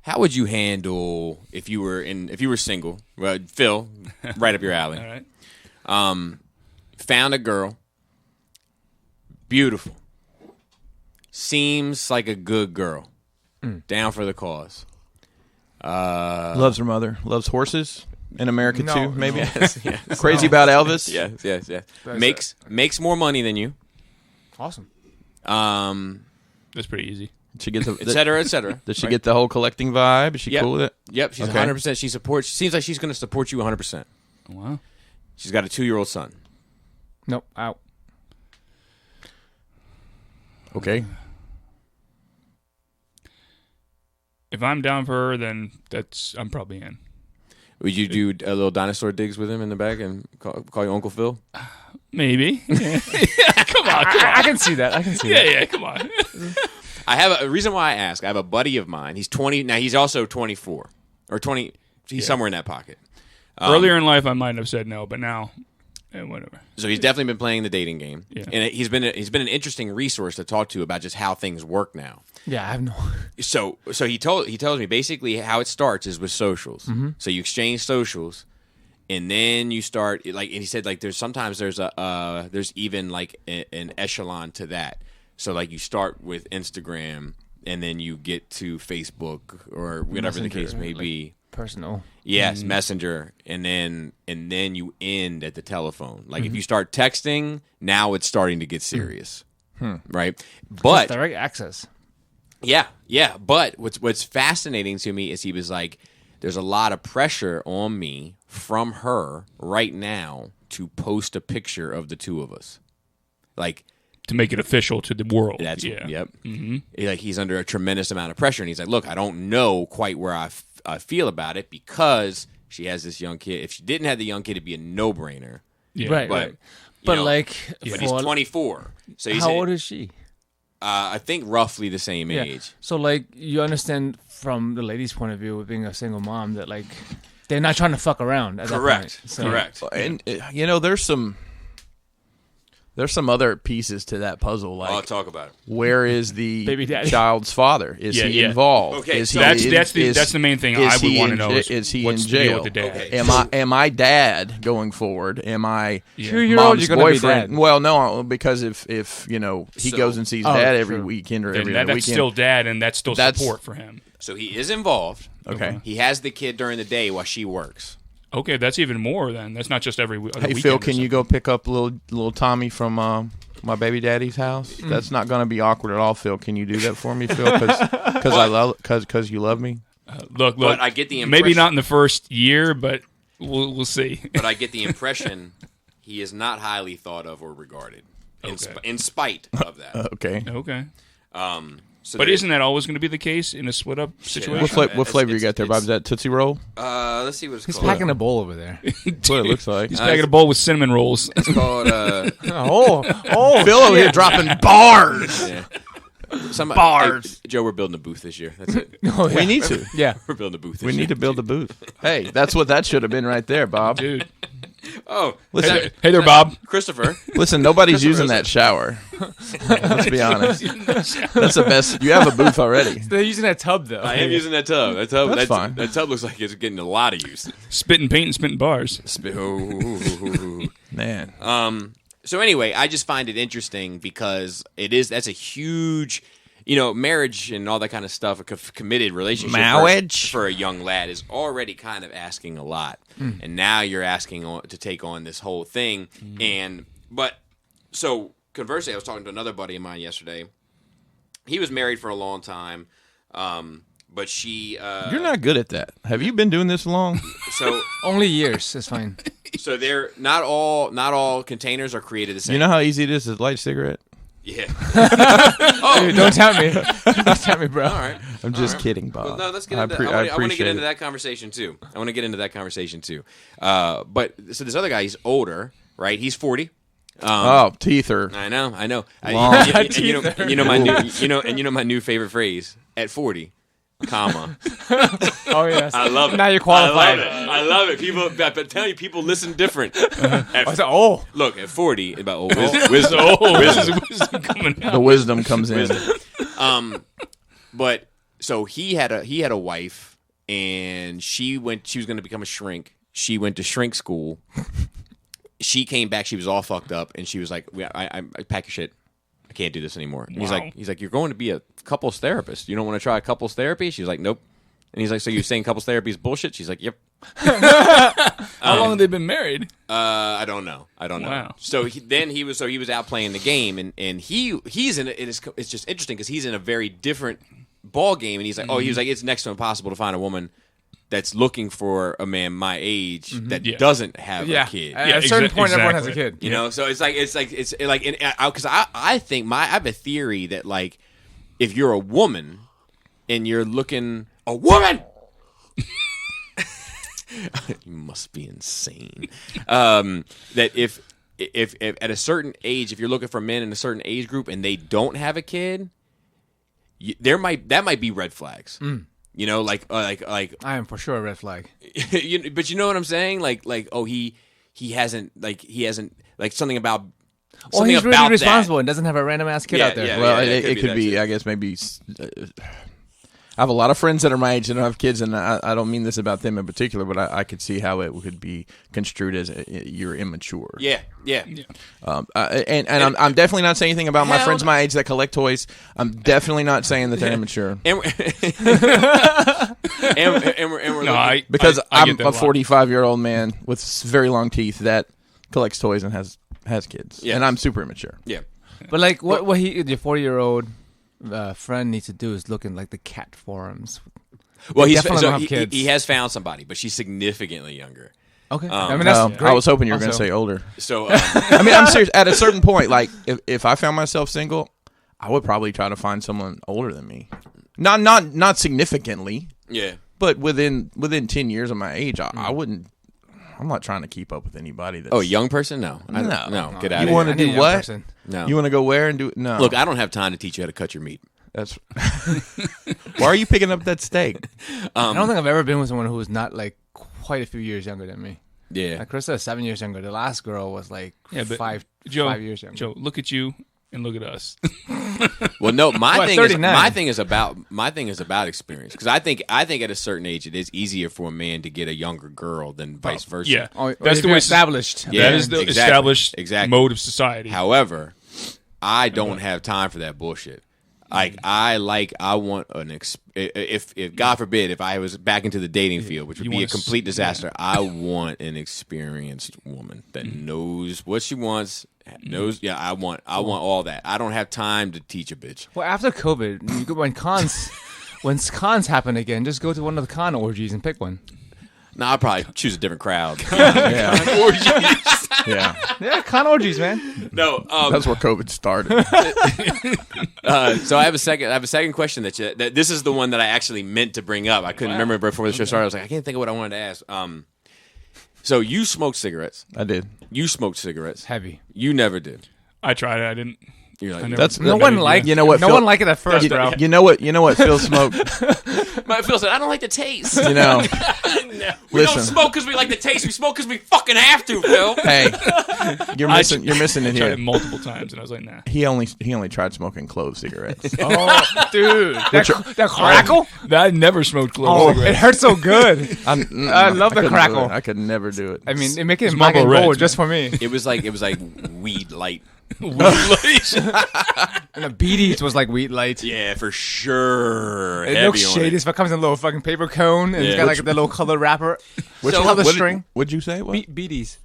how would you handle if you were single? Well, Phil, right up your alley. All right. Found a girl, beautiful, seems like a good girl, down for the cause. Loves her mother. Loves horses in America too. Maybe. Yes. Crazy about Elvis. Yes. Makes more money than you. Awesome. That's pretty easy. She gets Et cetera, et cetera. Does she get the whole collecting vibe? Is she cool with it? Yep. She's 100%. She supports. Seems like she's going to support you 100%. Wow. She's got a 2-year-old son. Nope. Out. Okay. If I'm down for her, then I'm probably in. Would you do a little dinosaur digs with him in the back and call you Uncle Phil? Maybe. Yeah. Come on. I can see that. Yeah, come on. I have a reason why I ask. I have a buddy of mine. He's 20 now. He's also 24 or 20. He's somewhere in that pocket. Earlier in life, I might have said no, but now, whatever. So he's definitely been playing the dating game, and he's been an interesting resource to talk to about just how things work now. Yeah, I have no. So he tells me basically how it starts is with socials. Mm-hmm. So you exchange socials, and then you start and he said there's even like an echelon to that. So like you start with Instagram, and then you get to Facebook or whatever the case may be. Personal. Yes, Messenger, and then you end at the telephone. Like if you start texting, now it's starting to get serious, right? But direct access. Yeah. But what's fascinating to me is he was like, "There's a lot of pressure on me from her right now to post a picture of the two of us, like." To make it official to the world. Yep. Mm-hmm. He's under a tremendous amount of pressure, and he's like, "Look, I don't know quite where I feel about it because she has this young kid. If she didn't have the young kid, it'd be a no-brainer." Yeah. Right. But But he's 24. So how old is she? I think roughly the same age. So you understand from the lady's point of view, with being a single mom, that they're not trying to fuck around. At Correct. That point. So, Correct. And there's some other pieces to that puzzle. Like, I'll talk about it. Where is the Baby daddy. child's father? Is he involved? Okay, is so he, that's the main thing I would want to know. Is he what's in the deal jail? with the dad? Okay. Am I dad going forward? Am I 2-year-old? mom's You're gonna boyfriend? be dad. Well, no, because if he goes and sees dad every weekend or every Then other that's weekend, still dad, and that's still support for him. So he is involved. Okay. He has the kid during the day while she works. Okay, that's even more then. That's not just every other Hey weekend. Phil, can you go pick up little Tommy from my baby daddy's house? That's not going to be awkward at all, Phil. Can you do that for me, Phil? Because you love me. Look. But I get the impression, maybe not in the first year, but we'll see. But I get the impression he is not highly thought of or regarded, in spite of that. Okay. Okay. So But isn't that always going to be the case in a split-up situation? What flavor you got there, Bob? Is that Tootsie Roll? Let's see what it's He's called. packing a bowl over there. That's what it looks like. He's packing a bowl with cinnamon rolls. It's called. Oh, Phil over here dropping bars. Yeah. Bars. Hey, Joe, we're building a booth this year. That's it. We need to. yeah. We're building a booth. We need to build a booth. Hey, that's what that should have been right there, Bob. Dude. Oh, Listen, Hey there, Bob. Christopher. Listen, nobody's using that shower. Let's be honest. That's the best. You have a booth already. They're using that tub though. I am using that tub. That's fine. That tub looks like it's getting a lot of use. Spitting paint and spitting bars. Man. So anyway, I just find it interesting because that's a huge, marriage and all that kind of stuff, a committed relationship for a young lad is already kind of asking a lot. And now you're asking to take on this whole thing. So conversely, I was talking to another buddy of mine yesterday. He was married for a long time, but she... You're not good at that. Have you been doing this long? So Only years. It's fine. So they're not all containers are created the same. You know how easy it is to light a cigarette? Yeah. Dude, don't tell me. Don't tell me, bro. All right. I'm just kidding, Bob. Well, no, let's get into I want to get into that conversation too. But so this other guy, he's older, right? He's 40. Teether. I know. You know my new favorite phrase at 40. Comma. Oh yes. I love it. Now you're qualified. I love it. People, I'm telling you, people listen different. Look, at 40, about wisdom. Wisdom coming out. The wisdom comes in. But so he had a wife, and she was going to become a shrink. She went to shrink school. She came back. She was all fucked up, and she was like, I pack your shit. I can't do this anymore. And he's like, you're going to be a couples therapist. You don't want to try couples therapy? She's like, nope. And he's like, so you're saying couples therapy is bullshit? She's like, yep. How long have they been married? I don't know. Wow. So he was out playing the game, and he's in it's just interesting because he's in a very different ball game, and he's like, he was like, it's next to impossible to find a woman that's looking for a man my age that doesn't have a kid. At a certain point, everyone has a kid. You know, so it's like because I think I have a theory that like if you're a woman and you're looking a woman, you must be insane. That if at a certain age, if you're looking for men in a certain age group and they don't have a kid, that might be red flags. You know, like I am for sure a red flag. But you know what I'm saying? Like he hasn't something about. Well, he's really responsible and doesn't have a random ass kid out there. Yeah, Well, yeah, it could be. I guess maybe. I have a lot of friends that are my age that don't have kids, and I don't mean this about them in particular, but I could see how it could be construed as you're immature. Yeah. And I'm definitely not saying anything about my friends my age that collect toys. I'm definitely not saying that they're immature. Because I'm a 45-year-old man with very long teeth that collects toys and has kids, and I'm super immature. Yeah, but like your 40-year-old friend needs to do is look in like the cat forums. Well, he has found somebody, but she's significantly younger. Okay, I mean that's great. I was hoping you were going to say older. So I mean, I'm serious. At a certain point, like if I found myself single, I would probably try to find someone older than me. Not significantly. Yeah. But within 10 years of my age, I wouldn't. I'm not trying to keep up with anybody. That's, a young person? No. No. Get out of here. You want to do what? Person. No. You want to go where and do? No. Look, I don't have time to teach you how to cut your meat. That's. Why are you picking up that steak? I don't think I've ever been with someone who was not like quite a few years younger than me. Yeah. Like Krista is 7 years younger. The last girl was like 5 years younger. Joe, look at you and look at us. Well, no, my thing is about experience, because I think at a certain age it is easier for a man to get a younger girl than vice versa. Yeah, that's the way established. That is the established mode of society. However, I don't have time for that bullshit. Like I want if God forbid if I was back into the dating field, which would be a complete disaster. I want an experienced woman that knows what she wants. I want all that. I don't have time to teach a bitch. Well, after COVID, when cons happen again, just go to one of the con orgies and pick one. No, I'll probably choose a different crowd. Yeah, con orgies, man. No, that's where COVID started. So I have a second question that this is the one that I actually meant to bring up. I couldn't remember before the show started. I was like, I can't think of what I wanted to ask. So you smoked cigarettes. I did. You smoked cigarettes. Heavy. You never did. I tried it. I didn't. You're like, that's no one liked. You know what? No one liked it at first, bro. You know what? Phil smoked. Phil said, "I don't like the taste." You know, we don't smoke because we like the taste. We smoke because we fucking have to, Phil. Hey, you're missing it I tried here. it multiple times, and I was like, "Nah." He only tried smoking clove cigarettes. Oh, dude, that crackle. I never smoked clove cigarettes. It hurts so good. I love the crackle. I could never do it. I mean, it makes it black and gold just for me. It was like weed light. And the BDs was like wheat light. Yeah, for sure. It looks shady. It comes in a little fucking paper cone, and it's got like the little colored wrapper. Which color string? What'd you say? What? BDs.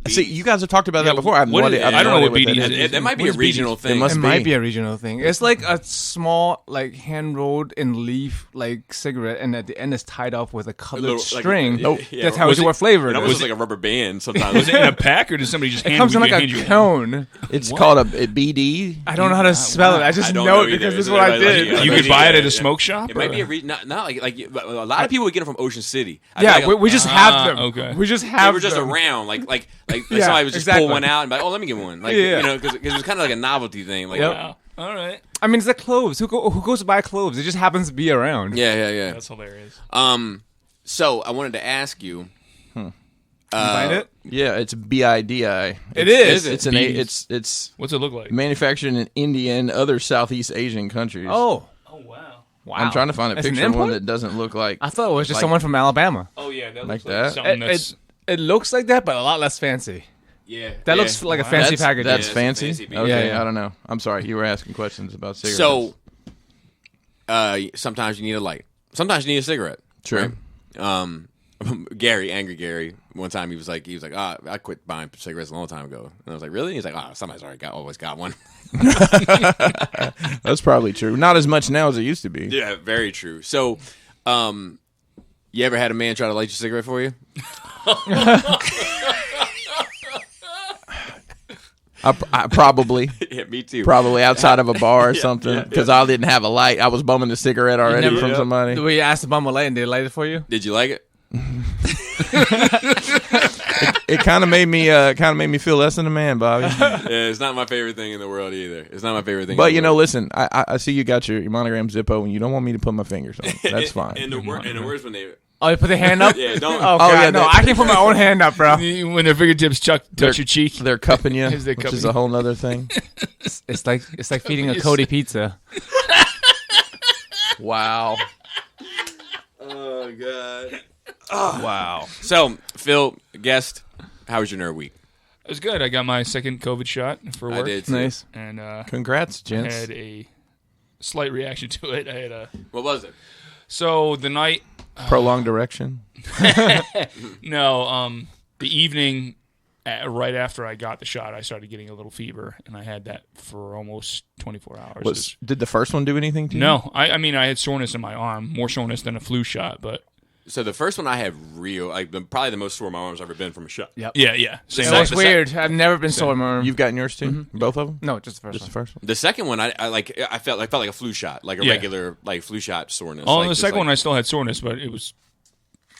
See, you guys have talked about that before. I don't know what BD is. That might be a regional thing. It might be a regional thing. It's like a small, like hand rolled in leaf, like cigarette, and at the end is tied off with a colored string. That tells you what flavor it is. It was like a rubber band. Sometimes was it in a pack, or did somebody just hand it comes in like a cone? It's called a BD. I don't know how to spell it. I just know it because this is what I did. You could buy it at a smoke shop. It might be a not like a lot of people would get them from Ocean City. Yeah, we just have them. Okay, we just have. They were just around, like somebody was just pull one out and be like, oh, let me get one. Like, you know, because it was kind of like a novelty thing. Like, wow. All right. I mean, it's like cloves. Who goes to buy cloves? It just happens to be around. Yeah. That's hilarious. So I wanted to ask you. You find it? Yeah, it's BIDI. It is. It's what's it look like? Manufactured in India and other Southeast Asian countries. Oh wow. Wow. I'm trying to find a That's an picture of one import? that doesn't look like. I thought it was just like- someone from Alabama. Oh yeah, that Like looks that? something that's It looks like that, but a lot less fancy. Yeah, That looks like a fancy package. That's Yeah, fancy. it's a fancy Okay, Yeah. I don't know. I'm sorry. You were asking questions about cigarettes. So, sometimes you need a light. Sometimes you need a cigarette. True. Right? Angry Gary, one time he was like, I quit buying cigarettes a long time ago. And I was like, really? He's like, somebody's always got one. That's probably true. Not as much now as it used to be. Yeah, very true. So, you ever had a man try to light your cigarette for you? I probably. Yeah, me too. Probably outside of a bar or something because I didn't have a light. I was bumming a cigarette already never- from somebody. We asked the bum a light and they light it for you? Did you like it? It kind of made me feel less than a man, Bobby. Yeah, it's not my favorite thing in the world either. It's not my favorite thing. But in you the know, world. listen, I see you got your monogram Zippo and you don't want me to put my fingers on it. That's fine. And the worst when they Oh, you put the hand up? yeah don't Oh, God, yeah, no, that- I can put my own hand up, bro. when their fingertips touch your cheek. They're cupping you, Is they which cupping is you? a whole nother thing. It's like feeding a Cody pizza. Wow. Oh god. Wow. So Phil, guest, how was your nerd week? It was good. I got my second COVID shot for work. I did too. Nice. And Congrats, I gents. had a slight reaction to it. I had a What was it? so the night Prolonged erection. no the evening right after I got the shot, I started getting a little fever, and I had that for almost 24 hours. Did the first one do anything to you? No, I mean I had soreness in my arm, more soreness than a flu shot, but So the first one I had probably the most sore my arm's ever been from a shot. Yep. yeah, same. That's weird. I've never been sore in my arm. You've gotten yours too? Both of them? No, just the first Just the one. first one? The second one, I felt like a flu shot, like a Yeah. regular like flu shot soreness. Oh, like, the just second like- one I still had soreness, but it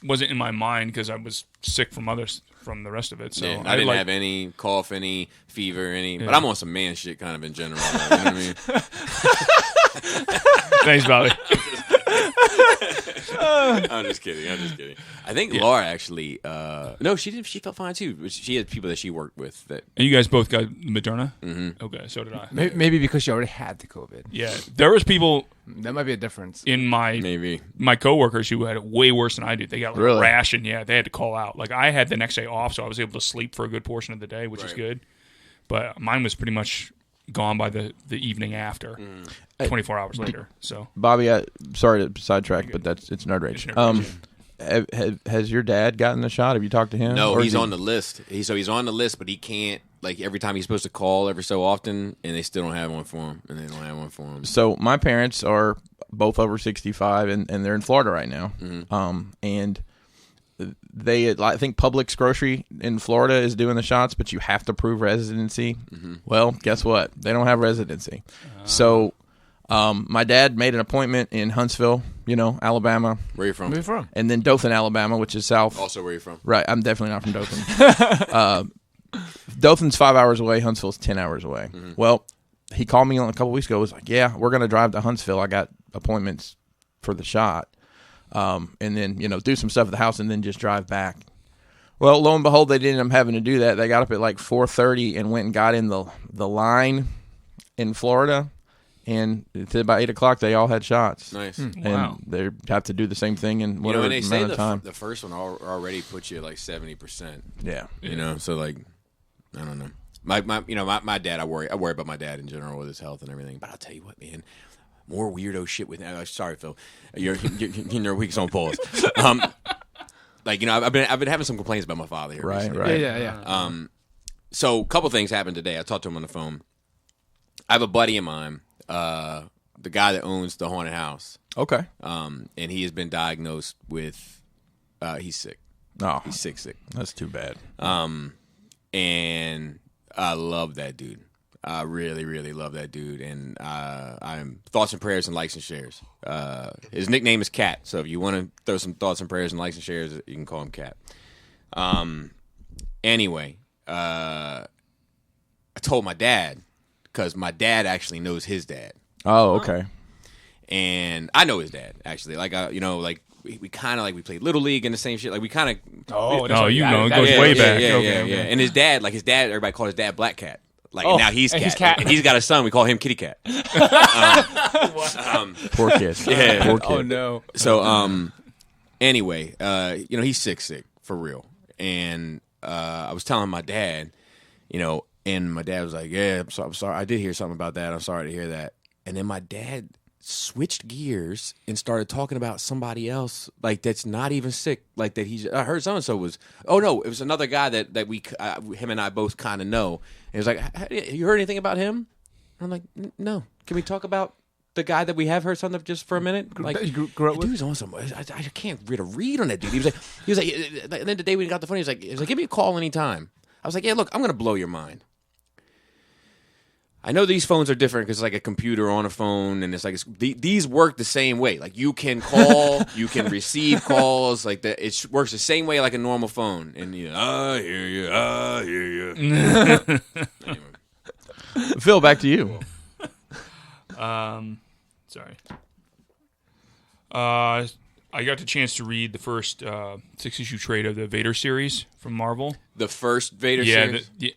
wasn't in my mind because I was sick from the rest of it. So Yeah, I didn't have any cough, any fever, but Yeah. I'm on some man shit kind of in general. Like, you know what I mean? Thanks, Bobby. I'm just kidding. I think Laura actually, no, she did. She felt fine too. She had people that she worked with that. And you guys both got Moderna? Mm-hmm. Okay, so did I. Maybe because you already had the COVID. Yeah, there was people That might be a difference. in Maybe. my coworkers who had it way worse than I did. They got like Really? a rash, and they had to call out. Like I had the next day off, so I was able to sleep for a good portion of the day, which is Right. good. But mine was pretty much gone by the evening after, 24 hours later. So Bobby, sorry to sidetrack, but it's nerd rage. It's nerd rage, Has your dad gotten the shot? Have you talked to him? No, Or he's is he- on the list. He's on the list, but he can't. Like every time he's supposed to call every so often, and they still don't have one for him, and they don't have one for him. So my parents are both over 65, and they're in Florida right now. Mm-hmm. And I think Publix grocery in Florida is doing the shots, but you have to prove residency. Mm-hmm. Well, guess what? They don't have residency. So my dad made an appointment in Huntsville, Alabama, Where are you from? Where are you from? and then Dothan, Alabama, which is south. Also, where are you from? Right, I'm definitely not from Dothan. Dothan's 5 hours away. Huntsville's 10 hours away. Mm-hmm. Well, he called me a couple weeks ago. Was like, "Yeah, we're going to drive to Huntsville. I got appointments for the shot, and then do some stuff at the house, and then just drive back." Well, lo and behold, they didn't end up having to do that. They got up at like 4:30 and went and got in the line in Florida, and it's about 8 o'clock. They all had shots. Nice. And Wow. they have to do the same thing in You know, whatever and they say amount of time. the first one already puts you at like 70%. Yeah. So like, I don't know. My dad, I worry about my dad in general with his health and everything. But I'll tell you what, man, more weirdo shit with. Sorry, Phil, you're week's on pause. I've been having some complaints about my father here. Right. recently. Right. Yeah. So a couple things happened today. I talked to him on the phone. I have a buddy of mine, the guy that owns the haunted house, Okay. and he has been diagnosed with he's sick. Oh, He's sick. that's too bad. And I love that dude. I really, really love that dude. And I'm thoughts and prayers and likes and shares. His nickname is Cat. So if you want to throw some thoughts and prayers and likes and shares, you can call him Cat. Anyway, I told my dad because my dad actually knows his dad. Oh, okay. And I know his dad actually. We kind of we played Little League and the same shit. Like we kind of. it goes way back. Yeah, Okay. yeah. And his dad, everybody called his dad Black Cat. Like now he's cat. And he's got a son. We call him Kitty Cat. Poor kid. Yeah. Poor kid. Oh no. So anyway, he's sick for real. And I was telling my dad, and my dad was like, "Yeah, I'm sorry. I did hear something about that. I'm sorry to hear that." And then my dad switched gears and started talking about somebody else, like that's not even sick, like that I heard so and so was. Oh no, it was another guy that we him and I both kind of know. And he was like, "You heard anything about him?" I'm like, "No. Can we talk about the guy that we have heard something of just for a minute?" Like, you grew up with? Dude was on some. I can't get a read on that dude. He was like, and then the day we got the phone, he was like, "Give me a call anytime." I was like, "Yeah, look, I'm gonna blow your mind. I know these phones are different because it's like a computer on a phone, and it's like these work the same way. Like you can call, you can receive calls, like that. It works the same way like a normal phone. And I hear you. Anyway. Phil, back to you. Sorry. I got the chance to read the first 6-issue trade of the Vader series from Marvel. The first Vader series? The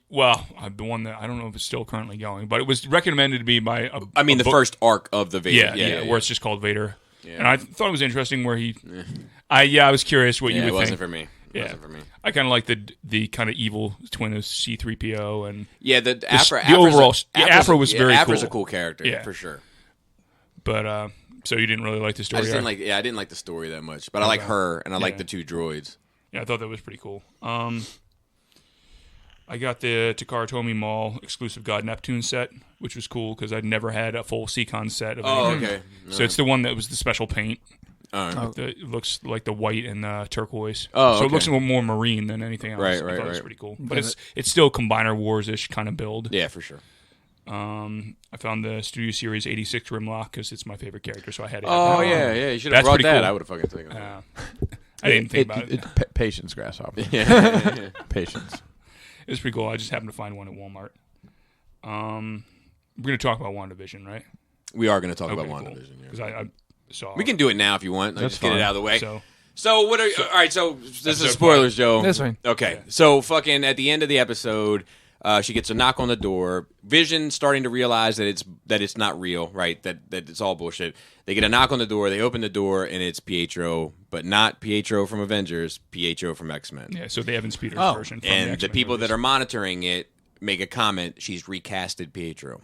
one that I don't know if it's still currently going, but it was recommended to be by the first arc of the Vader. Yeah, where it's just called Vader. Yeah. And I thought it was interesting where I was curious what you would think. It wasn't for me. I kind of like the kind of evil twin of C-3PO and the overall. Afra was very cool. Afra's a cool character, for sure. But so you didn't really like the story? I didn't like the story that much, but I like her and I like the two droids. Yeah, I thought that was pretty cool. I got the Takara Tomy Mall exclusive God Neptune set, which was cool because I'd never had a full Seacon set. Okay. So it's the one that was the special paint. It looks like the white and turquoise. So it looks a little more marine than anything else. Right. I thought it was pretty cool. But it's still Combiner Wars-ish kind of build. Yeah, for sure. I found the Studio Series 86 Grimlock because it's my favorite character, so I had it. Yeah. You should have brought that. Cool. I would have fucking taken it. I didn't think about it. Patience, Grasshopper. Patience. It was pretty cool. I just happened to find one at Walmart. We're going to talk about WandaVision, right? We are going to talk about WandaVision. Because I saw. We can do it now if you want. Just get it out of the way. So what are all right? So this is spoilers, Joe. That's fine. Okay. Yeah. So fucking at the end of the episode, she gets a knock on the door. Vision starting to realize that it's not real, right? That it's all bullshit. They get a knock on the door. They open the door, and it's Pietro, but not Pietro from Avengers. Pietro from X-Men. Yeah. So the Evans Peters version. From and the people that are monitoring it make a comment. She's recasted Pietro,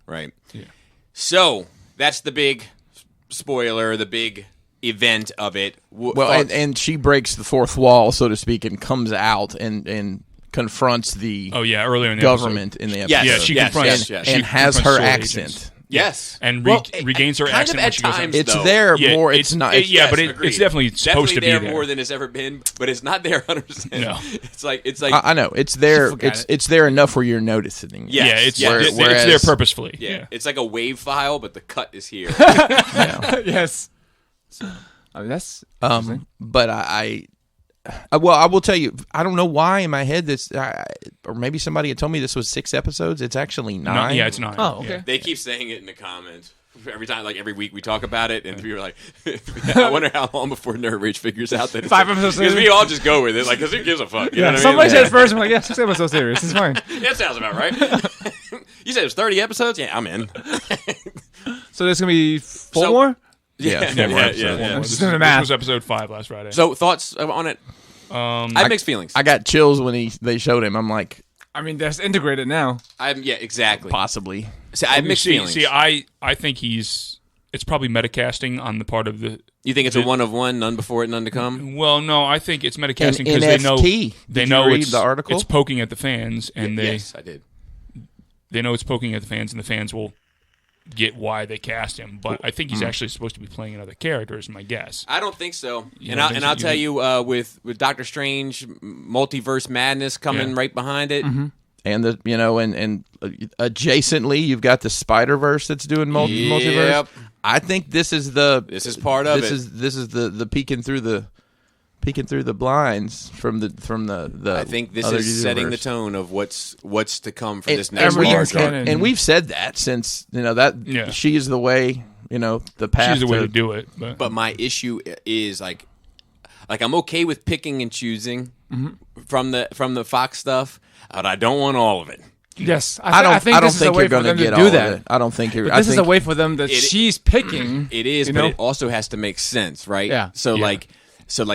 right? Yeah. So that's the big spoiler. The big event of it. And she breaks the fourth wall, so to speak, and comes out and confronts the earlier in the government episode. in the episode. Yeah, she confronts and has her accent. Yes, and regains her accent when she goes times, it's there more. It's not. But it's definitely supposed to be there more than it's ever been. But it's not there 100%. No, it's like I know it's there. It's there enough where you're noticing. Yes. It's there purposefully. Yeah, it's like a wave file, but the cut is here. Yes. So, I mean that's but I will tell you, I don't know why in my head this, or maybe somebody had told me this was 6 episodes. It's actually 9. It's 9. Oh, okay. Yeah. They keep saying it in the comments every time, like every week we talk about it, and we're like, I wonder how long before Nerd Rage figures out that it's 5 episodes. Because we all just go with it, like, because who gives a fuck? You know what somebody I mean? said first, I'm like, yeah, 6 episodes serious. It's fine. That sounds about right. You said it was 30 episodes? Yeah, I'm in. So there's gonna be 4 more. Yeah. This was episode 5 last Friday. So thoughts on it? I have mixed feelings. I got chills when they showed him. I'm like, I mean, that's integrated now. Exactly. Possibly. See, I have mixed feelings. See, I think it's probably metacasting on the part of the. You think it's a one of one, none before it, none to come? Well, no, I think it's metacasting because they know it's the article? It's poking at the fans, and yes, I did. They know it's poking at the fans, and the fans will get why they cast him, but I think he's actually supposed to be playing another character, is my guess. I don't think so. I'll tell you, with Doctor Strange, multiverse madness coming right behind it, and and adjacently you've got the Spider-Verse that's doing multiverse. I think this is part of it. This is the peeking through the blinds from the. I think this is setting the tone of what's to come for this next large arc. And we've said that since she is the way, the path. She's the way to do it. But my issue is like I'm okay with picking and choosing from the Fox stuff, but I don't want all of it. Yes, I don't think you're going to get do all that. of it. I don't think you're. But this is a way for them that she's picking. It is, but it also has to make sense, right? Yeah. So like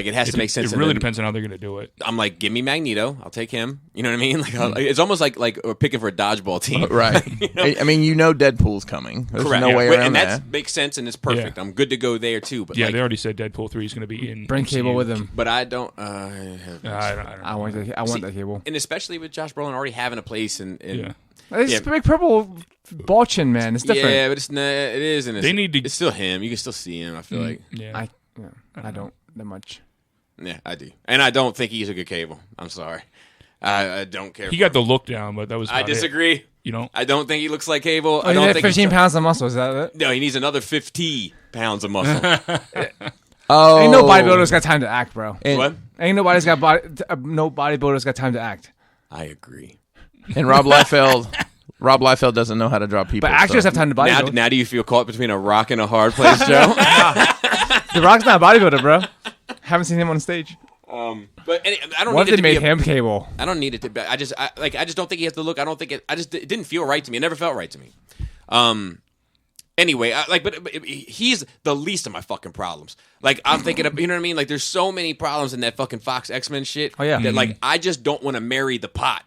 it has to make sense. It really depends on how they're going to do it. I'm like, give me Magneto. I'll take him. You know what I mean? Like it's almost like we're picking for a dodgeball team, right? I mean, Deadpool's coming. There's no way around that. And that makes sense and it's perfect. I'm good to go there too. But they already said Deadpool 3 is going to be in. Bring Cable with him. But I don't. I want that Cable, and especially with Josh Brolin already having a place in. It's big purple ball chin, man. It's different. Yeah, but it is, and they need to. It's still him. You can still see him. I feel like. Yeah. I don't that much. Yeah, I do, and I don't think he's a good Cable. I'm sorry, I don't care. He got the look down, but that was. I disagree. It. You know, I don't think he looks like Cable. I don't think 15 pounds of muscle. Is that it? No, he needs another 50 pounds of muscle. Ain't no bodybuilder's got time to act, bro. What? Ain't no bodybuilder's got time to act. I agree. And Rob Liefeld doesn't know how to draw people. But actors have time to bodybuild. Now do you feel caught between a rock and a hard place, Joe? The Rock's not a bodybuilder, bro. Haven't seen him on stage. But I don't. What need if it they to made him Cable? I don't need it to be. I just don't think he has to look. I don't think it. It didn't feel right to me. It never felt right to me. Anyway, but he's the least of my fucking problems. Like I'm thinking of, you know what I mean? Like there's so many problems in that fucking Fox X-Men shit. Oh yeah. That like I just don't want to marry the pot.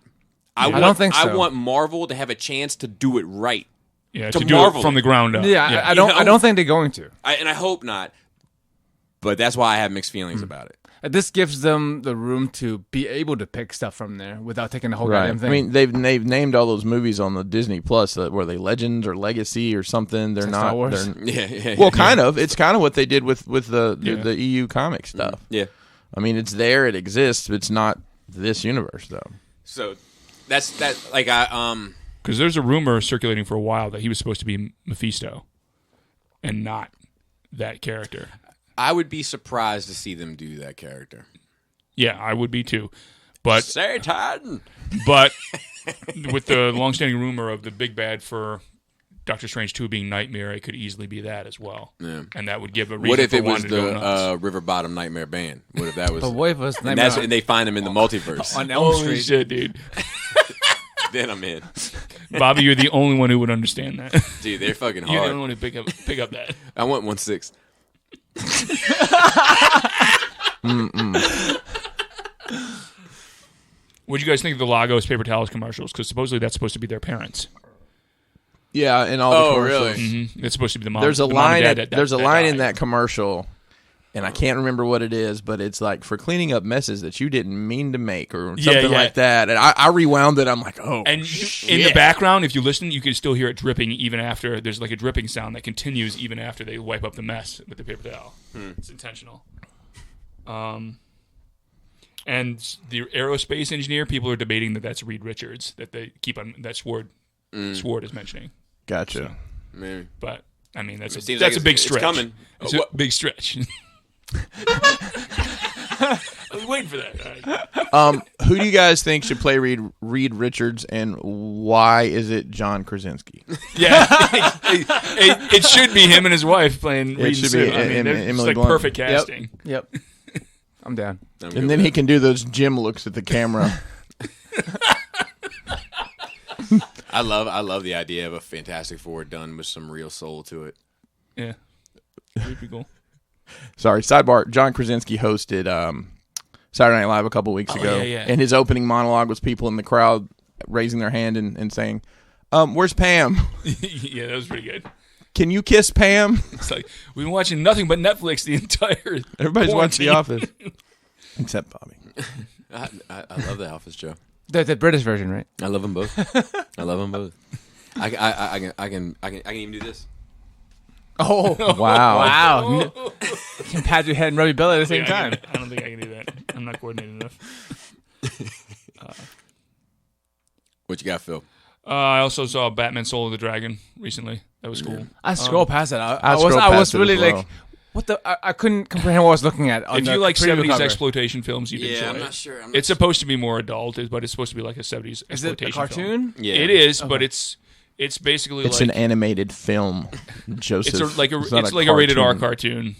I don't think so. I want Marvel to have a chance to do it right. Yeah, to do it from the ground up. Yeah, I don't think they're going to. And I hope not. But that's why I have mixed feelings about it. This gives them the room to be able to pick stuff from there without taking the whole goddamn thing. I mean, they've named all those movies on the Disney Plus that were they Legends or Legacy or something. They're not. Star Wars? Well, kind of. It's kind of what they did with the EU comic stuff. Yeah. I mean, it's there. It exists. It's not this universe though. So that's that. Like because there's a rumor circulating for a while that he was supposed to be Mephisto, and not that character. I would be surprised to see them do that character. Yeah, I would be too. But Satan. But with the long-standing rumor of the big bad for Doctor Strange 2 being Nightmare, it could easily be that as well. Yeah. And that would give a reason. What if for it was one to go nuts. the River Bottom Nightmare Band? What if that was? But what if it was and they find him in the multiverse on Elm Street? Holy shit, dude. Then I'm in. Bobby, you're the only one who would understand that. Dude, they're fucking hard. You're the only one who pick up that. I want 1/6. What'd you guys think of the Lagos paper towels commercials? Because supposedly that's supposed to be their parents. Yeah, in all the commercials. Really? Mm-hmm. It's supposed to be the mom. There's a the line. Mom and dad There's a that line died. in that commercial, and I can't remember what it is, but it's like for cleaning up messes that you didn't mean to make, or something like that. And I rewound it. I'm like, oh, and shit. In the background, if you listen, you can still hear it dripping even after. There's like a dripping sound that continues even after they wipe up the mess with the paper towel. It's intentional. And the aerospace engineer, people are debating that that's Reed Richards that they keep on that Sword is mentioning. Gotcha. So, Maybe. but I mean that's a like big stretch. It's coming. It's a big stretch. I was waiting for that. All right. Who do you guys think should play Reed Richards, and why is it John Krasinski? Yeah, it should be him and his wife playing Reed and Sue. I mean, it's Emily like Blunt. perfect casting. Yep. I'm down. And then he can do those Jim looks at the camera. I love the idea of a Fantastic Four done with some real soul to it. Yeah, pretty cool. Sorry, sidebar. John Krasinski hosted Saturday Night Live a couple weeks ago, and his opening monologue was people in the crowd raising their hand and saying, "Where's Pam? Yeah, that was pretty good. Can you kiss Pam?" It's like we've been watching nothing but Netflix the entire. Everybody's watching The Office, except Bobby. I love The Office, Joe. The British version, right? I love them both. I can even do this. Oh wow! You can pat your head and rub your belly at the same time. I don't think I can do that. I'm not coordinated enough. What you got, Phil? I also saw Batman: Soul of the Dragon recently. That was cool. I scrolled past it. I scrolled was past it really as well. like, what the? I couldn't comprehend what I was looking at. On If the you like preview 70s cover. exploitation films, you'd enjoy I'm it. not sure. It's supposed to be more adult, but it's supposed to be like a 70s Is it a exploitation cartoon? film. Yeah. It is, but it's basically It's like an animated film, Joseph. it's like a rated R cartoon.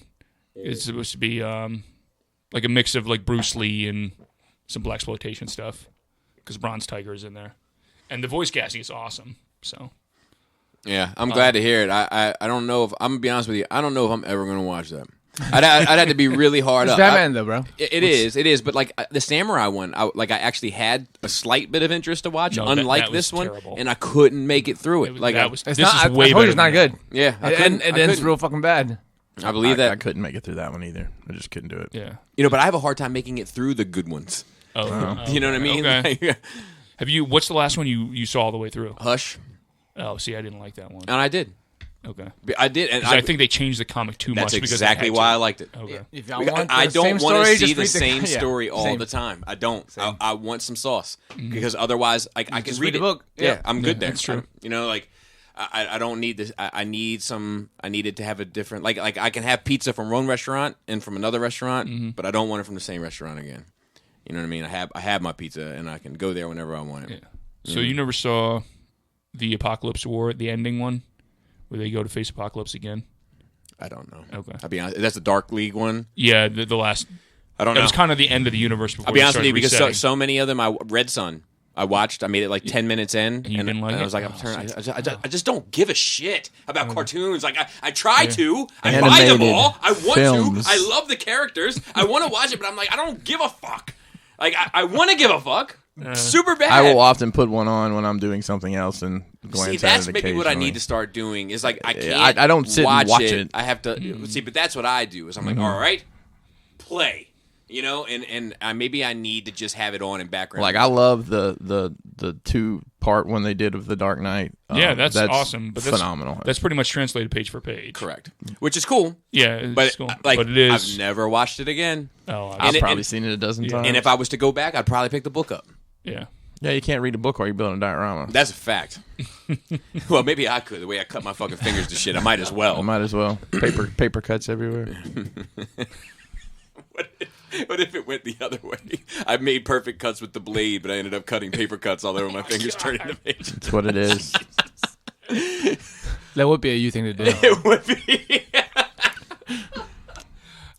It's supposed to be like a mix of like Bruce Lee and some blaxploitation stuff because Bronze Tiger's in there. And the voice casting is awesome. So. Yeah, I'm glad to hear it. I don't know if I'm gonna be honest with you. I don't know if I'm ever gonna watch that. I'd have to be really hard up. It's Batman though, bro. It is. But like the Samurai one, I actually had a slight bit of interest to watch, unlike this one, terrible. and I couldn't make it through it. Like this it's is not. way I told better. you it's not good. Yeah, It ends real fucking bad. I believe that. I couldn't make it through that one either. I just couldn't do it. Yeah. But I have a hard time making it through the good ones. Oh, You know what I mean? Okay. Like, Have you? What's the last one you saw all the way through? Hush, Oh, see, I didn't like that one. and I did. Okay. I did, and I think they changed the comic too much. that's because exactly why I liked it. Okay. If y'all Because want I the don't same want to story, see just the read same yeah, story all same. the time. I don't. I want some sauce because otherwise, I can just read read the it. book. Yeah, Yeah. I'm good there. that's true. Like I don't need this. I needed to have a different. Like I can have pizza from one restaurant and from another restaurant, but I don't want it from the same restaurant again. You know what I mean? I have my pizza and I can go there whenever I want it. Yeah. So you never saw the Apocalypse War, the ending one, where they go to face Apocalypse again? I don't know. Okay. I'll be honest. That's the Dark League one. Yeah, the last. I don't know. It was kind of the end of the universe before. I'll be honest with they you because started so many of them. I Red Sun. I watched. I made it like 10 minutes in, And you didn't like and I it? was like, Oh, I just don't give a shit about cartoons. Like I try to. I buy Animated them all. I want films. to. I love the characters. I want to watch it, but I'm like, I don't give a fuck. Like I want to give a fuck. Super bad. I will often put one on when I'm doing something else and glance See, at that's it maybe what I occasionally. need to start doing. Is like I Yeah, can't. I don't sit and watch it. I have to see, but that's what I do. Is I'm like, all right, play. And maybe I need to just have it on in background. Like I love the 2-part one they did of The Dark Knight. Yeah, that's awesome. But that's phenomenal. That's pretty much translated page for page. correct, which is cool. Yeah, it's But cool. like, but it is. I've never watched it again. Oh, I've and probably seen it a dozen times. And if I was to go back, I'd probably pick the book up. yeah. yeah, you can't read a book while you're building a diorama. That's a fact. Well, maybe I could. The way I cut my fucking fingers to shit, I might as well. I might as well. Paper cuts everywhere. What if it went the other way? I made perfect cuts with the blade, but I ended up cutting paper cuts all over my fingers, turning the page. That's what it is. That would be a you thing to do. It would be.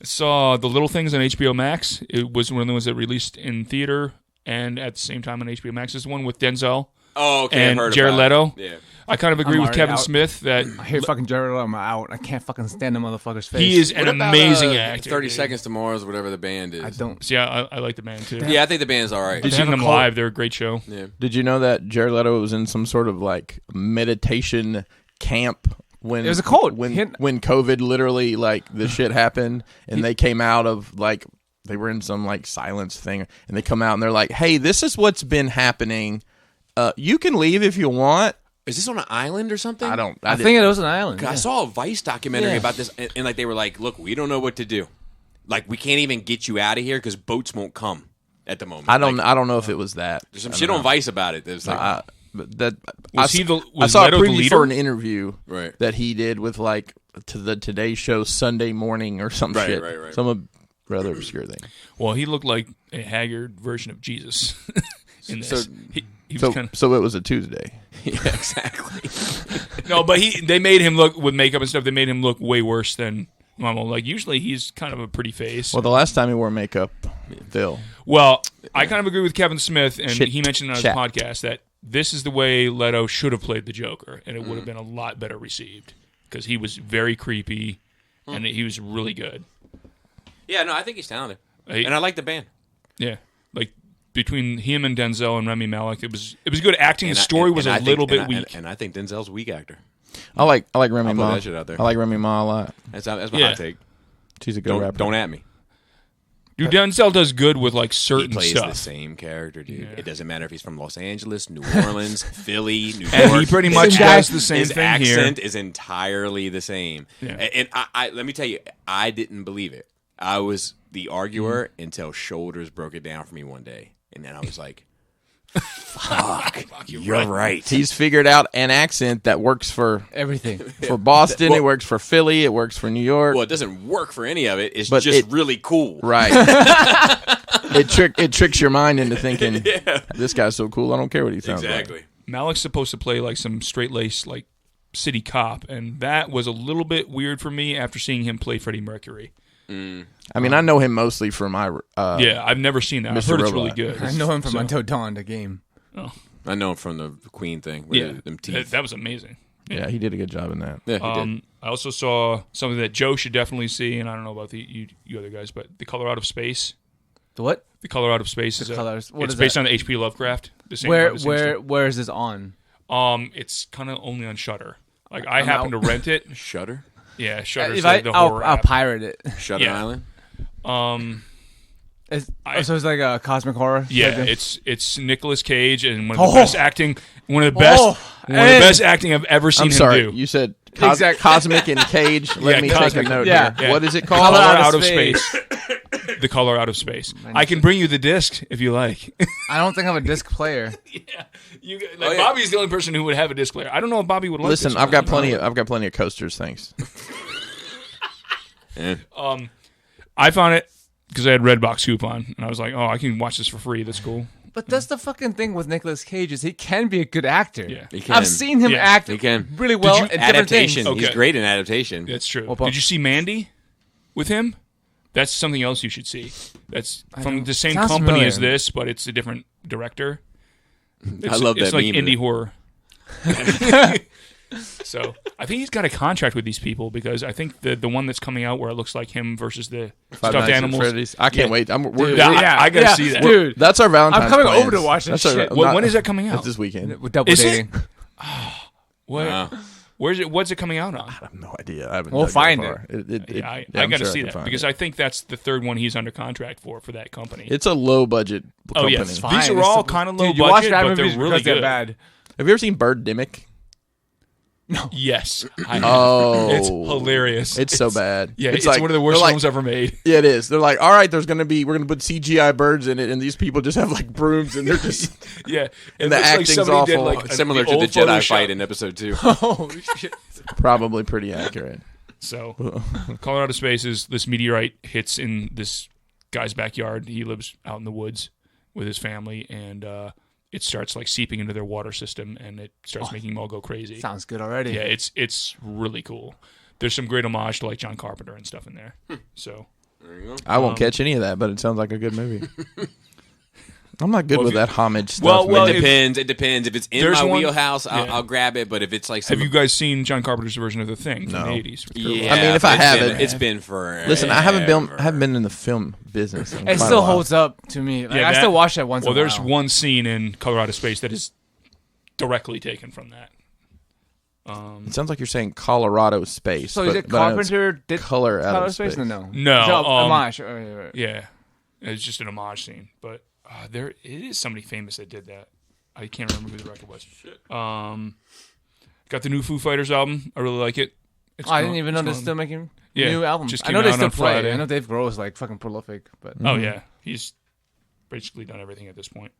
Saw The Little Things on HBO Max. It was one of the ones that released in theater and at the same time on HBO Max. It's the one with Denzel Oh, okay. and I've heard Jared about it. Leto. Yeah. I kind of agree I'm with already Kevin out. Smith that I hear fucking Jared Leto, I'm out. I can't fucking stand the motherfucker's face. he is What an about, amazing actor. 30 dude. Seconds to Mars, whatever the band is. I don't. So, yeah, I like the band too. Yeah, I think the band's all right. I've seen them live. They're a great show. Yeah. Did you know that Jared Leto was in some sort of like meditation camp when It was a cult. when COVID literally like the shit happened and they came out of like they were in some like silence thing and they come out and they're like, hey, this is what's been happening. You can leave if you want. Is this on an island or something? I think it was an island. I yeah. saw a Vice documentary Yeah. about this, and like they were like, "Look, we don't know what to do. Like, we can't even get you out of here because boats won't come at the moment." I don't Like, know if it was that. There's some shit on Vice about it. There's like, But that Was I saw a Leto the preview leader? for an interview Right. that he did with like to the Today Show Sunday morning or some Right, shit, right. some rather obscure thing. Well, he looked like a haggard version of Jesus in this. So- He was So kind of, so it was a Tuesday. yeah, exactly. no, but they made him look with makeup and stuff. They made him look way worse than normal. Like usually he's kind of a pretty face. Well, the last time he wore makeup, Phil. Well, I kind of agree with Kevin Smith, and Shit he mentioned on his chat. podcast that this is the way Leto should have played the Joker, and it would have been a lot better received because he was very creepy, and he was really good. Yeah, no, I think he's talented, Hey. and I like the band. Yeah, like between him and Denzel and Rami Malek, it was good acting. And The story was I a think- little bit and weak. I think Denzel's a weak actor. I like Remy I'll put Ma. that shit out there. I like Remy Ma a lot. That's my Yeah. hot take. She's a good rapper. Don't at me. Dude, Denzel does good with like He certain plays stuff. the same character, dude. Yeah. It doesn't matter if he's from Los Angeles, New Orleans, Philly, New York. And he pretty His much ac- does the same his thing here. accent is entirely the same. Yeah. And I let me tell you, I didn't believe it. I was the arguer until Shoulders broke it down for me one day, and then I was like, "Fuck, you're right." He's figured out an accent that works for Everything. Boston. Well- it works for Philly. It works for New York. Well, it doesn't work for any of it. It's But just it- really cool. Right. it tricks your mind into thinking this guy's so cool. I don't care what he sounds Exactly. like. Malik's supposed to play like some straight laced like city cop, and that was a little bit weird for me after seeing him play Freddie Mercury. I mean, I know him mostly from my Yeah, I've never seen that. I've Mr. heard it's Robot. really good. I know him from So- Until Dawn, the game. Oh. I know him from the Queen thing. Them teeth. That was amazing. Yeah, he did a good job in that. Yeah, he did. I also saw something that Joe should definitely see, and I don't know about you other guys, but The Color Out of Space. The what? The Color Out of Space it's based on the H.P. Lovecraft. Where is this on? It's kind of only on Shudder. Like I happen to rent it. Shudder. Yeah, Shudder's the I'll horror app. pirate it. Shutter Island. So it's like a cosmic horror. Yeah, it's Nicolas Cage and one of the best acting I've ever seen him do. You said Cosmic and Cage. Let me take a note here. Yeah. What is it called? Color Out of Space. The Color Out of Space. I can bring you the disc if you like. I don't think I have a disc player. Bobby's the only person who would have a disc player. I don't know if Bobby would like. Listen, I've got plenty of coasters. Thanks. I found it because I had Redbox coupon, and I was like, "Oh, I can watch this for free. That's cool." But that's the fucking thing with Nicolas Cage is he can be a good actor. Yeah, he can. I've seen him act really well in different things. He's great in adaptation. That's true. Did you see Mandy with him? That's something else you should see. That's from the same company as this, but it's a different director. I love that. It's like meme indie horror. So I think he's got a contract with these people because I think the one that's coming out where it looks like him versus the stuffed animals. I can't wait. I gotta see that, dude. That's our Valentine's. I'm coming plans. over to watch this shit. When is that coming out? That's this weekend. With double dating. What? Wow. Where's it? What's it coming out on? I have no idea. I haven't We'll find it. I got to see that because I think that's the third one he's under contract for that company. It's a low budget company. Oh yeah, these are all kind of low budget, but they're really good. Bad. Have you ever seen Birdemic? No. Yes. It's hilarious. It's so bad. Yeah, it's like, one of the worst films ever made. Yeah, it is. They're like, all right, we're going to put CGI birds in it, and these people just have like brooms, and they're just and the acting's awful. Similar to the Jedi fight in episode 2. Oh shit! Probably pretty accurate. So, Color Out of Space is this meteorite hits in this guy's backyard. He lives out in the woods with his family, and it starts like seeping into their water system, and it starts making them all go crazy. Sounds good already. Yeah, it's really cool. There's some great homage to like John Carpenter and stuff in there. So there you go. I won't catch any of that, but it sounds like a good movie. I'm not good with that homage stuff. Well, it depends. It depends. If it's in my wheelhouse, I'll grab it. But if it's like, have you guys seen John Carpenter's version of The Thing from the '80s? Yeah, I mean, if I haven't, it's been forever. Listen, I haven't been in the film business. It still holds up to me. Like, I still watch that once. Well, in a while. there's one scene in Color Out of Space that is directly taken from that. It sounds like you're saying Colorado Space. So is it Carpenter did Color Out of Space? Space? No. Homage. Right. Yeah, it's just an homage scene, but. It is somebody famous that did that. I can't remember who the record was. Got the new Foo Fighters album. I really like it. I didn't even know they're still making new albums. I know they still play. Friday. I know Dave Grohl is like fucking prolific, but oh yeah, he's basically done everything at this point.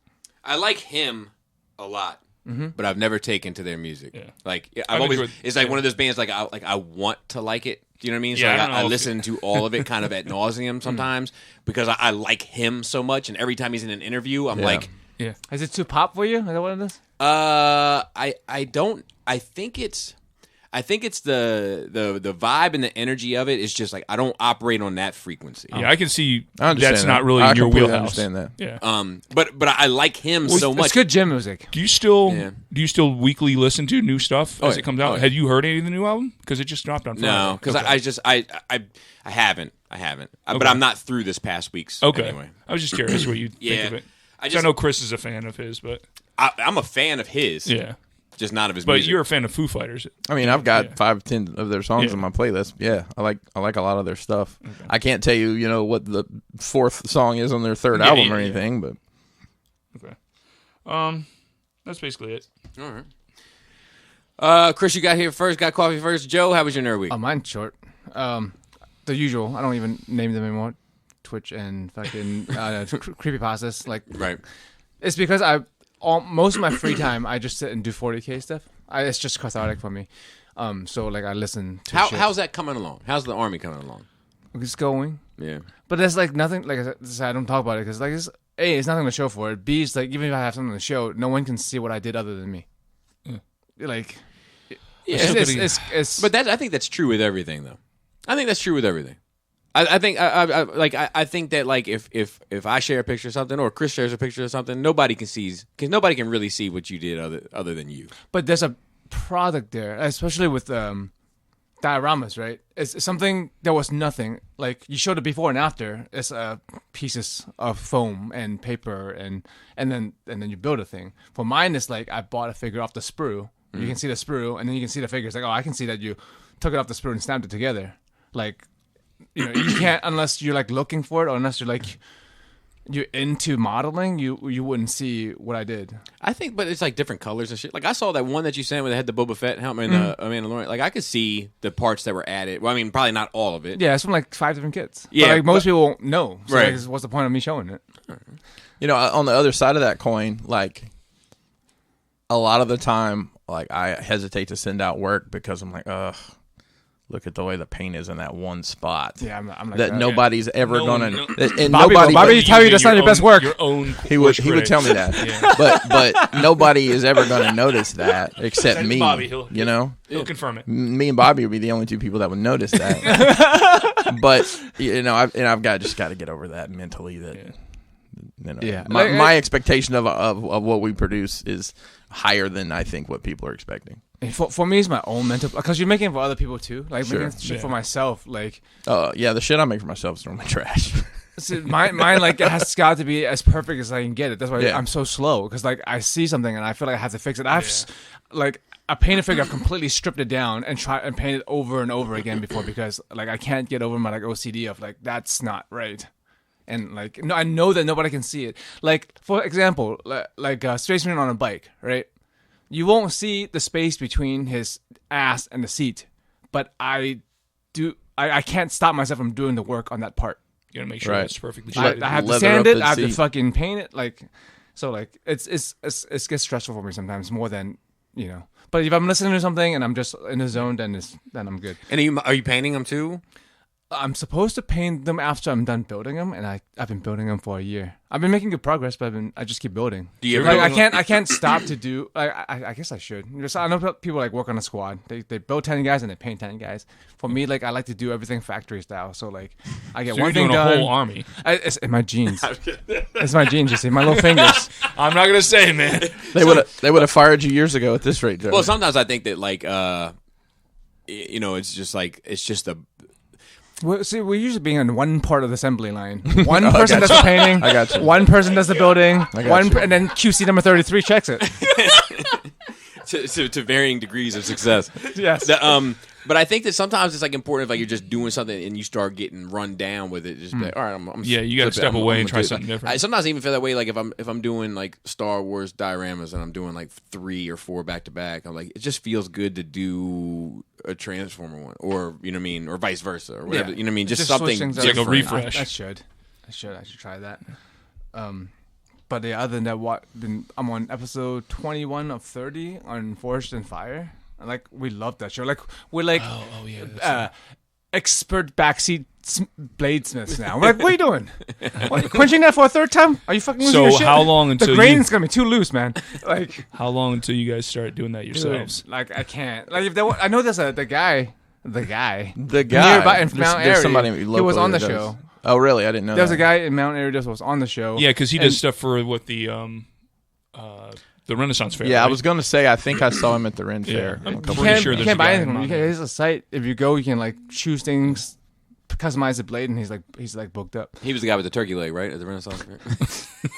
I like him a lot, but I've never taken to their music. Yeah. Like I've always, it's like one of those bands like I want to like it. Do you know what I mean? So yeah, I listen to all of it kind of ad nauseum sometimes because I like him so much, and every time he's in an interview, I'm like, yeah. Is it too pop for you? Is that what it is? I don't. I think it's the vibe and the energy of it is just like I don't operate on that frequency. Yeah, I can see I that's not really in your wheelhouse. I understand that. Yeah. But I like him so much. It's good gym music. Do you still weekly listen to new stuff as it comes out? Have you heard any of the new album? Because it just dropped on Friday. No, because I haven't. But I'm not through this past week's. Okay. Anyway. I was just curious what you think of it. I know Chris is a fan of his, but I'm a fan of his. Yeah. Just not of his but music. But you're a fan of Foo Fighters. I mean, I've got 5-10 of their songs on my playlist. Yeah, I like a lot of their stuff. Okay. I can't tell you, what the fourth song is on their third album or anything, but okay. That's basically it. All right. Chris, you got here first. Got coffee first. Joe, how was your nerd week? Mine's short. The usual. I don't even name them anymore. Twitch and fucking creepypastas. Like, right. It's because most of my free time, I just sit and do 40K stuff. It's just cathartic for me. So like I listen to shit. How's that coming along? How's the army coming along? It's going. Yeah. But there's like nothing, like I said, I don't talk about it because like it's nothing to show for it. B, it's like even if I have something to show, no one can see what I did other than me. Like, it's but I think that's true with everything, though. I think that's true with everything. I think I think that like if I share a picture of something or Chris shares a picture of something, nobody can really see what you did other than you. But there's a product there, especially with dioramas, right? It's something that was nothing. Like you showed it before and after. It's pieces of foam and paper, and then you build a thing. For mine, it's like I bought a figure off the sprue. You can see the sprue, and then you can see the figure. It's like, oh, I can see that you took it off the sprue and stamped it together. Like, you can't unless you're like looking for it, or unless you're into modeling, you wouldn't see what I did. I think, but it's like different colors and shit. Like I saw that one that you sent where they had the Boba Fett helmet and Mandalorian. Like I could see the parts that were added. Well, I mean, probably not all of it. Yeah, it's from like 5 different kits. Yeah, but like most people won't know. So right. like, what's the point of me showing it? On the other side of that coin, like a lot of the time, like I hesitate to send out work because I'm like, ugh. Look at the way the paint is in that one spot. Yeah, I'm like that nobody's ever gonna. And Bobby tell you that's not your best work. Your own he would tell me that. Yeah. But nobody is ever gonna notice that except me. Bobby, he'll confirm it. Me and Bobby would be the only two people that would notice that. But I've got to get over that mentally. That my expectation of what we produce is higher than I think what people are expecting. For me, it's my own mental, because you're making it for other people too. Like making shit for myself, like the shit I make for myself is normally trash. So mine like it has got to be as perfect as I can get it. That's why I'm so slow, because like I see something and I feel like I have to fix it. Like a painted figure, I've completely stripped it down and try and paint it over and over again before, because like I can't get over my like OCD of like that's not right. And like I know that nobody can see it. Like for example, like Space Marine on a bike, right? You won't see the space between his ass and the seat, but I can't stop myself from doing the work on that part. You gotta make sure it's perfectly shaded. I have to sand it. I have to fucking paint it. Like, so like it gets stressful for me sometimes more than But if I'm listening to something and I'm just in the zone, then I'm good. And are you painting them too? I'm supposed to paint them after I'm done building them, and I've been building them for a year. I've been making good progress, but I just keep building. Do you I can't stop to do. I guess I should. I know people like work on a squad. They build 10 guys and they paint 10 guys. For me, like I like to do everything factory style. So like I get one thing done. A whole army. It's in my genes. It's my genes. You see, my little fingers. I'm not gonna say, man. They would have fired you years ago at this rate, Joe. Well, sometimes I think that like it's just a. Well, see, we're usually being on one part of the assembly line. One person does the painting. I got you. One person does the building. And then QC number 33 checks it. to varying degrees of success. Yes. But I think that sometimes it's like important if like you're just doing something and you start getting run down with it. Just be like, all right, I'm you got to step away and try something different. I sometimes even feel that way. Like if I'm doing like Star Wars dioramas and I'm doing like 3 or 4 back to back, I'm like, it just feels good to do a Transformer one, or you know what I mean, or vice versa, or whatever. You know what I mean, just something different. Like a refresh. I should try that. But other than that, I'm on episode 21 of 30 on Forged in Fire. And like we love that show. Like we're like expert backseat bladesmiths now. We're like, what are you doing? Quenching that for a third time? Are you fucking losing your shit? So how long until the grain's gonna be too loose, man? Like how long until you guys start doing that yourselves? Dude, like I can't. Like if I know there's the guy nearby in Mount Airy. Somebody he was on the show. Oh really? I didn't know. There was a guy in Mount Airy that was on the show. Yeah, because he does stuff for what the Renaissance Fair. Yeah, right? I was going to say, I think I saw him at the Ren Fair. I'm pretty sure you can't buy anything. There's a site. If you go, you can like choose things, customize the blade, and he's like booked up. He was the guy with the turkey leg, right, at the Renaissance Fair.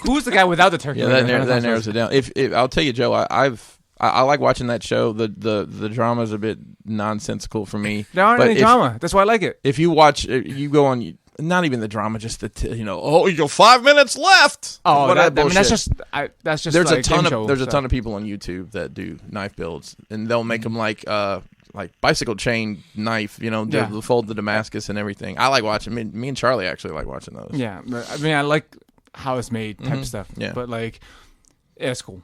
Who's the guy without the turkey leg? That narrows it down. If I'll tell you, Joe, I like watching that show. The drama's a bit nonsensical for me. There aren't any drama. That's why I like it. If you watch, you go on. Not even the drama, just you got 5 minutes left. Oh, that's just there's like a ton of people on YouTube that do knife builds, and they'll make them like bicycle chain knife, they'll fold the Damascus and everything. I like watching. Me and Charlie actually like watching those. Yeah, I mean, I like how it's made type of stuff. Yeah, but like, it's cool.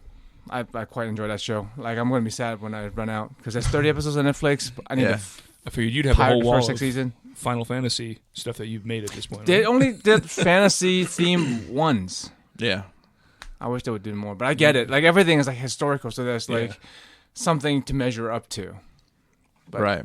I quite enjoy that show. Like, I'm going to be sad when I run out because there's 30 episodes on Netflix. I need to. I figured you'd have a whole wall of season. Final Fantasy stuff that you've made at this point. They only did fantasy themed ones. Yeah. I wish they would do more, but I get it. Like everything is like historical, so there's like something to measure up to. But, right.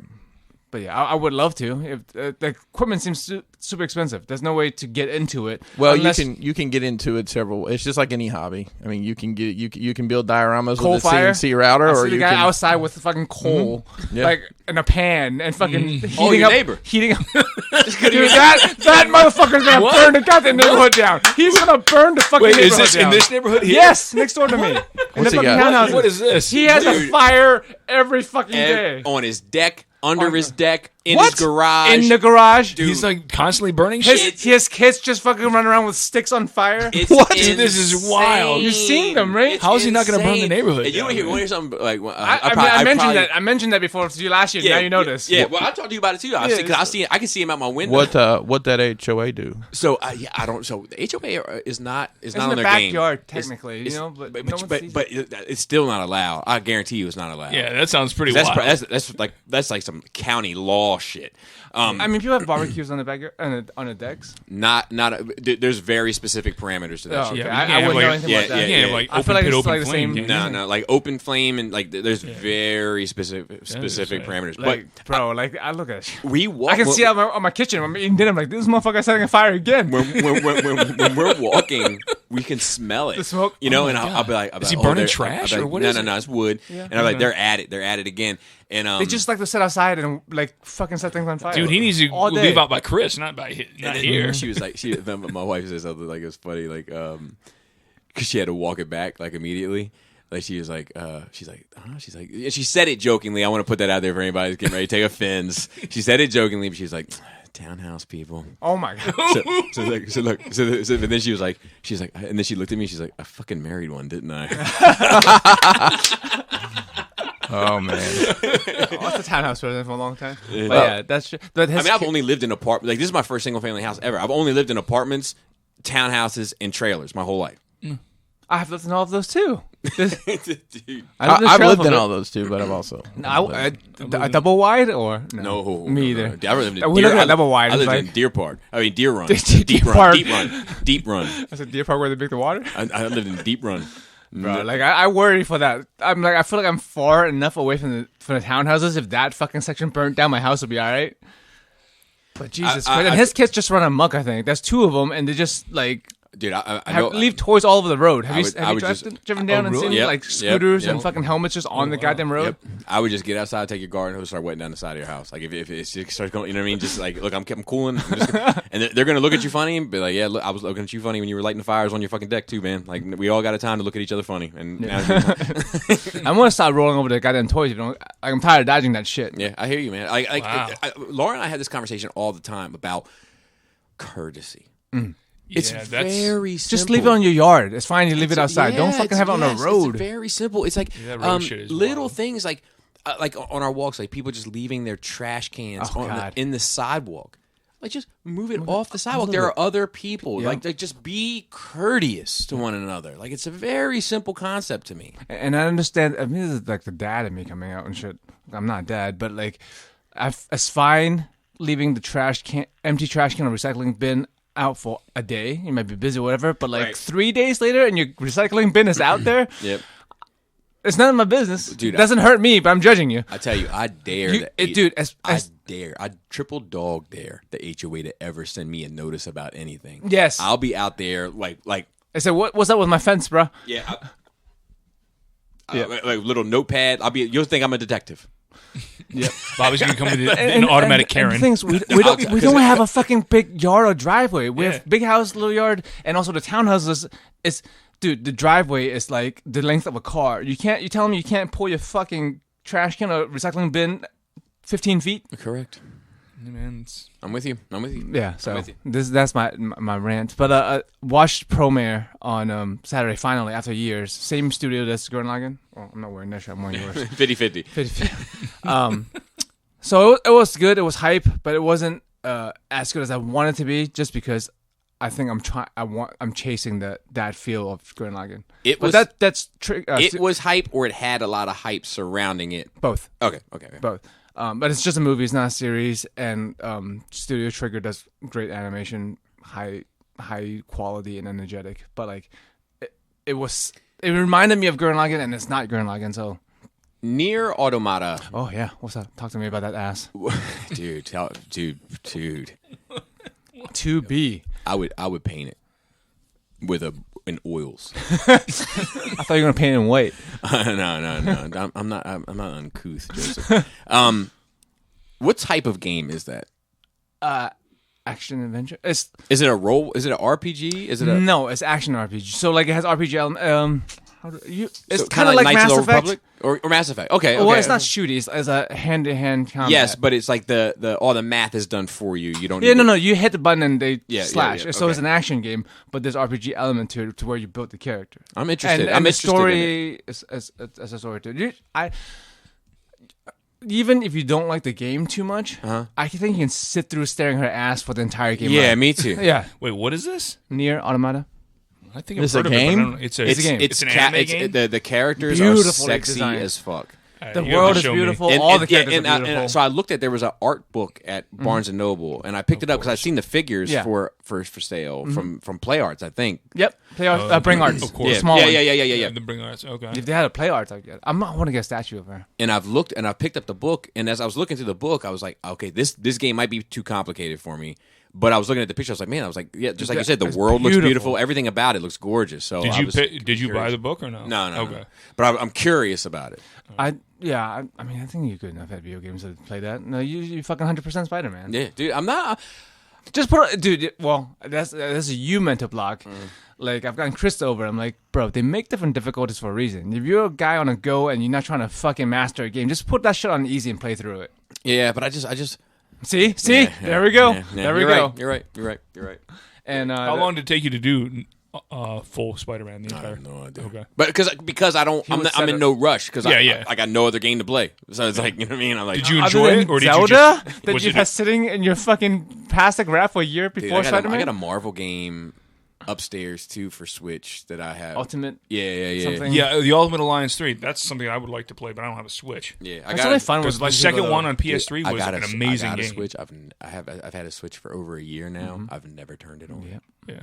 But yeah, I would love to. If the equipment seems super expensive, there's no way to get into it. Well, unless you can get into it several. It's just like any hobby. I mean, you can build dioramas coal with a fire CNC router, I or see the you guy can outside with fucking coal, Yeah. like in a pan, and fucking Oh, heating your up. neighbor. Heating up. Dude, that motherfucker's gonna burn the goddamn neighborhood down. He's gonna burn the fucking Wait, neighborhood is this down. in this neighborhood here? Yes, next door to me. In the What's he fucking got? townhouses. What is this? He has a Dude. fire every fucking day. On his deck, under his deck, in What? his garage. In the garage. He's like constantly burning His, shit. his kids just fucking run around with sticks on fire. It's What? Dude, this is wild. You've seen them, right? It's How is he not gonna burn the insane. neighborhood And you down, want to man? hear something like I mentioned that. I mentioned that before to you last year. now you know this. Yeah, well, I talked to you about it too. I can see him out my window. what that HOA do? So yeah, I don't. So the HOA is not It's not in on the their backyard, game. technically, It's- you know, but but, no one sees but it's still not allowed. I guarantee you, it's not allowed. Yeah, that sounds pretty that's wild. that's like some county law shit. I mean, people have barbecues on the backyard on the decks. There's very specific parameters to that Oh, shit. okay. Yeah, I wouldn't know anything yeah, about that. yeah, yeah, yeah. like I feel open like pit, it's open like the flame. same- yeah. No, like open flame and like there's very specific right. parameters. Like, bro, like I look at it. But we walk. I can see out on my kitchen. I'm eating dinner. I'm like, this motherfucker's setting a fire again. when we're walking, we can smell it. The smoke? You know, Oh and my I'll be like, Is he oh, burning they're- trash, I'll be or like, what no, is no, it? no, it's wood. And I'm like, they're at it again. And They just like to sit outside and like fucking set things on fire. Dude, he needs to All day. leave out by Chris, not and here. then she was like, my wife said something like it was funny, like because she had to walk it back like immediately. Like she was like, she's like, and she said it jokingly. I want to put that out there for anybody who's getting ready to take offense. She said it jokingly, but she was like, townhouse people. Oh my god. So then she was like, and then she looked at me. She's like, I fucking married one, didn't I? Oh man, I was a townhouse resident for a long time. But Yeah. yeah, that's true. But I mean, I've only lived in apartments. Like this is my first single family house ever. I've only lived in apartments, townhouses, and trailers my whole life. I have lived in all of those too. Dude, I've lived in all those too, but I've also A double wide or no, me either. I lived in We're looking at double wide. I It's lived in like- Deer Park. I mean, Deer Run. Deer Park. Deep Run. That's a deer park where they make the water. I lived in Deep Run. Bro, like I worry for that. I'm like I feel like I'm far enough away from the townhouses. If that fucking section burnt down, my house would be all right. But Jesus Christ, and his kids just run amok. I think there's two of them, and they just like Dude, I know. leave toys all over the road. Have I you would driven down and really? seen Yep, like yep, scooters yep. and fucking helmets just on the goddamn road? Yep. I would just get outside, take your garden hose, start wetting down the side of your house. Like if it starts going, you know what I mean? Just like, look, I'm cooling, and they're gonna look at you funny and be like, yeah, look, I was looking at you funny when you were lighting the fires on your fucking deck too, man. Like we all got a time to look at each other funny, and now's your time. I'm gonna start rolling over the goddamn toys. You know, like I'm tired of dodging that shit. Yeah, I hear you, man. Wow. Laura and I had this conversation all the time about courtesy. It's Yeah, that's- very simple. Just leave it on your yard. It's fine. You leave it outside. Don't fucking have it on the road. It's very simple. It's like that road shit is little wild. things like on our walks, like people just leaving their trash cans Oh, God. in the sidewalk. Like just move it off the sidewalk. There are other people. Yeah. Like just be courteous to one another. Like it's a very simple concept to me. And I understand. I mean, this is like the dad in me coming out and shit. I'm not dad, but like, it's fine leaving the empty trash can or recycling bin out for a day. You might be busy or whatever, but like Right. 3 days later and your recycling bin is out there, Yep. it's none of my business. Dude, It doesn't hurt me, but I'm judging you. I tell you, I dare. Dude, I dare. I triple dog dare the HOA to ever send me a notice about anything. Yes. I'll be out there like I said, what's up with my fence, bro? yeah. Like little notepad. You'll think I'm a detective. Yep. Bobby's gonna come with an automatic Karen. And the things we don't have a fucking big yard or driveway. We Yeah. have big house, little yard, and also the townhouses. It's dude, the driveway is like the length of a car. You tell me you can't pull your fucking trash can or recycling bin 15 feet? Correct. Yeah, man, it's- I'm with you. Yeah. So with you. that's my rant. But watched Promare on Saturday finally after years. Same studio that's Gurren Lagann. Well, I'm not wearing that shirt. I'm wearing yours. 50-50. So it was good. It was hype, but it wasn't as good as I wanted to be. Just because I think I'm chasing that feel of Gurren Lagann. It was It was hype, or it had a lot of hype surrounding it. both. Okay. Both. But it's just a movie. It's not a series. And Studio Trigger does great animation, high quality and energetic. But like, it reminded me of Gurren Lagann, and it's not Gurren Lagann. So Near Automata, Oh yeah, what's up? Talk to me about that ass. dude. 2B. I would paint it with in oils. I thought you were gonna paint it in white. No. I'm not uncouth, Joseph. What type of game is that? Action adventure. Is it a role? Is it an RPG? Is it a No, it's action RPG. So like it has RPG element. It's so kind of like Knights Mass of the Effect. Republic or Mass Effect? Okay. Well, it's not shooty. It's a hand-to-hand combat. Yes, but it's like all the math is done for you. You don't. Yeah, need no. You hit the button and they slash. yeah, So okay. it's an action game, but there's RPG element to it, to where you build the character. I'm interested. And I'm the interested story in it. is a story to it. Even if you don't like the game too much, I think you can sit through staring her ass for the entire game. Yeah, run. me too. Yeah. Wait, what is this? Near Automata. I think This I've heard a of it, but I game? don't know. It's a game. It's an anime game. The characters Beautifully are sexy designed. as fuck. The You have world to is show me. beautiful. All the characters are beautiful. And so I looked at there was an art book at Barnes and Noble, and I picked it up because I've seen the figures Yeah. for sale from Play Arts, I think. Yep. Play arts. Bring arts. Of course. Yeah, Small one. yeah. The Bring Arts. Okay. If they had a play arts, I get it. I want to get a statue of her. And I've looked and I picked up the book, and as I was looking through the book, I was like, okay, this game might be too complicated for me. But I was looking at the picture, I was like, man, yeah, just like you said, the It's world looks beautiful. beautiful. Everything about it looks gorgeous. So Did you buy the book or no? No. Okay. But I'm curious about it. I mean, I think you're good enough at video games to play that. No, you fucking 100% Spider-Man. Yeah, dude, I'm not. Just put it, dude. Well, that's a you mental block. Like I've gotten Chris over. I'm like, bro, they make different difficulties for a reason. If you're a guy on a go and you're not trying to fucking master a game, just put that shit on easy and play through it. Yeah, but I just. See, Yeah, there we go. yeah, yeah. There we You're go. right. You're right. And How long did it take you to do full Spider-Man? The I entire. have no idea. Okay. But because I'm would in no rush because Yeah. I got no other game to play. So it's like, you know what I mean? I'm like, Did you Other enjoy than it, or did Zelda you just? that was you've it had sitting in your fucking plastic wrap for a year dude, before I Spider-Man? got a Marvel game upstairs too for Switch that I have. Ultimate. Yeah. something? Yeah, the Ultimate Alliance 3. That's something I would like to play, but I don't have a Switch. Yeah, I That's got really it. fun. Because With the second one on PS3 I was got an a- amazing I got a game. Switch. I've had a Switch for over a year now. I've never turned it on. Yeah.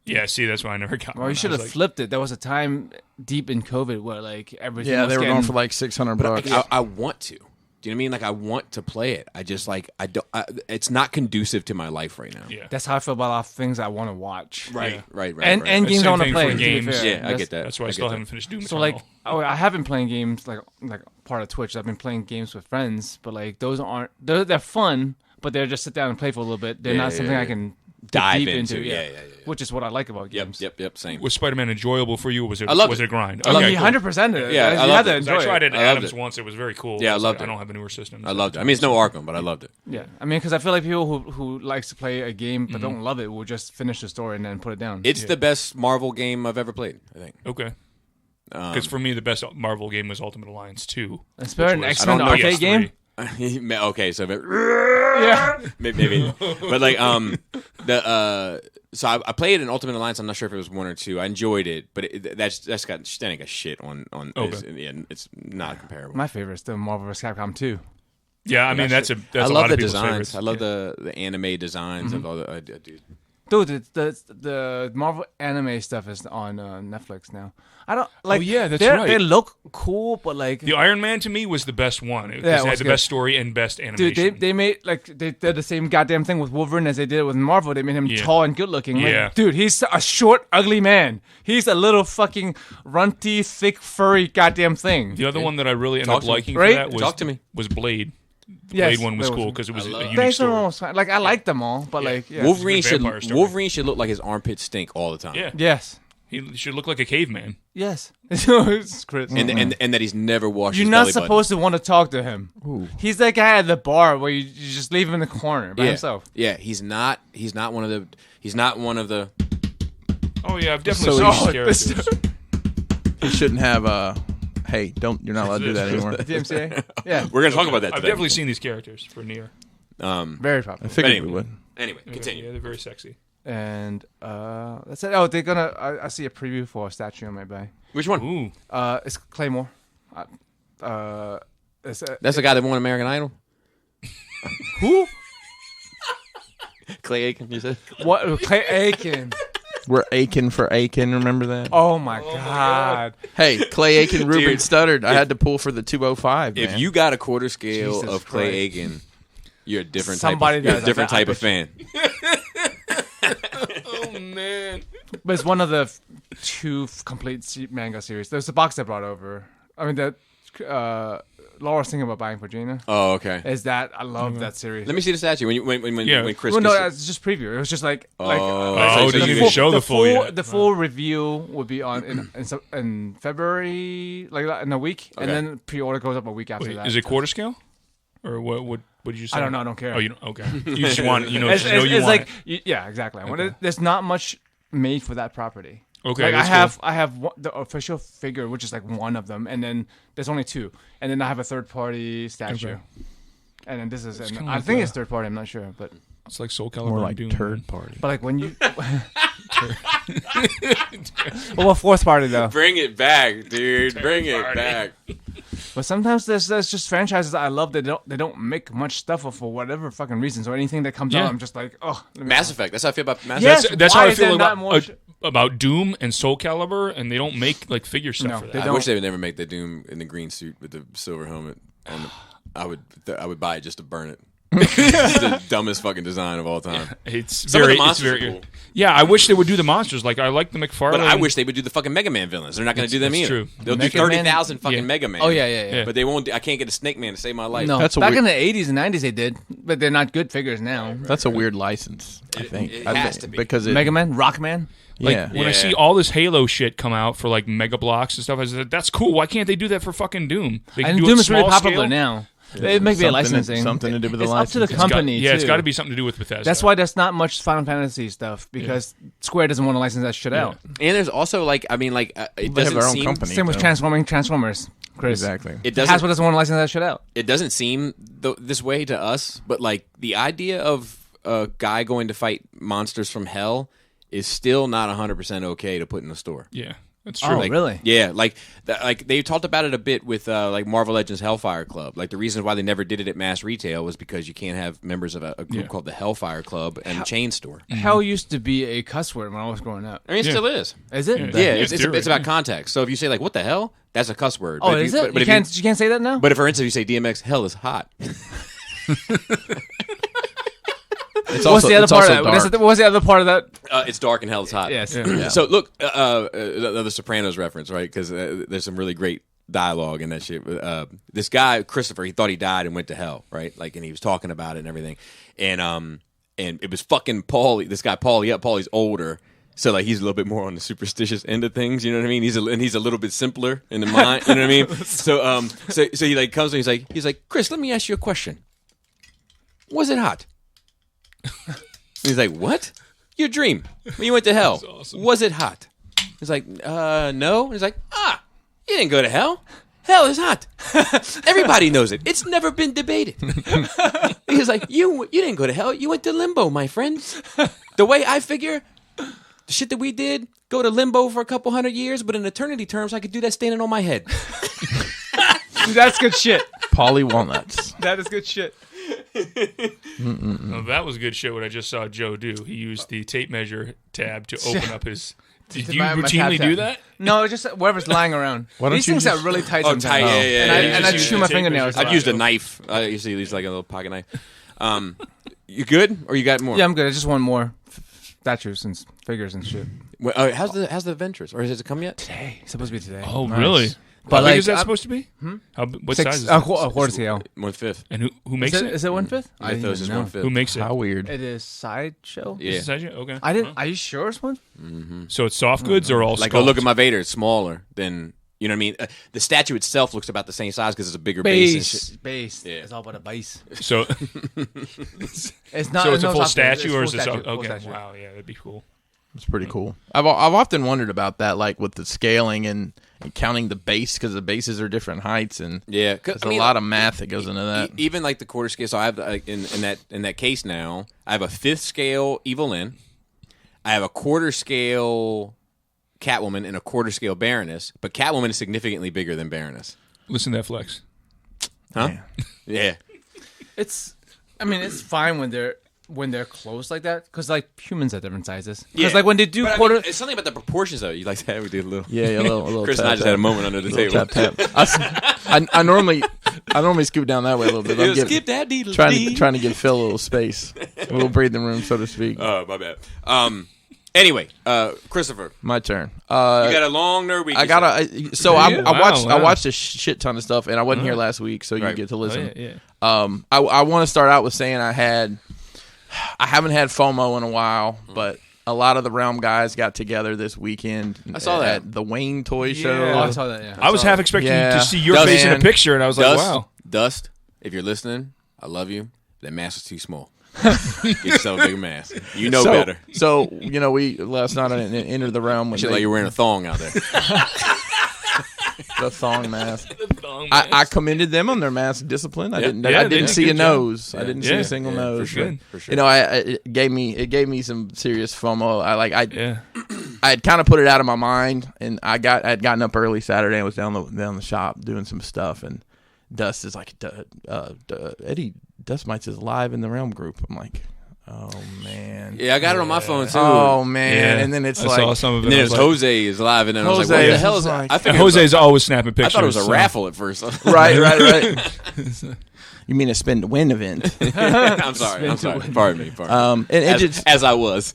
Yeah, see, that's why I never got Well, one. you should I have was like, flipped it. There was a time deep in COVID where like everything. Yeah, was they were getting, going for like $600. I want to. Do you know what I mean? Like I want to play it. I just like I don't. It's not conducive to my life right now. Yeah. That's how I feel about a lot of things I want to watch. Right. And games Same I want to thing play. for to be games. fair. Yeah, I get that. That's why I get still that. haven't finished Doom So Eternal. like, I have been playing games like part of Twitch. I've been playing games with friends, but like those aren't. They're fun, but they're just sit down and play for a little bit. They're Yeah, not something yeah. I can Dive deep into. into. Yeah. Which is what I like about games. Yep. Same. Was Spider-Man enjoyable for you, or was it? I loved was it. it a grind? I love Okay, you cool. 100%. Yeah, I you loved had to it. I enjoy tried it. it at I loved Adams it. once. It was very cool. Yeah, I was loved like, it. I don't have a newer system. I loved it. I mean, it's no Arkham, but I loved it. Yeah, I mean, because I feel like people who likes to play a game but don't love it will just finish the story and then put it down. It's the best Marvel game I've ever played. I think. Okay. Because for me, the best Marvel game was Ultimate Alliance 2. It's better than which was- X-Men I don't know. arcade game. Okay, so Yeah, maybe, but like so I played in Ultimate Alliance. I'm not sure if it was 1 or 2. I enjoyed it, but that's got standing a shit on. It's not comparable. my favorite is still Marvel vs. Capcom 2. Yeah, I mean that's I a love lot the of people's designs. favorites. I love the anime designs of all the dude. Dude, the Marvel anime stuff is on Netflix now. I don't like. yeah, that's they're- right. They look cool, but like, The Iron Man to me was the best one. It, Yeah, it it had was the good. best story and best animation. dude, they made like they did the same goddamn thing with Wolverine as they did with Marvel. They made him Yeah. tall and good looking. Like, Yeah. dude, he's a short, ugly man. He's a little fucking runty, thick, furry goddamn thing. The other one that I really ended Talk up to me. liking Right? for that was Talk to me. was Blade. Yes, Blade one was that cool because it was a unique Thanks for story. almost fine. Like I like them all, but like yeah. Wolverine It's a good vampire story. Wolverine should look like his armpits stink all the time. Yeah, Yes. he should look like a caveman. Yes. It's Chris. And that he's never washed. You're his not belly button. supposed to want to talk to him. He's that guy at the bar where you just leave him in the corner by Yeah. himself. Yeah, he's not one of the. Oh yeah, I've definitely So seen he's- these characters. He shouldn't have hey, you're not allowed to do that anymore. DMCA? Yeah. We're gonna talk about that I've today. definitely seen these characters for Nier. Very I popular. figured anyway. we would. Anyway, continue. Yeah, they're very sexy. And that's it. Oh, they're gonna. I see a preview for a statue on my bay. Which one? Ooh, It's Claymore. It's That's the guy that won American Idol. who? Clay Aiken, you said. What? Clay Aiken. We're aching for Aiken. Remember that? Oh my god! Hey, Clay Aiken, Rupert Dude, stuttered. I had to pull for the 205. If man. you got a quarter scale Jesus of Clay Christ. Aiken, you're a different Somebody type. You're a does. different I type of fan. Oh man. But it's one of the two complete manga series. There's the box they brought over. I mean, that Laura was thinking about buying for Gina. Oh, okay. Is that I love that series. Let me see the statue when Chris. Well, no, gets it's just preview. It was just like Oh, so didn't you even show the full yet. The full review would be on in February, like that, in a week, and Okay. then pre-order goes up a week after Wait, that. is it quarter scale, or what did you say? I don't know. I don't care. Oh, you don't. Okay. You just want. You know. It's, Just know it's, you it's want like yeah, exactly. There's not much made for that property. Okay, like that's I have the official figure, which is like one of them, and then there's only two, and then I have a third party statue, Okay. and then this is. And kinda I like think the- it's third party. I'm not sure, but It's like Soul Calibur more and like Doom. turd party. but like when you. Well, fourth party though. Bring it back, dude. Bring it party. back. But sometimes there's just franchises I love that they don't make much stuff for whatever fucking reason. So anything that comes Yeah. out, I'm just like, oh, let me- Mass Effect. That's how I feel about Mass Yes. Effect. That's Why how I is there feel not more about Doom and Soul Calibur, and they don't make like figure stuff No, for they that. I don't. wish they would never make the Doom in the green suit with the silver helmet. And I would buy it just to burn it. It's the dumbest fucking design of all time. It's Some of very, the monsters it's very, are cool. Yeah, I wish they would do the monsters. Like I like the McFarlane. But I wish they would do the fucking Mega Man villains. They're not going to do them That's either. true. They'll do Mega Man- 30,000 fucking Yeah. Mega Man. Oh yeah. But they won't. I can't get a Snake Man to save my life. No, That's a back weird- in the 80s and 90s they did, but they're not good figures now. That's a weird license, I think. it I has think, to be. because it, Mega Man, Rock Man. Like yeah. when I see Yeah. all this Halo shit come out for like Mega Blocks and stuff, I said that's cool. Why can't they do that for fucking Doom? They can And do Doom it is really small popular scale. now. It may be a licensing. something to do with the it's up to the licensing. It's got- company. yeah, it's too. got to be something to do with Bethesda. That's why there's not much Final Fantasy stuff because Square doesn't want to license that shit out. And there's also like it They have doesn't their own seem company. Same with though. Transformers. Chris. Exactly. it Hasbro doesn't doesn't want to license that shit out. it doesn't seem this way to us. But like the idea of a guy going to fight monsters from hell is still not 100% okay to put in a store. Yeah, that's true. Oh, Like, really? Yeah, like they talked about it a bit with like Marvel Legends Hellfire Club. Like the reason why they never did it at mass retail was because you can't have members of a group called the Hellfire Club and a chain store. Hell used to be a cuss word when I was growing up. I mean, it Yeah. still is. Is it? Yeah. Yeah, It's it's theory, about yeah. context. So if you say like "what the hell," that's a cuss word. Oh, But if is you, it? But You if can't say that now? But if, for instance, you say DMX, hell is hot. It's What's the other it's part also of that? dark. What's the other part of that? It's dark and hell is hot. Yes. Yeah. So look, another Sopranos reference, right? Because there's some really great dialogue in that shit. This guy Christopher, he thought he died and went to hell, right? Like, and he was talking about it and everything, and it was fucking Paulie. This guy Paulie up. Paulie's older, so like he's a little bit more on the superstitious end of things. You know what I mean? He's a little bit simpler in the mind. You know what I mean? So so he like comes and he's like, Chris, let me ask you a question. Was it hot? He's like, what? Your dream when you went to hell. awesome. Was it hot? He's like, no. He's like, you didn't go to hell. Hell is hot. Everybody knows it. It's never been debated. He's like, you didn't go to hell. You went to limbo, my friends. The way I figure, the shit that we did, go to limbo for a couple hundred years, but in eternity terms, I could do that standing on my head. That's good shit. Polly Walnuts. That is good shit. No, that was a good shit. What I just saw Joe do. He used the tape measure tab to open up his. Did you My routinely tab. do that? No, just whatever's lying around. Why don't These you things just- are really tight Oh, sometimes. tight, yeah, And I, yeah. and I You just chew use my the tape fingernails. measure. I've used a knife. I usually use like a little pocket knife. You good? Or you got more? Yeah, I'm good. I just want more statues and figures and shit. Well, how's the Ventures? Or has it come yet? Today. It's supposed to be today. Oh, really? But How big like, is that I'm- supposed to be? What Six, size is a it? quarter scale. 1/5. And who makes Is it? it 1/5? I didn't Mythos is even know. 1/5. Who makes it? How weird. It is Sideshow. Yeah. Is it size yet? Okay. I didn't. Are you sure it's one? So it's soft goods or all Like, sculpt? go look at my Vader. It's smaller than, you know what I mean? The statue itself looks about the same size because it's a bigger base. And shit. Base. Yeah. It's all about a base. So, It's not. so it's a no, full not base. statue, It's or full is this statue, full okay? statue. Wow, yeah, that'd be cool. It's pretty cool. I've often wondered about that, like with the scaling and counting the base, because the bases are different heights, and Yeah. 'cause, there's a lot of math that goes into that. Even like the quarter scale. So I have in that case now, I have a 5th scale Evil Lyn. I have a quarter scale Catwoman and a quarter scale Baroness. But Catwoman is significantly bigger than Baroness. Listen to that flex. Huh? Yeah. It's. I mean, it's fine when they're when they're close like that, because like humans are different sizes. Because like when they do but, quarter, I mean, it's something about the proportions though. You like that? We did a little. Yeah, a little. Chris tap, and I just tap. had a moment under the table. Tap, tap. I normally scoot down that way a little bit. I'm Skip that needle. trying to give Phil a little space, a little breathing room, so to speak. Oh, my bad. Anyway, Christopher, My turn. you got a long nerd week. I got a. So Yeah. I watched a shit ton of stuff, and I wasn't here last week, so you Right. get to listen. yeah. I want to start out with saying I haven't had FOMO in a while, but a lot of the Realm guys got together this weekend. I saw that. at the Wayne Toy oh, Show. I saw that. Yeah, I was half expecting Yeah. to see your Dust, face in a man. picture, and I was like, Dust, wow. Dust, if you're listening, I love you. That mask is too small. Get yourself a bigger mask. You know better. So we last night I entered the Realm when Shit like you're wearing a thong out there. the thong mask. I commended them on their mask discipline. I didn't. Yeah, I they didn't did a see a good job. nose. I didn't see a single nose. for sure. But, For sure. You know, it gave me some serious FOMO. I had kind of put it out of my mind, and I had gotten up early Saturday and was down the shop doing some stuff, and Dust is like, Eddie Dust Mites is live in the Realm group. I'm like, oh man. Yeah, I got it on my phone too. Oh man. Yeah. And then it's I like, saw some of it. And then I there's was like, Jose is live, and then I was like, Jose what the is hell is like- that? I and figured it was Jose's always snapping pictures. I thought it was a so- raffle at first. right. You mean a spin to win event? I'm sorry. Pardon me. And it just As I was.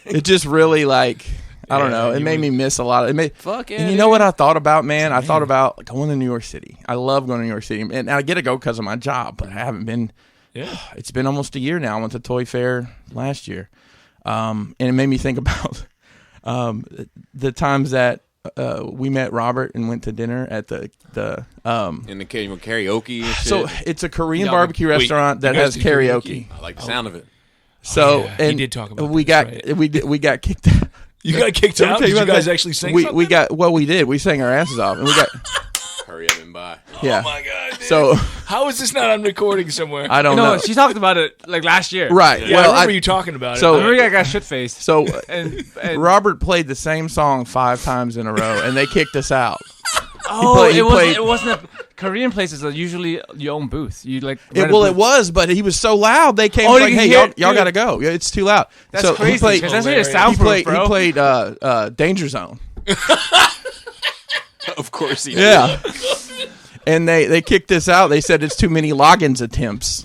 it just really like I don't know. It made me miss a lot. Fuck yeah, And you know what I thought about, man? I thought about going to New York City. I love going to New York City, and I get to go because of my job, but I haven't been. Yeah. It's been almost a year now. I went to Toy Fair last year, and it made me think about the times that we met Robert and went to dinner at the In the karaoke and shit. So it's a Korean Yeah, barbecue wait, restaurant that you guys has do karaoke. I like the sound of it. So yeah, he and did talk about we this, got right. we got kicked out. You got kicked Did I out? tell Did you about guys that? actually sing we something? got we did. We sang our asses off, and we got Hurry up and buy. yeah. Oh, my God. Dude. So How is this not on recording somewhere? I don't no, know. she talked about it like last year. Right. yeah, well, I remember you talking about so- it. I remember I got shit faced. So And Robert played the same song 5 times in a row, and they kicked us out. oh, he it played- wasn't. Korean places are usually your own booth. You like It, rent a well, it booth. was, but he was so loud. They came Oh, like, you "Hey, can hear- y'all dude. got to go. Yeah, it's too loud." That's so crazy. He played, 'cause that's your hilarious. he soundproof, bro. played Danger Zone. Of course he did. Yeah. And they kicked us out. They said it's too many logins attempts.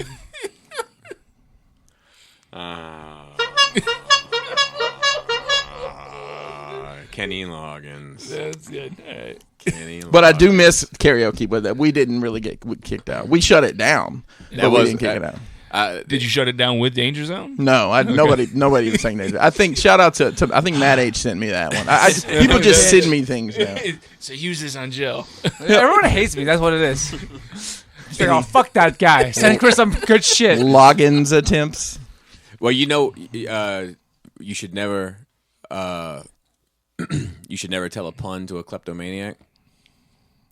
Kenny Loggins. That's good. All right. Kenny But I do miss karaoke, but we didn't really get kicked out. We shut it down. But we was- didn't kick it out. Did you shut it down with Danger Zone? No, nobody even sang Danger. I think shout out to I think Matt H sent me that one. People just send me things now. So use this on Joe. Everyone hates me. That's what it is. It's like, oh, fuck that guy. Send Chris some good shit. Logins attempts. Well, you know, you should never, you should never tell a pun to a kleptomaniac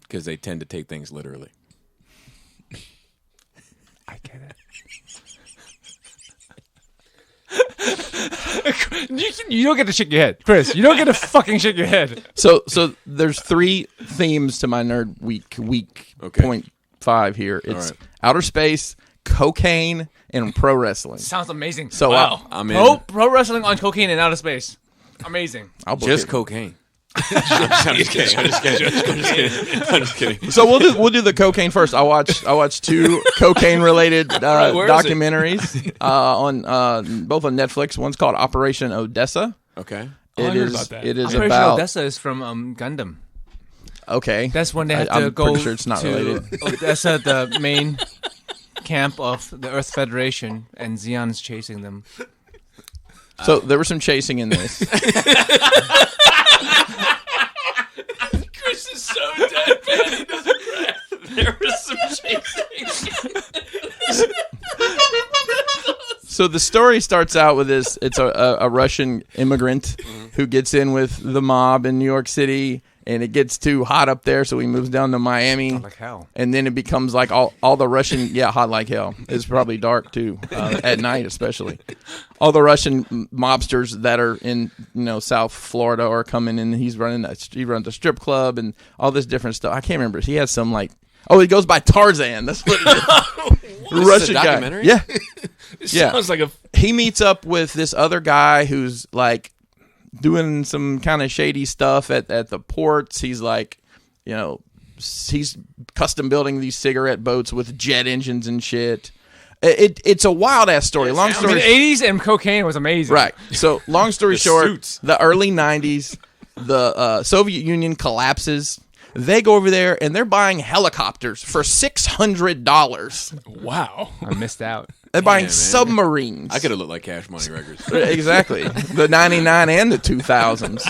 because they tend to take things literally. I get it. You don't get to shake your head, Chris. You don't get to fucking shake your head. So there's 3 themes to my nerd week Okay. point 5 here. It's right. outer space, cocaine, and pro wrestling. Sounds amazing. So Wow. I'm in. Pro wrestling on cocaine in outer space. Amazing. I'll book Just it. cocaine. I'm just kidding. So we'll do the cocaine first. I watched 2 cocaine related where is it? documentaries on both on Netflix. One's called Operation Odessa. Okay. I heard about that. It is I'm pretty sure about Odessa is from Gundam. okay. That's when they have I'm to go pretty sure it's not to related. Odessa, the main camp of the Earth Federation, and Xeon's chasing them. So there was some chasing in this. Chris is so deadpan. He doesn't crack. There was some chasing. So the story starts out with this. It's a Russian immigrant who gets in with the mob in New York City, and it gets too hot up there, so he moves down to Miami. Like hell. And then it becomes like all the Russian, hot like hell. It's probably dark too, at night especially. All the Russian mobsters that are in South Florida are coming in. He runs a strip club and all this different stuff. I can't remember. He has some like Oh, he goes by Tarzan. That's what it is. Russian guy. Documentary? Yeah. Yeah. Sounds like a. He meets up with this other guy who's like doing some kind of shady stuff at the ports. He's like, he's custom building these cigarette boats with jet engines and shit. It's a wild ass story. Long story. In the 80s and cocaine was amazing. Right. So long story short, suits. the early 90s, the Soviet Union collapses. They go over there and they're buying helicopters for $600. Wow. I missed out. They're buying man. submarines. I could have looked like Cash Money Records. Exactly. The 99 and the 2000s.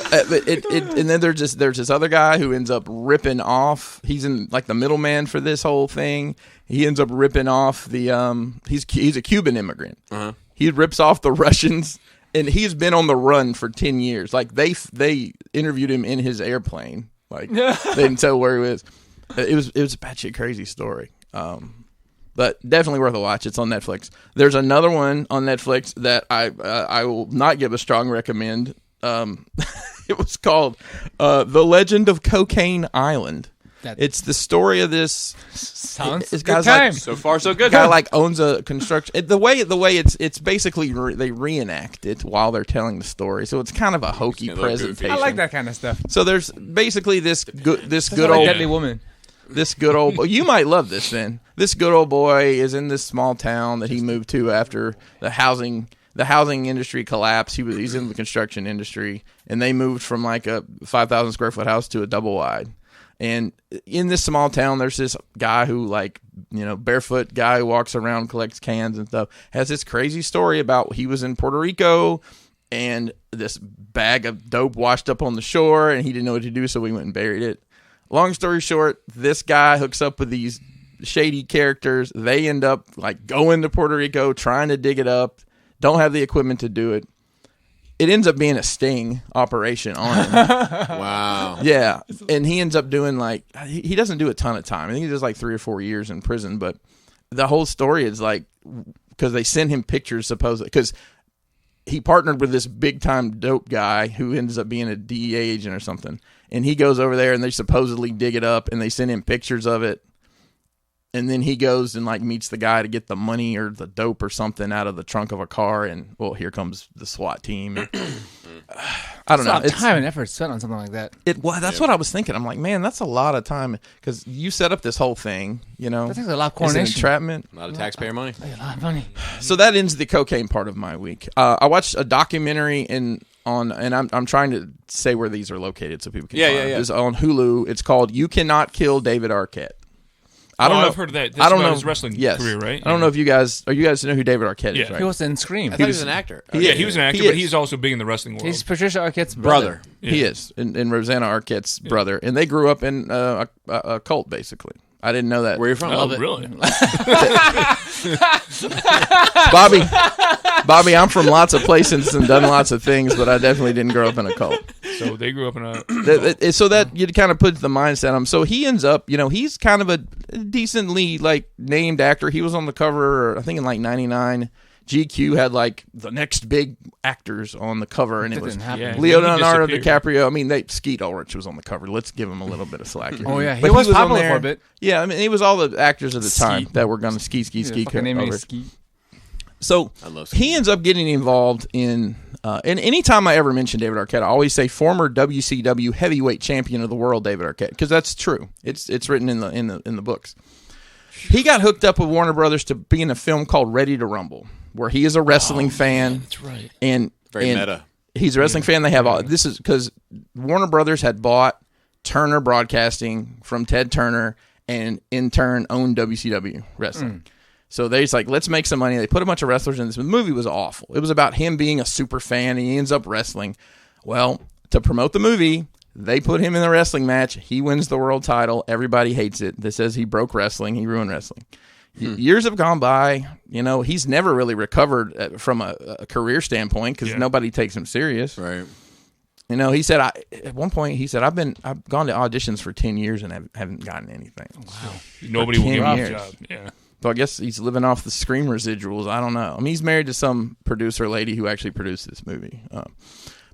And then there's this other guy who ends up ripping off. He's in like the middleman for this whole thing. He ends up ripping off the he's a Cuban immigrant. Uh-huh. He rips off the Russians, and he's been on the run for 10 years. Like they interviewed him in his airplane. Like they didn't tell where he was. It was a batshit crazy story. But definitely worth a watch. It's on Netflix. There's another one on Netflix that I will not give a strong recommend. It was called The Legend of Cocaine Island. It's the story of this. Sounds this good guy's time. like, So far, so good. guy like owns a construction. The way it's basically they reenact it while they're telling the story. So it's kind of a hokey It's a little goofy. presentation. I like that kind of stuff. So there's basically this good Like old Deadly Woman. this good old you might love this then. This good old boy is in this small town that he moved to after the housing industry collapsed. He's in the construction industry, and they moved from like a 5,000 square foot house to a double wide. And in this small town, there's this guy who barefoot guy who walks around, collects cans and stuff, has this crazy story about he was in Puerto Rico and this bag of dope washed up on the shore and he didn't know what to do, so he went and buried it. Long story short, this guy hooks up with these shady characters. They end up like going to Puerto Rico, trying to dig it up, don't have the equipment to do it. It ends up being a sting operation on him. Wow. Yeah, and he ends up doing like he doesn't do a ton of time. I think he does like 3 or 4 years in prison. But the whole story is like because they send him pictures supposedly because he partnered with this big time dope guy who ends up being a DEA agent or something. And he goes over there and they supposedly dig it up and they send him pictures of it. And then he goes and like meets the guy to get the money or the dope or something out of the trunk of a car. And well, here comes the SWAT team. I don't know. It's time and effort spent on something like that. That's what I was thinking. I'm like, man, that's a lot of time because you set up this whole thing. That takes a lot of It's coordination. an entrapment. A lot of taxpayer money. A lot of money. So that ends the cocaine part of my week. I watched a documentary and I'm trying to say where these are located so people can find them. It's on Hulu. It's called "You Cannot Kill David Arquette." I don't know. I've heard of that. That's I don't about know his wrestling yes. career, right? I don't know if you guys know who David Arquette is, Yeah. right? He was in Scream. I thought he was an actor. He was an actor, He but is. he's also big in the wrestling world. He's Patricia Arquette's brother. He is, and Rosanna Arquette's brother, and they grew up in a cult, basically. I didn't know that. Where are you from? Oh, really? Bobby, I'm from lots of places and done lots of things, but I definitely didn't grow up in a cult. So they grew up in a... So that you kind of put the mindset on him. So he ends up, he's kind of a decently like named actor. He was on the cover, I think in like '99. GQ had like the next big actors on the cover, and it was didn't happen. Yeah. Leonardo He disappeared. DiCaprio. I mean, Skeet Ulrich was on the cover. Let's give him a little bit of slack here. Oh, yeah. He But was on popular there. for a bit. Yeah, I mean, he was all the actors of the time Skeet. that were going to ski. Fucking name over. is Skeet. So I love Skeet. he ends up getting involved in. And anytime I ever mention David Arquette, I always say former WCW heavyweight champion of the world, David Arquette, because that's true. It's written in the books. He got hooked up with Warner Brothers to be in a film called Ready to Rumble, where he is a wrestling fan. That's right. And Very and meta. He's a wrestling fan. They have all this is because Warner Brothers had bought Turner Broadcasting from Ted Turner, and in turn owned WCW wrestling. So they're just like, let's make some money. They put a bunch of wrestlers in this. The movie was awful. It was about him being a super fan, and he ends up wrestling. Well, to promote the movie, they put him in the wrestling match. He wins the world title. Everybody hates it. That says he broke wrestling. He ruined wrestling. Years have gone by. He's never really recovered from a career standpoint because nobody takes him serious. Right. He said at one point he said I've gone to auditions for 10 years and haven't gotten anything. Wow. Nobody will 10 give him a years. job. Yeah. So I guess he's living off the Scream residuals. I don't know. I mean, he's married to some producer lady who actually produced this movie.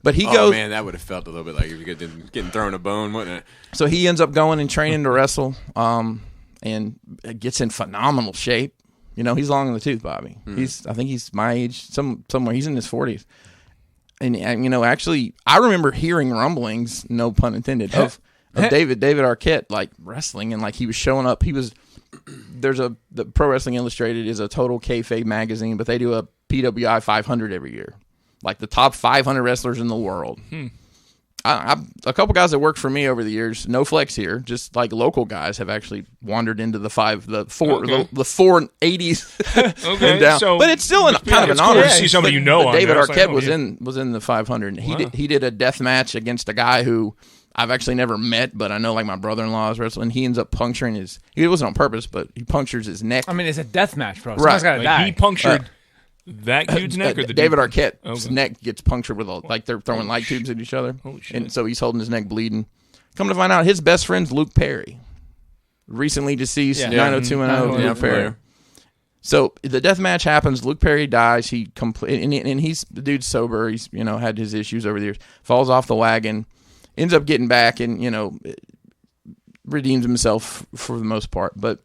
But he Oh goes. man, that would have felt a little bit like if you getting thrown a bone, wouldn't it? So he ends up going and training to wrestle, and gets in phenomenal shape. You know, he's long in the tooth, Bobby. I think he's my age, somewhere. He's in his 40s. And you know, actually, I remember hearing rumblings, no pun intended, of David Arquette like wrestling, and like he was showing up. The Pro Wrestling Illustrated is a total kayfabe magazine, but they do a PWI 500 every year, like the top 500 wrestlers in the world. A couple guys that worked for me over the years, no flex here, just like local guys, have actually wandered into the 480s Okay, and down. so but it's still kind of an cool honor to see somebody you know on David there. It's Arquette like, was in the 500. He did a death match against a guy who I've actually never met, but I know like my brother-in-law is wrestling. He ends up puncturing it wasn't on purpose, but he punctures his neck. I mean, it's a death match, bro. Right. Someone's gotta die. He punctured that dude's neck, or the David dude? Arquette's neck gets punctured with like they're throwing light tubes at each other, and so he's holding his neck bleeding. Come to find out, his best friend's Luke Perry, recently deceased, 90210 Luke Perry. So the death match happens. Luke Perry dies. And he's the dude's sober. He's had his issues over the years. Falls off the wagon, ends up getting back, and redeems himself for the most part. But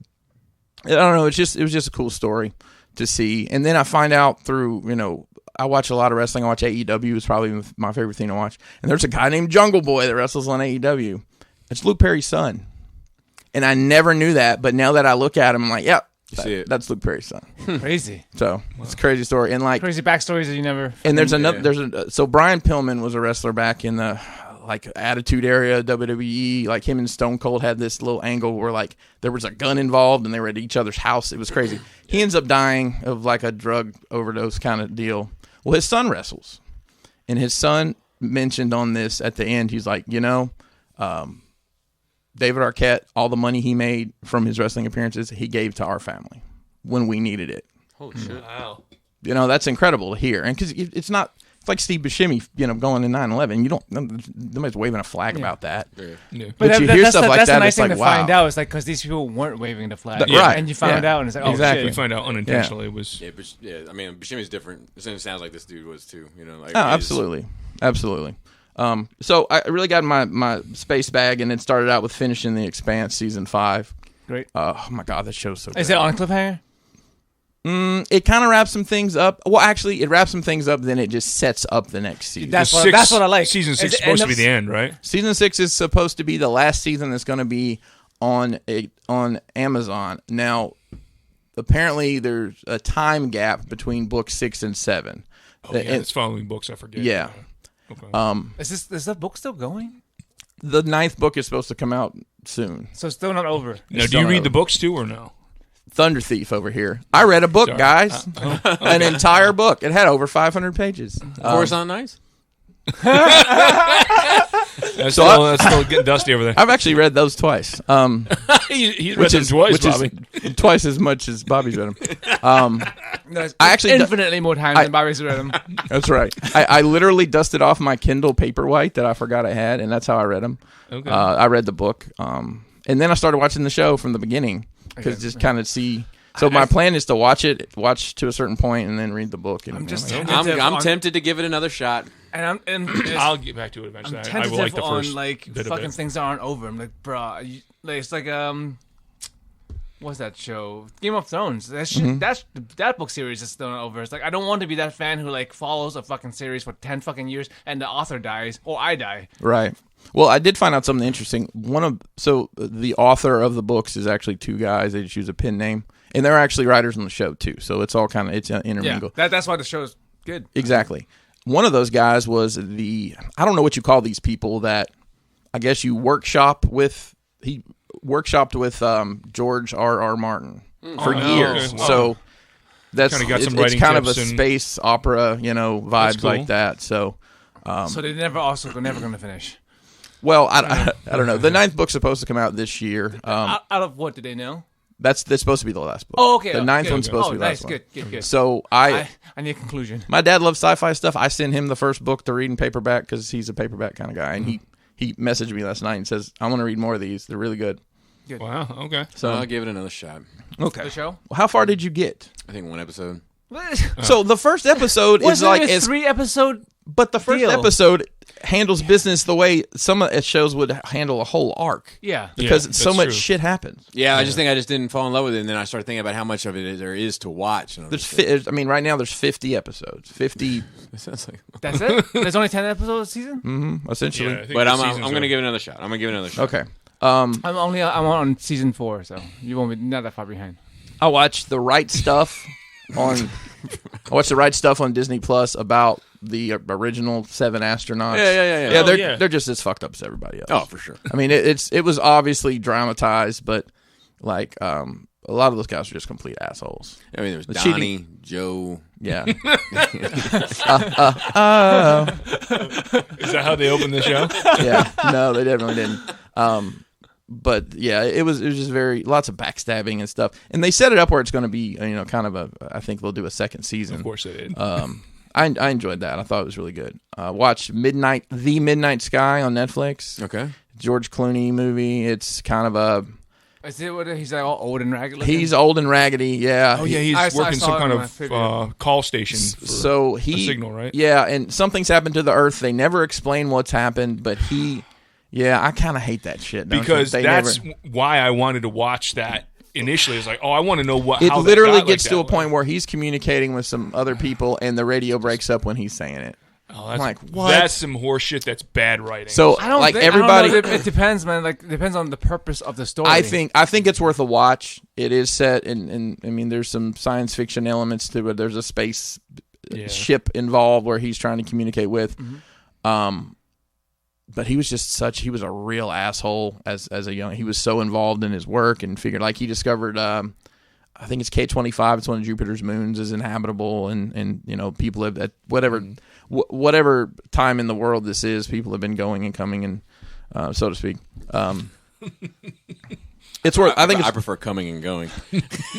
I don't know. It was just a cool story to see. And then I find out through, I watch a lot of wrestling. I watch AEW. It's probably my favorite thing to watch. And there's a guy named Jungle Boy that wrestles on AEW. It's Luke Perry's son. And I never knew that, but now that I look at him, I'm like, yep, that's Luke Perry's son. Crazy. So it's a crazy story. And like crazy backstories that you never. And there's another. So Brian Pillman was a wrestler back in the Attitude Era, WWE. Like him and Stone Cold had this little angle where like there was a gun involved and they were at each other's house. It was crazy. He ends up dying of like a drug overdose kind of deal. Well, his son wrestles, and his son mentioned on this at the end. He's like, David Arquette, all the money he made from his wrestling appearances, he gave to our family when we needed it. Holy shit! Wow. That's incredible to hear, and because it's not. It's like Steve Buscemi, going in 9/11. Nobody's waving a flag about that. Yeah. But you hear stuff like that's that, the nice it's thing like, to wow. find out. It's like because these people weren't waving the flag, Right? And you found out, and it's like, oh Exactly. You shit. find out unintentionally it was. Yeah, but I mean, Buscemi's different. It sounds like this dude was too. Like Absolutely. So I really got my space bag, and it started out with finishing The Expanse season 5. Great. Oh my god, that show's so good. Is it on cliffhanger? It kind of wraps some things up. Well, actually, it wraps some things up, then it just sets up the next season. That's what I like. Season 6 is supposed to be the end, right? Season 6 is supposed to be the last season that's going to be on Amazon. Now, apparently, there's a time gap between book 6 and 7. Oh, yeah, it's following books. I forget. Yeah. Okay. Is that book still going? The 9th book is supposed to come out soon. So it's still not over. Now, do you read the books too, or no? Thunder Thief over here. I read a book, guys. An entire book. It had over 500 pages. Coruscant Nights? That's still getting dusty over there. I've actually read those twice. He's read them twice, Bobby. Is twice as much as Bobby's read them. No, I actually infinitely more times than Bobby's read them. That's right. I literally dusted off my Kindle Paperwhite that I forgot I had, and that's how I read them. Okay. I read the book, and then I started watching the show from the beginning because just kind of see. So my plan is to watch to a certain point, and then read the book. And, I'm tempted to give it another shot. And I'll get back to it eventually. I'm I tentative will like the first on like bit fucking of it. things that aren't over. I'm like, bro, it's like what's that show? Game of Thrones. That shit, that book series is still not over. It's like I don't want to be that fan who like follows a fucking series for 10 fucking years and the author dies or I die. Right. Well, I did find out something interesting. The author of the books is actually 2 guys. They just use a pen name, and they're actually writers on the show too. So it's all kind of intermingled. Yeah, that's why the show's good. Exactly. One of those guys was I don't know what you call these people that I guess you workshop with. He workshopped with George R.R. Martin for years. Okay. So that's Kinda got some it's writing kind of a tips and- space opera, vibes cool. like that. So. So they're never going to finish. Well, I don't know. The 9th book's supposed to come out this year. Out of what did they know? That's supposed to be the last book. Oh, okay. The 9th good. one's supposed to be the nice. last one. Good. So I need a conclusion. my dad loves sci-fi stuff. I sent him the first book to read in paperback because he's a paperback kind of guy, and he messaged me last night and says, "I want to read more of these. They're really good." Wow. Okay. So I'll give it another shot. Okay. The show? Well, how far did you get? I think 1 episode. So the first episode is Wasn't like it a as 3-episode But the first deal. episode handles business the way some of shows would handle a whole arc. Yeah. Because so much true. shit happens. Yeah, I just think I just didn't fall in love with it, and then I started thinking about how much of it there is to watch. And Right now there's 50 episodes. 50. it sounds like, That's it? There's only 10 episodes a season? Essentially. Yeah, I think but the I'm seasons going to are- give it another shot. I'm going to give it another shot. Okay. I'm on season 4, so you won't be not that far behind. I watched The Right Stuff on Disney Plus about the original 7 astronauts. Yeah. They're just as fucked up as everybody else. Oh, for sure. I mean, it was obviously dramatized, but like a lot of those guys are just complete assholes. I mean, there was The Donnie, cheating- Joe. Yeah. Is that how they opened the show? Yeah. No, they definitely didn't. But yeah, it was just lots of backstabbing and stuff. And they set it up where it's going to be, kind of I think they'll do a second season. Of course they did. I enjoyed that. I thought it was really good. Watched The Midnight Sky on Netflix. Okay. George Clooney movie. It's kind of a... Is it what he's like all old and ragged looking? He's old and raggedy, yeah. Oh yeah, he's I working saw some it kind on my of video. call station. For So a he... signal, right? Yeah, and something's happened to the Earth. They never explain what's happened, but he... Yeah, I kind of hate that shit. Don't you? Because They that's never- why I wanted to watch that initially. It's like, I want to know what. It how that literally got gets like to a that point where he's communicating with some other people, and the radio breaks up when he's saying it. Oh, that's, like, what? That's some horse shit. That's bad writing. So, I don't like think, everybody, I don't know, it depends, man. Like, it depends on the purpose of the story. I think it's worth a watch. It is set in I mean, there's some science fiction elements to it. There's a space ship involved where he's trying to communicate with. But he was a real asshole as a young. He was so involved in his work and figured like he discovered. I think it's K-25. It's one of Jupiter's moons is inhabitable, and people have at whatever time in the world this is. People have been going and coming, and so to speak. It's worth. I prefer coming and going.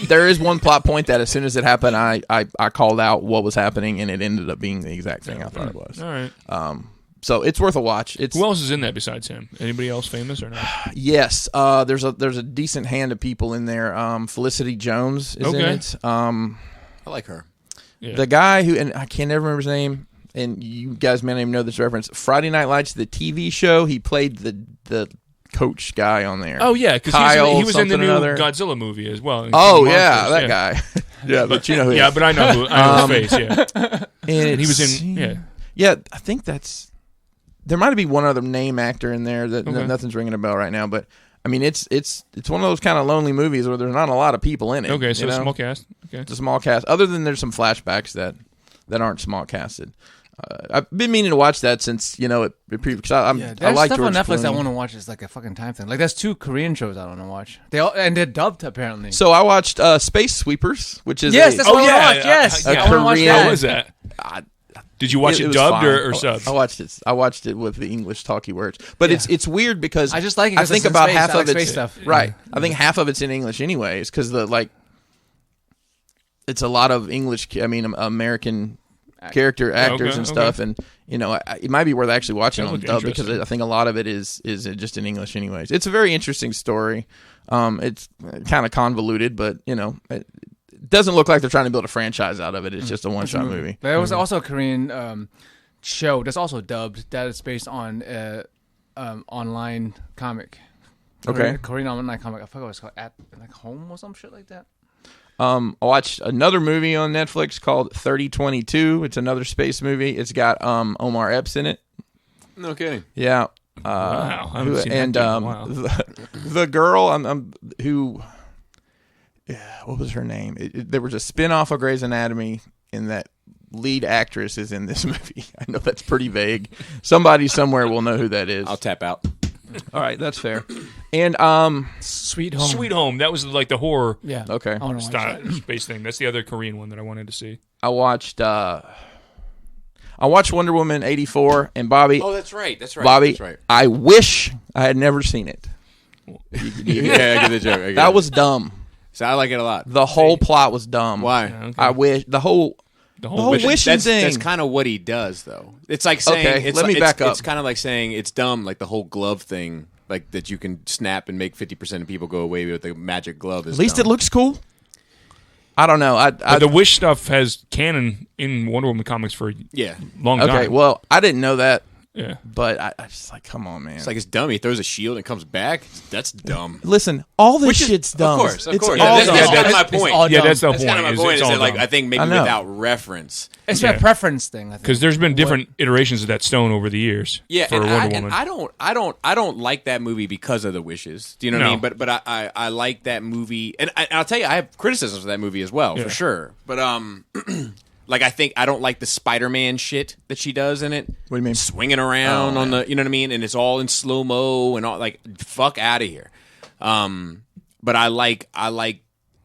There is one plot point that as soon as it happened, I called out what was happening, and it ended up being the exact thing I thought it was. all right. So it's worth a watch. Who else is in that besides him? Anybody else famous or not? Yes, there's a decent hand of people in there. Felicity Jones is in it. I like her. Yeah. The guy who, and I can't never remember his name, and you guys may not even know this reference. Friday Night Lights, the TV show, he played the coach guy on there. Oh yeah, because he was in the new Godzilla movie as well. Oh yeah, that guy. Yeah, but you know who he yeah, is. but I know his face. Yeah, And he was in. Yeah, I think that's. There might be one other name actor in there that Okay. nothing's ringing a bell right now, but I mean it's one of those kind of lonely movies where there's not a lot of people in it. Okay, so you know? small cast. Okay, It's a small cast. Other than there's some flashbacks that aren't small casted. I've been meaning to watch that since it because I there's like stuff George on Netflix Clooney. I want to watch. It's like a fucking time thing. Like there's 2 Korean shows I want to watch. They're dubbed apparently. So I watched Space Sweepers, which is Yes, that's what I want to watch. Yes, a I want to watch Korean- that. How was that? Did you watch it was dubbed fine. or subbed? I watched it with the English talky words, but it's weird because I just like it. I 'cause think it's in about space. half I like of it's space stuff. right. I think half of it's in English anyways because it's a lot of English. I mean, American actors and stuff, and it might be worth actually watching That on looked dub because interesting. I think a lot of it is just in English anyways. It's a very interesting story. It's kind of convoluted, but it doesn't look like they're trying to build a franchise out of it. It's just a one-shot movie. There was also a Korean show that's also dubbed that is based on online comic. Okay. Korean online comic. I forgot what it's called. At like Home or some shit like that. I watched another movie on Netflix called 3022. It's another space movie. It's got Omar Epps in it. No kidding. Yeah. Wow, I haven't seen that in a while. the girl who what was her name? There was a spin-off of Grey's Anatomy, and that lead actress is in this movie. I know that's pretty vague. Somebody somewhere will know who that is. I'll tap out. All right, that's fair. And Sweet Home. Sweet Home. That was like the horror Yeah. okay. I want to watch style, that. space thing. That's the other Korean one that I wanted to see. I watched Wonder Woman 84, and Bobby. Oh, that's right. Bobby, That's right. I wish I had never seen it. Yeah, I get the joke. That was dumb. So I like it a lot. The whole plot was dumb. Why? Yeah, okay. I wish the whole wishing thing. That's kind of what he does, though. It's like saying. Okay, it's let like, me back up. It's kind of like saying it's dumb, like the whole glove thing, like that you can snap and make 50% of people go away with the magic glove. At least it looks cool. I don't know. But the Wish stuff has canon in Wonder Woman comics for a long time. Okay, well, I didn't know that. Yeah. But I just like, come on, man. It's like it's dumb. He throws a shield and comes back. That's dumb. Listen, all this shit's dumb. Of course. It's That's kind of my point. That's the point. That's kind of my point. Is that, like, I think maybe without reference. It's a preference thing. Because there's been different iterations of that stone over the years. Yeah, for Wonder Woman. And I don't like that movie because of the wishes. Do you know what I mean? But I like that movie, and I'll tell you, I have criticisms of that movie as well, for sure. But like, I don't like the Spider-Man shit that she does in it. What do you mean? Swinging around on the, you know what I mean? And it's all in slow-mo and all, like, fuck out of here. But I like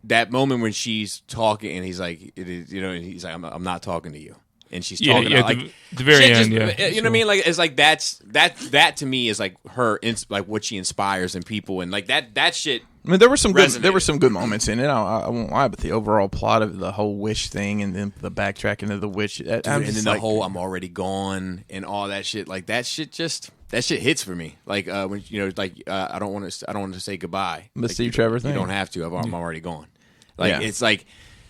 that moment when she's talking and he's like, it is, you know, and he's like, I'm not talking to you. And she's talking about, like, the very end, you know what I mean? Like, it's like that to me is like her, like what she inspires in people, and like that shit. I mean, there were some good moments in it. I won't lie, but the overall plot of the whole Wish thing and then the backtracking of the Wish, and then the whole "I'm already gone" and all that shit, like that shit hits for me. Like when I don't want to say goodbye. The like, Steve Trevor thing. You don't have to. I'm already gone. Like it's like,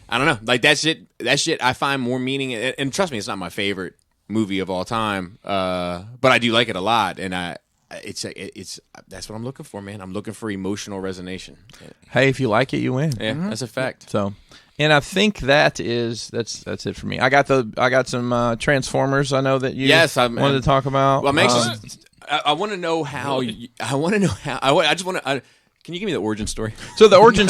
I don't know. Like that shit I find more meaning. And trust me, it's not my favorite movie of all time. But I do like it a lot, and it's that's what I'm looking for, man. I'm looking for emotional resonation. Hey, if you like it, you win. Yeah, that's a fact. So, and I think that's it for me. I got some Transformers. I know that you wanted to talk about. Well, I want to know how. Can you give me the origin story? So the origin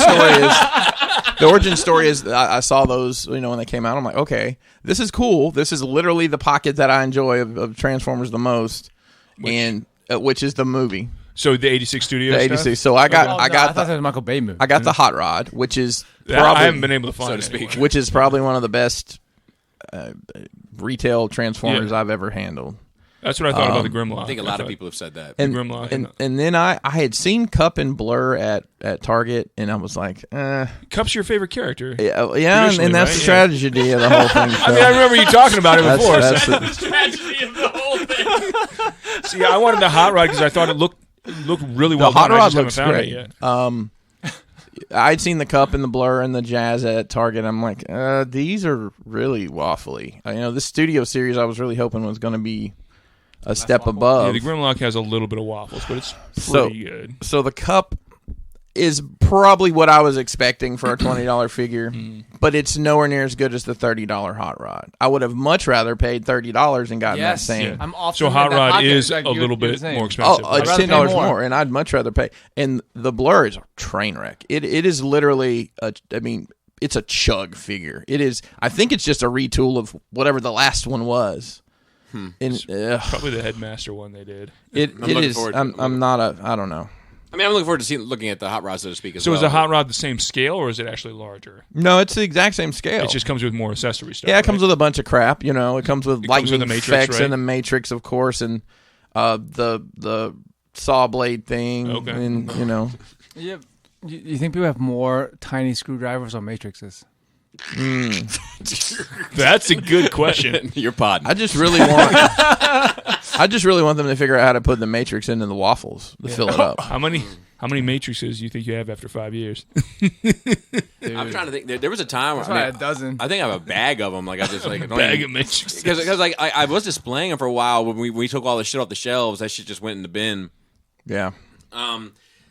story is I saw those, you know, when they came out. I'm like, okay, this is cool. This is literally the pocket that I enjoy of Transformers the most, which is the movie. So the 86 studio. The 86. So I thought that was a Michael Bay movie. I got the Hot Rod, which is I haven't been able to find, so to speak, which is probably one of the best retail Transformers I've ever handled. That's what I thought about the Grimlock. I think a lot of people have said that. And, Grimlock and then I had seen Cup and Blur at Target, and I was like, Cup's your favorite character. Yeah, and that's the tragedy of the whole thing. So. I mean, I remember you talking about it before. That's the tragedy of the whole thing. See, I wanted the Hot Rod because I thought it looked really well done. The Hot Rod I just looks haven't great. Found it yet. I'd seen the Cup and the Blur and the Jazz at Target. I'm like, these are really waffly. You know, this studio series I was really hoping was going to be a step above. Yeah, the Grimlock has a little bit of waffles, but it's pretty good. So the Cup is probably what I was expecting for a $20 figure, but it's nowhere near as good as the $30 Hot Rod. I would have much rather paid $30 and gotten that same. Yeah. I'm off. So Hot Rod is a little bit more expensive. Oh, it's $10 more, and I'd much rather pay. And the Blur is a train wreck. It is literally, it's a chug figure. It is. I think it's just a retool of whatever the last one was. Probably the Headmaster one they did. It is. I'm not a. I don't know. I mean, I'm looking forward to looking at the Hot Rod, so to speak. So is the Hot Rod the same scale, or is it actually larger? No, it's the exact same scale. It just comes with more accessory stuff. Yeah, it comes with a bunch of crap. You know, it comes with lightning effects and the Matrix, of course, and the saw blade thing. Okay. And you know. Yeah. You think people have more tiny screwdrivers or matrices? That's a good question. You're podding. I just really want them to figure out how to put the Matrix into the waffles to fill it up. How many matrices do you think you have after 5 years? I'm trying to think. There was a time where a dozen. I think I have a bag of them. Like I just like a bag of matrices. Because like I was displaying them for a while when we took all the shit off the shelves. That shit just went in the bin. Yeah.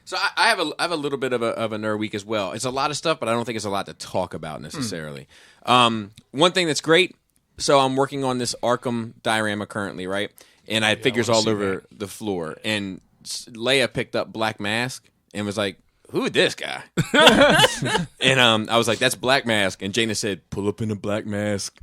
So I have a little bit of a nerd week as well. It's a lot of stuff, but I don't think it's a lot to talk about necessarily. One thing that's great. So I'm working on this Arkham diorama currently, right? And I had figures all over the floor. And Leia picked up Black Mask and was like, "Who is this guy?" And I was like, "That's Black Mask." And Jaina said, "Pull up in a Black Mask."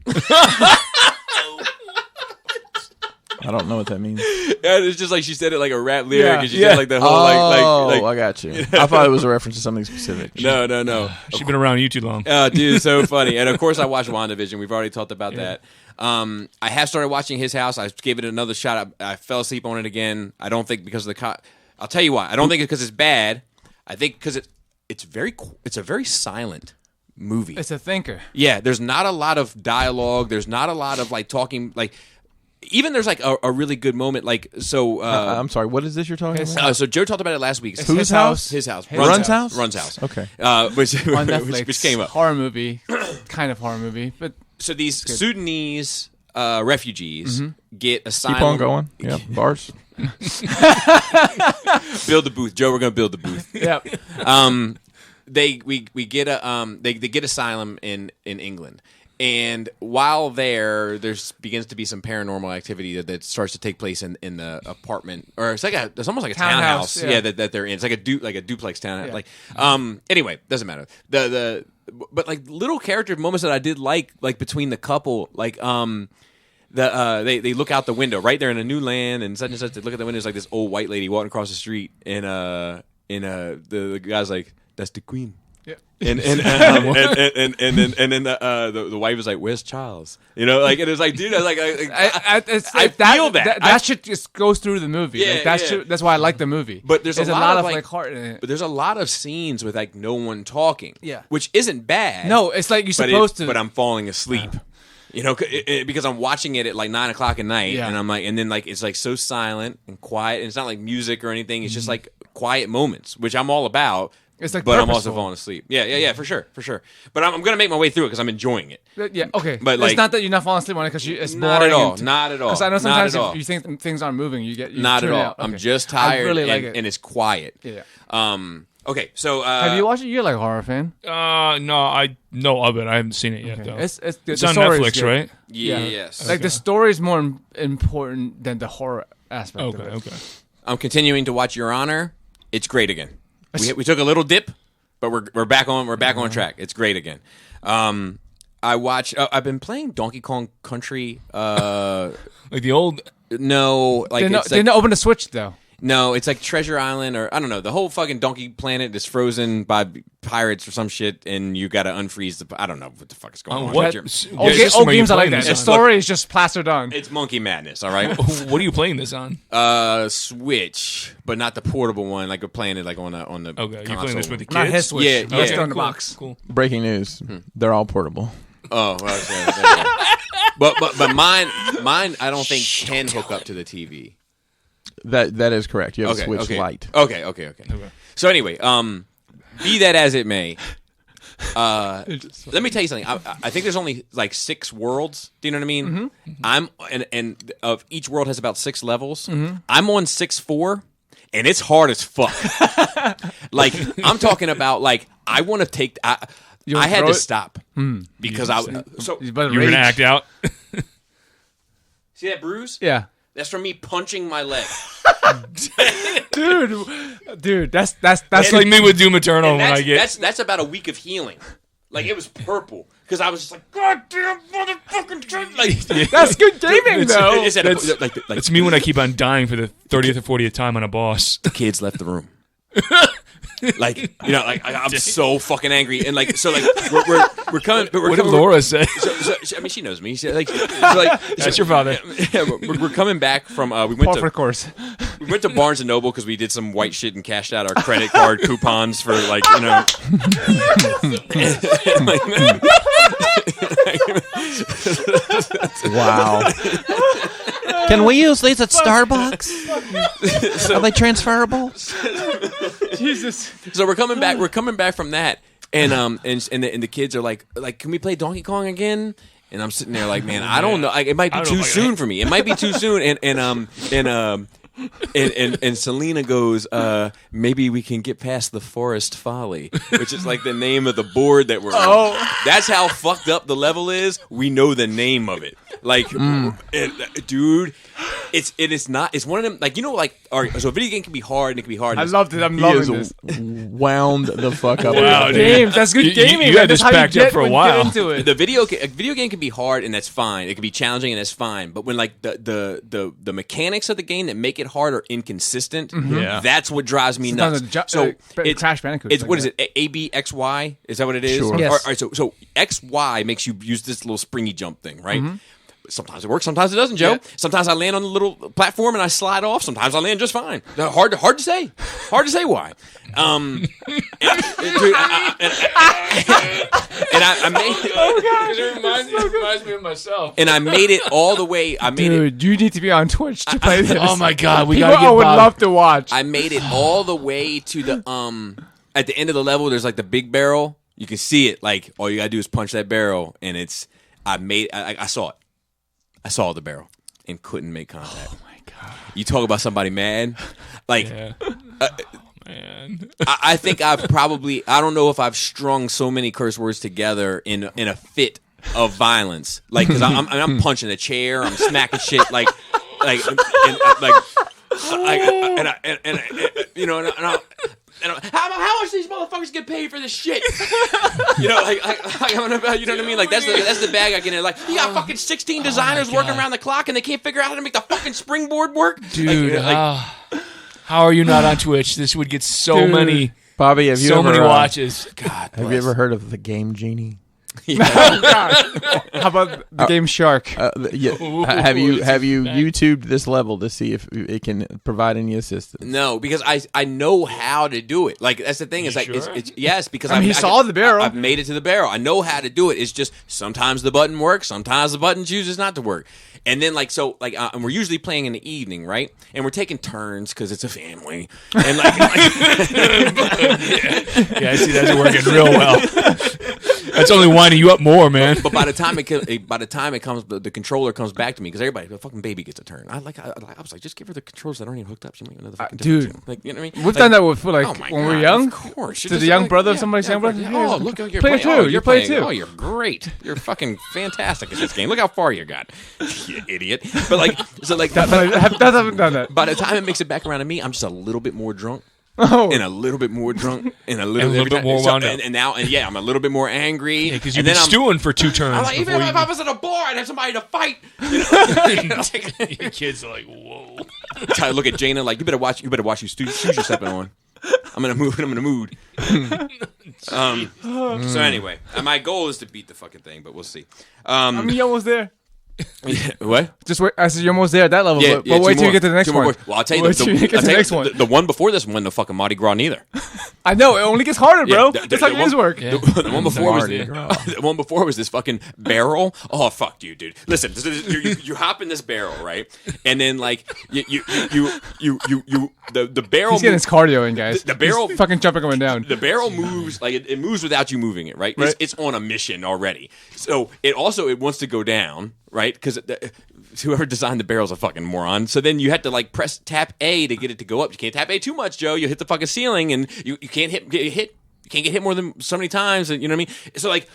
I don't know what that means. Yeah, it's just like she said it like a rap lyric, and she did like the whole like. I got you. I thought it was a reference to something specific. No. She's been around you too long. Dude, it's so funny. And of course, I watched WandaVision. We've already talked about that. I have started watching His House. I gave it another shot. I fell asleep on it again. I don't think because of the. I'll tell you why. I don't think it's because it's bad. I think because it's a very silent movie. It's a thinker. Yeah, there's not a lot of dialogue. There's not a lot of like talking like. even there's like a really good moment. Like so. I'm sorry. What is this you're talking about? So Joe talked about it last week. Whose house? His house. Run's house. Run's house. Okay. Which On Netflix, which came up. Horror movie, kind of horror movie, but So these Sudanese refugees get asylum. Keep on going. Yeah, bars. Build the booth, Joe. We're gonna build the booth. yeah. We get they get asylum in England, and while there's begins to be some paranormal activity that starts to take place in the apartment, or it's almost like a townhouse. Yeah, that they're in. It's like a duplex townhouse. Yeah. Like anyway, doesn't matter. But like little character moments that I did like between the couple, like they look out the window, right? They're in a new land and such. They look at the window. It's like this old white lady walking across the street, and the guy's like, "That's the queen." Yeah. And then the wife is like, "Where's Charles?" You know, like, and it's like, dude, I feel that. That shit just goes through the movie. Yeah, like, that's why I like the movie. But there's a lot of like heart in it. But there's a lot of scenes with like no one talking. Yeah. Which isn't bad. No, it's like you're supposed to. But I'm falling asleep. You know, because I'm watching it at like 9 o'clock at night, and I'm like, and then like it's like so silent and quiet, and it's not like music or anything. It's just like quiet moments, which I'm all about. It's like, but purposeful. I'm also falling asleep. Yeah, for sure. But I'm gonna make my way through it because I'm enjoying it. Yeah, okay. But it's like, not that you're not falling asleep on it because it's boring. Not at all. Not at all. Because I know sometimes if you think things aren't moving, you not at all. out. Okay. I'm just tired. I really like it. And it's quiet. Yeah. Okay, so have you watched it? You're like a horror fan. No, I know of it. I haven't seen it yet, though. It's on Netflix, right? Yeah. Yes. Like the story is more important than the horror aspect. Okay. Of it. Okay. I'm continuing to watch Your Honor. It's great again. We took a little dip, but we're back on track. It's great again. I watch. I've been playing Donkey Kong Country. Like the old. No, like they didn't open the Switch though. No, it's like Treasure Island, or I don't know. The whole fucking Donkey Planet is frozen by pirates or some shit, and you got to unfreeze the. I don't know what the fuck is going on. What? Old games are like that. The story is just plastered on. It's monkey madness. All right. What are you playing this on? Switch, but not the portable one. Like we're playing it like on the. Okay, you're playing this with the kids. Not his Switch. Yeah. It's Okay, in the box. Cool. Breaking news. They're all portable. Oh, well, but mine I don't think can hook up to the TV. That is correct. You have a Switch Lite. Okay. So anyway, be that as it may, let me tell you something. I think there's only like 6 worlds. Do you know what I mean? Mm-hmm. And of each world has about 6 levels. Mm-hmm. I'm on 6-4. And it's hard as fuck. Like I'm talking about. Like I want to take. I had to stop because you're gonna act out. See that bruise? Yeah. That's from me punching my leg. Dude, that's like me with Doom Eternal when I get. That's about a week of healing. Like it was purple because I was just like, God damn motherfucking shit. Like that's good gaming though. It's me when I keep on dying for the 30th or 40th time on a boss. The kids left the room. Like you know, like I'm so fucking angry, and like so, like we're coming. But what did Laura say? So, I mean, she knows me. That's your father. Yeah, we're coming back from. We went to course. We went to Barnes and Noble because we did some white shit and cashed out our credit card coupons for like you know. Wow. Can we use these at Starbucks? Are they transferable? Jesus. So we're coming back. We're coming back from that, and the kids are like, can we play Donkey Kong again? And I'm sitting there like, man, I don't know. Like, it might be too soon for me. It might be too soon. And Selena goes, maybe we can get past the Forest Folly, which is like the name of the board that we're on. That's how fucked up the level is. We know the name of it. Like, dude, it's not. It's one of them. Like you know, like all right, so a video game can be hard and it can be hard. I loved it. I'm loving this. Wound the fuck up. Wow, games. That's good gaming. You had this backed up for a while. The video game can be hard and that's fine. It can be challenging and that's fine. But when like the mechanics of the game that make it hard are inconsistent, that's what drives me nuts. So it's Crash Bandicoot. It's what is it? ABXY? Is that what it is? Sure. Yes. All right, so XY makes you use this little springy jump thing, right? Sometimes it works, sometimes it doesn't, Joe. Yeah. Sometimes I land on the little platform and I slide off. Sometimes I land just fine. Hard to say. Hard to say why. And I made it. Oh gosh, it reminds me of myself. And I made it all the way. Dude, you need to be on Twitch to play this. Oh my god, we People gotta get would Bob. love to watch. I made it all the way to the at the end of the level. There's like the big barrel. You can see it. Like all you gotta do is punch that barrel, and it's. I saw it. I saw the barrel and couldn't make contact. Oh my god! You talk about somebody mad, like. Yeah. Man. I think I've probably. I don't know if I've strung so many curse words together in a fit of violence, like because I'm punching a chair, I'm smacking shit, like, you know, and how much these motherfuckers get paid for this shit? You know, you know what I mean? Like that's the bag I get in. Like you got fucking 16 designers working around the clock and they can't figure out how to make the fucking springboard work, dude. How are you not on Twitch? This would get so many, Bobby. Have you so ever, many watches. God, have you ever heard of the Game Genie? Oh, God. How about the game Shark? Ooh, have you this YouTubed this level to see if it can provide any assistance? No, because I know how to do it. Like that's the thing. Is like sure? it's yes because He saw the barrel. I've made it to the barrel. I know how to do it. It's just sometimes the button works, sometimes the button chooses not to work. And then and we're usually playing in the evening, right? And we're taking turns because it's a family. And yeah, I see that's working real well. That's only winding you up more, man. But by the time it comes, the controller comes back to me because everybody, the fucking baby gets a turn. I was like, just give her the controllers that aren't even hooked up. She might another fucking dude. like you know what I mean? We've done that with when God, we were young. Of course, To the young brother of somebody's young brother. Oh, look, you're play it playing. Oh, too. you're playing playing too. Oh, you're great. You're fucking fantastic at this game. Look how far you got, you idiot. But like, so like, That haven't done that. by the time it makes it back around to me, I'm just a little bit more drunk. Oh, And a little bit more drunk, and a little bit more wound up. and now, I'm a little bit more angry. Because and you've been then stewing for 2 turns. I'm like, even before if I was at a bar, I'd have somebody to fight. Your kids are like, whoa. I look at Jaina like, you better watch your shoes you're stepping on. I'm in a mood. So anyway, my goal is to beat the fucking thing, but we'll see. you're almost there. What? Just wait. I said you're almost there at that level. Yeah, but yeah, wait two till you more. get to the next Two more. one. Well, I'll tell you, Wait till you get to the next one. the one before this one, the fucking Mardi Gras neither. I know it only gets harder, bro. Yeah, That's how games work. The one before was Mardi Gras. the one before was this fucking barrel. Oh fuck you, dude! Listen, you hop in this barrel, right? And then like the barrel. He's getting his cardio in, guys. The barrel- He's fucking jumping up and down. The barrel moves like it moves without you moving it, right? Right. It's on a mission already. So it wants to go down, right? Because whoever designed the barrel's a fucking moron. So then you have to like tap A to get it to go up. You can't tap A too much, Joe. You hit the fucking ceiling, and you can't get hit. You can't get hit more than so many times, and you know what I mean. So like,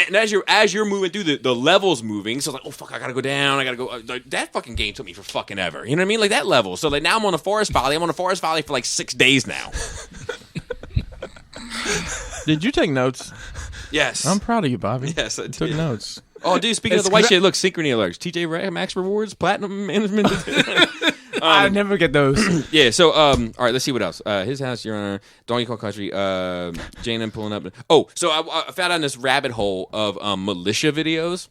and as you're moving through the levels moving, so it's like, oh fuck, I gotta go down. I gotta go. That fucking game took me for fucking ever. You know what I mean? Like that level. So like now I'm on the forest valley. I'm on the forest valley for like 6 days now. Did you take notes? Yes. I'm proud of you, Bobby. Yes, I You took did. notes. Oh, dude, speaking of the white shit, look, synchrony alerts. TJ Max Rewards, Platinum Management. I never get those. Yeah, so, all right, let's see what else. His house, Your Honor, Donkey Kong Country, Jane and pulling up. Oh, so I found on this rabbit hole of militia videos.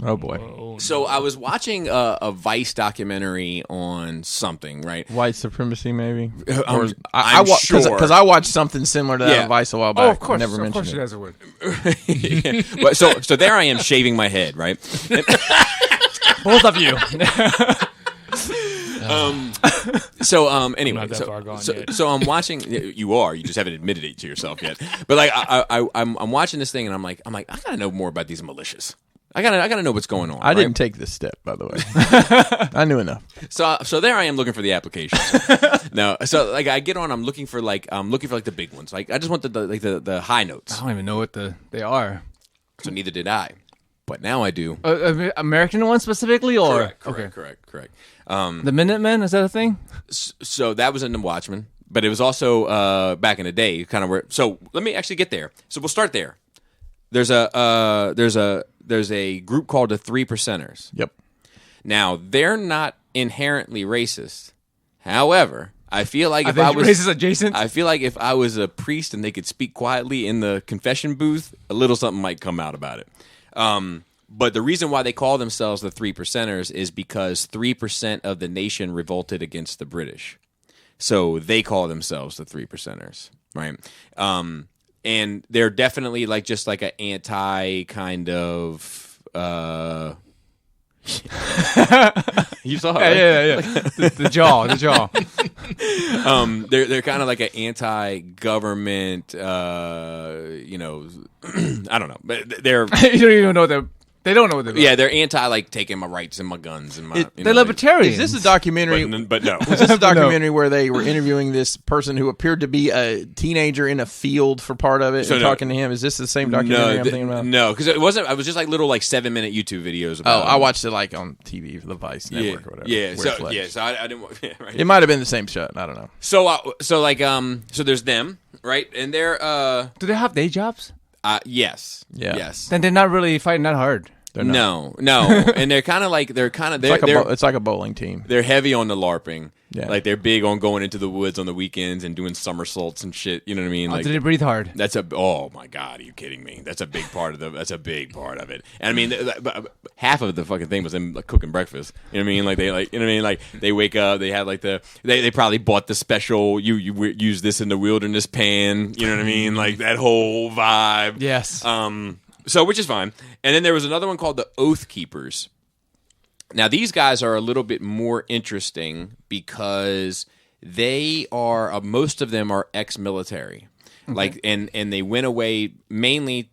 Oh boy, So I was watching a Vice documentary on something, right? white supremacy, maybe. I'm sure. Because I watched something similar to that Yeah. on Vice a while back. Oh, of course. Never Of mentioned course you it. guys would. Yeah. But so there I am shaving my head, right? Both of you. So anyway, not that far gone yet. so I'm watching. You are. You just haven't admitted it to yourself yet. But like I'm watching this thing, and I'm like I gotta know more about these militias. I gotta know what's going on. I right? didn't take this step, by the way. I knew enough. So there I am looking for the applications. No, so like I get on. I'm looking for the big ones. Like I just want the high notes. I don't even know what they are. So neither did I. But now I do. American ones specifically, or Correct. The Minutemen, is that a thing? So that was in the Watchmen, but it was also back in the day, kind of where. So let me actually get there. So we'll start there. There's a group called the 3%ers. Yep. Now they're not inherently racist. However, I feel like if Are I they was racist adjacent? I feel like if I was a priest and they could speak quietly in the confession booth, a little something might come out about it. But the reason why they call themselves the 3%ers is because 3% of the nation revolted against the British. So they call themselves the 3%ers, right? And they're definitely like just like an anti kind of. You saw it, right? Yeah. The jaw. They're kind of like an anti-government. I don't know, but they're. You don't even know what they don't know what they're. Yeah, they're anti like taking my rights and my guns and my. They're libertarians. Is this a documentary? But no. Was this a documentary where they were interviewing this person who appeared to be a teenager in a field for part of it and talking to him? Is this the same documentary I'm thinking about? No, because it wasn't. I was just like little like 7-minute YouTube videos. About I watched it like on TV, the Vice Network or whatever. Yeah, so I didn't. Yeah, right. It might have been the same shot. I don't know. So there's them, right? And they're Do they have day jobs? Yes. Yeah. Yes. Then they're not really fighting that hard. No, and they're kind of like it's like a bowling team. They're heavy on the LARPing. Yeah. Like they're big on going into the woods on the weekends and doing somersaults and shit. You know what I mean? Like, do they breathe hard? Oh my god, are you kidding me? That's a big part of it. And I mean, half of the fucking thing was them like cooking breakfast. You know what I mean? Like they wake up, they have like they probably bought the special. You use this in the wilderness pan. You know what I mean? Like that whole vibe. Yes. So, which is fine. And then there was another one called the Oath Keepers. Now, these guys are a little bit more interesting because they are, most of them are ex-military. Okay. Like, and they went away mainly,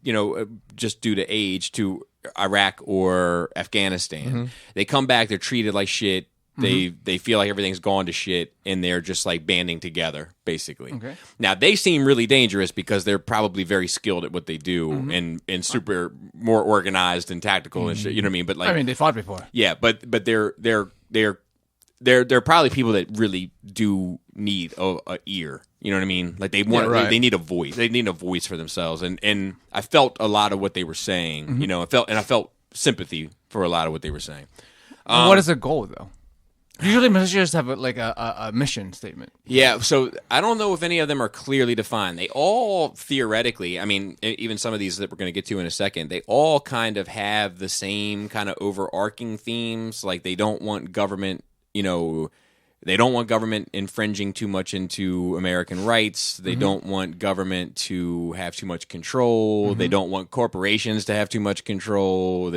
just due to age to Iraq or Afghanistan. Mm-hmm. They come back, they're treated like shit. They feel like everything's gone to shit, and they're just like banding together, basically. Okay. Now they seem really dangerous because they're probably very skilled at what they do and super more organized and tactical and shit. You know what I mean? But like, they fought before. Yeah, but they're probably people that really do need a ear. You know what I mean? Like they want, they need a voice. They need a voice for themselves. And I felt a lot of what they were saying. I felt sympathy for a lot of what they were saying. What is their goal though? Usually militias have a mission statement. Yeah, so I don't know if any of them are clearly defined. They all theoretically, I mean, even some of these that we're going to get to in a second, they all kind of have the same kind of overarching themes. Like they don't want government, they don't want government infringing too much into American rights. They don't want government to have too much control. They don't want corporations to have too much control.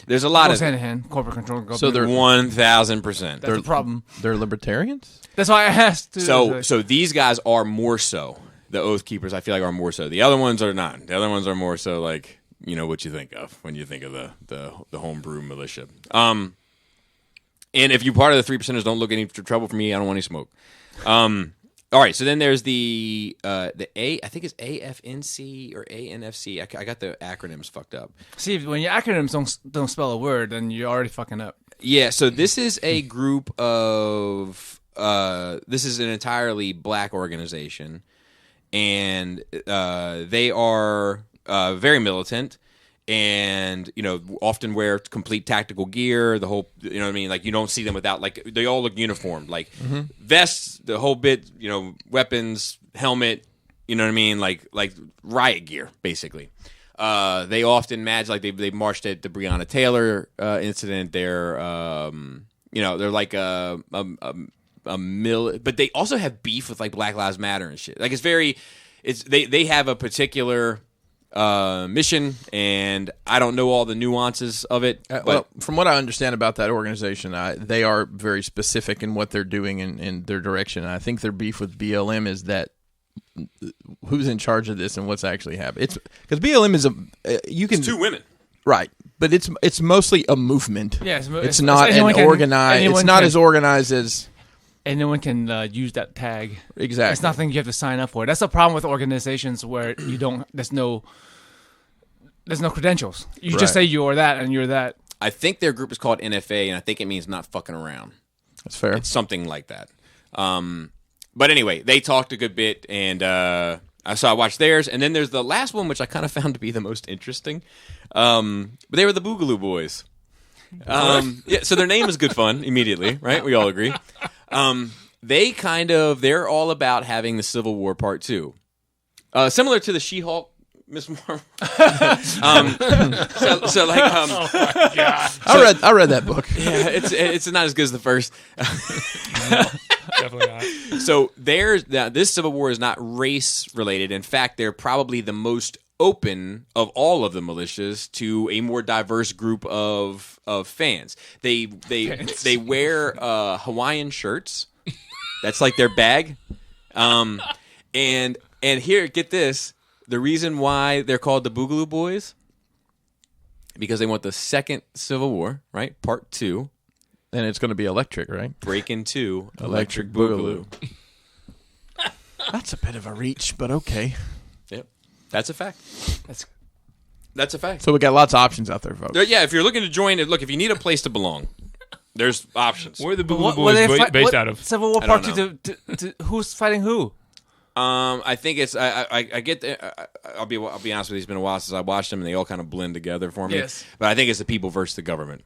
There's a lot of hand in hand, corporate control. So they're 1,000%. That's a problem. They're libertarians. That's why I asked. So these guys are more so. The Oath Keepers, I feel like, are more so. The other ones are not. The other ones are more so like what you think of when you think of the homebrew militia. And if you're part of the 3%ers, don't look any trouble for me. I don't want any smoke. All right, so then there's the A, I think it's AFNC or ANFC. I got the acronyms fucked up. See, when your acronyms don't spell a word, then you're already fucking up. Yeah, so this is a group of this is an entirely black organization, and they are very militant. And often wear complete tactical gear. The whole, what I mean, like you don't see them without, like they all look uniformed, like vests, the whole bit, weapons, helmet, what I mean, like riot gear, basically. They often match, like they marched at the Breonna Taylor incident. They're they're like a but they also have beef with like Black Lives Matter and shit. Like they have a particular mission, and I don't know all the nuances of it. But from what I understand about that organization, they are very specific in what they're doing in their direction. And I think their beef with BLM is that who's in charge of this and what's actually happening. It's because BLM is it's two women, right? But it's mostly a movement. Yeah, it's not an organized. It's not as organized as. Anyone can use that tag. Exactly. It's nothing you have to sign up for. That's the problem with organizations where you don't. There's no credentials. You just say you're that and you're that. I think their group is called NFA, and I think it means not fucking around. That's fair. It's something like that. But anyway, they talked a good bit, and so I watched theirs. And then there's the last one, which I kind of found to be the most interesting. But they were the Boogaloo Boys. So their name is good fun immediately, right? We all agree. They're all about having the Civil War Part 2. Similar to the She-Hulk Miss Marvel. So like, Oh my God. I read that book. yeah, it's not as good as the first. No, definitely not. So this Civil War is not race related. In fact, they're probably the most open of all of the militias to a more diverse group of fans. They wear Hawaiian shirts. That's like their bag. And here, get this. The reason why they're called the Boogaloo Boys, because they want the second Civil War, right? Part 2. And it's going to be electric, right? Breaking 2, Electric Boogaloo. That's a bit of a reach, but okay. Yep. That's a fact. That's a fact. So we got lots of options out there, folks. Yeah, if you're looking to join it, look, if you need a place to belong, there's options. Where are the What Boogaloo they Boys based out of? Civil War I Part don't 2 to who's fighting who? I think it's I get the I'll be honest with you, it's been a while since I watched them and they all kind of blend together for me. Yes. But I think it's the people versus the government.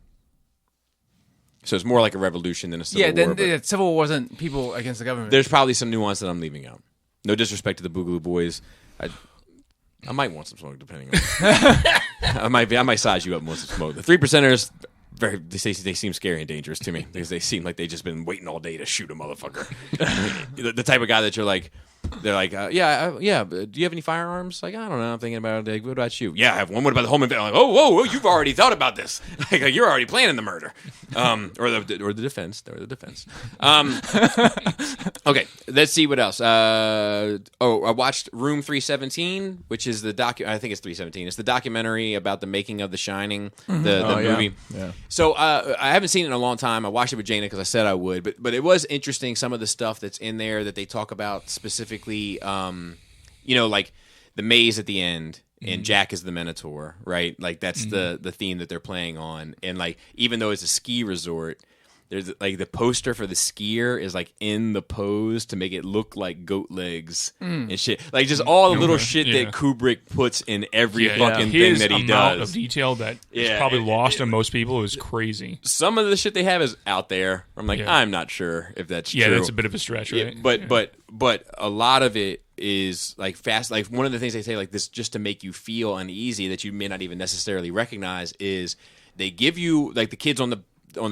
So it's more like a revolution than a civil war. Then Civil War wasn't people against the government. There's probably some nuance that I'm leaving out. No disrespect to the Boogaloo Boys. I might want some smoke depending on I might size you up and want some smoke. The 3%ers they seem scary and dangerous to me because they seem like they just been waiting all day to shoot a motherfucker. the type of guy that you're like, they're like, yeah. Do you have any firearms? Like, I don't know. I'm thinking about it. Like, what about you? Yeah, I have one. What about the home invasion? Like, whoa, you've already thought about this. Like, you're already planning the murder, or the defense. Or the defense. Okay, let's see what else. I watched Room 317, which is the I think it's 317. It's the documentary about the making of The Shining, the movie. Yeah. So I haven't seen it in a long time. I watched it with Jaina because I said I would, but it was interesting, some of the stuff that's in there that they talk about specifically, like the maze at the end, and Jack is the Minotaur, right? Like that's the theme that they're playing on. And like, even though it's a ski resort, there's like the poster for the skier is like in the pose to make it look like goat legs and shit. Like just all the little shit that Kubrick puts in every fucking thing that he His does. amount of detail that is probably lost on most people is crazy. Some of the shit they have is out there. I'm like, I'm not sure if that's true. Yeah, that's a bit of a stretch, right? But a lot of it is like fast. Like one of the things they say, like this, just to make you feel uneasy that you may not even necessarily recognize, is they give you like the kids on the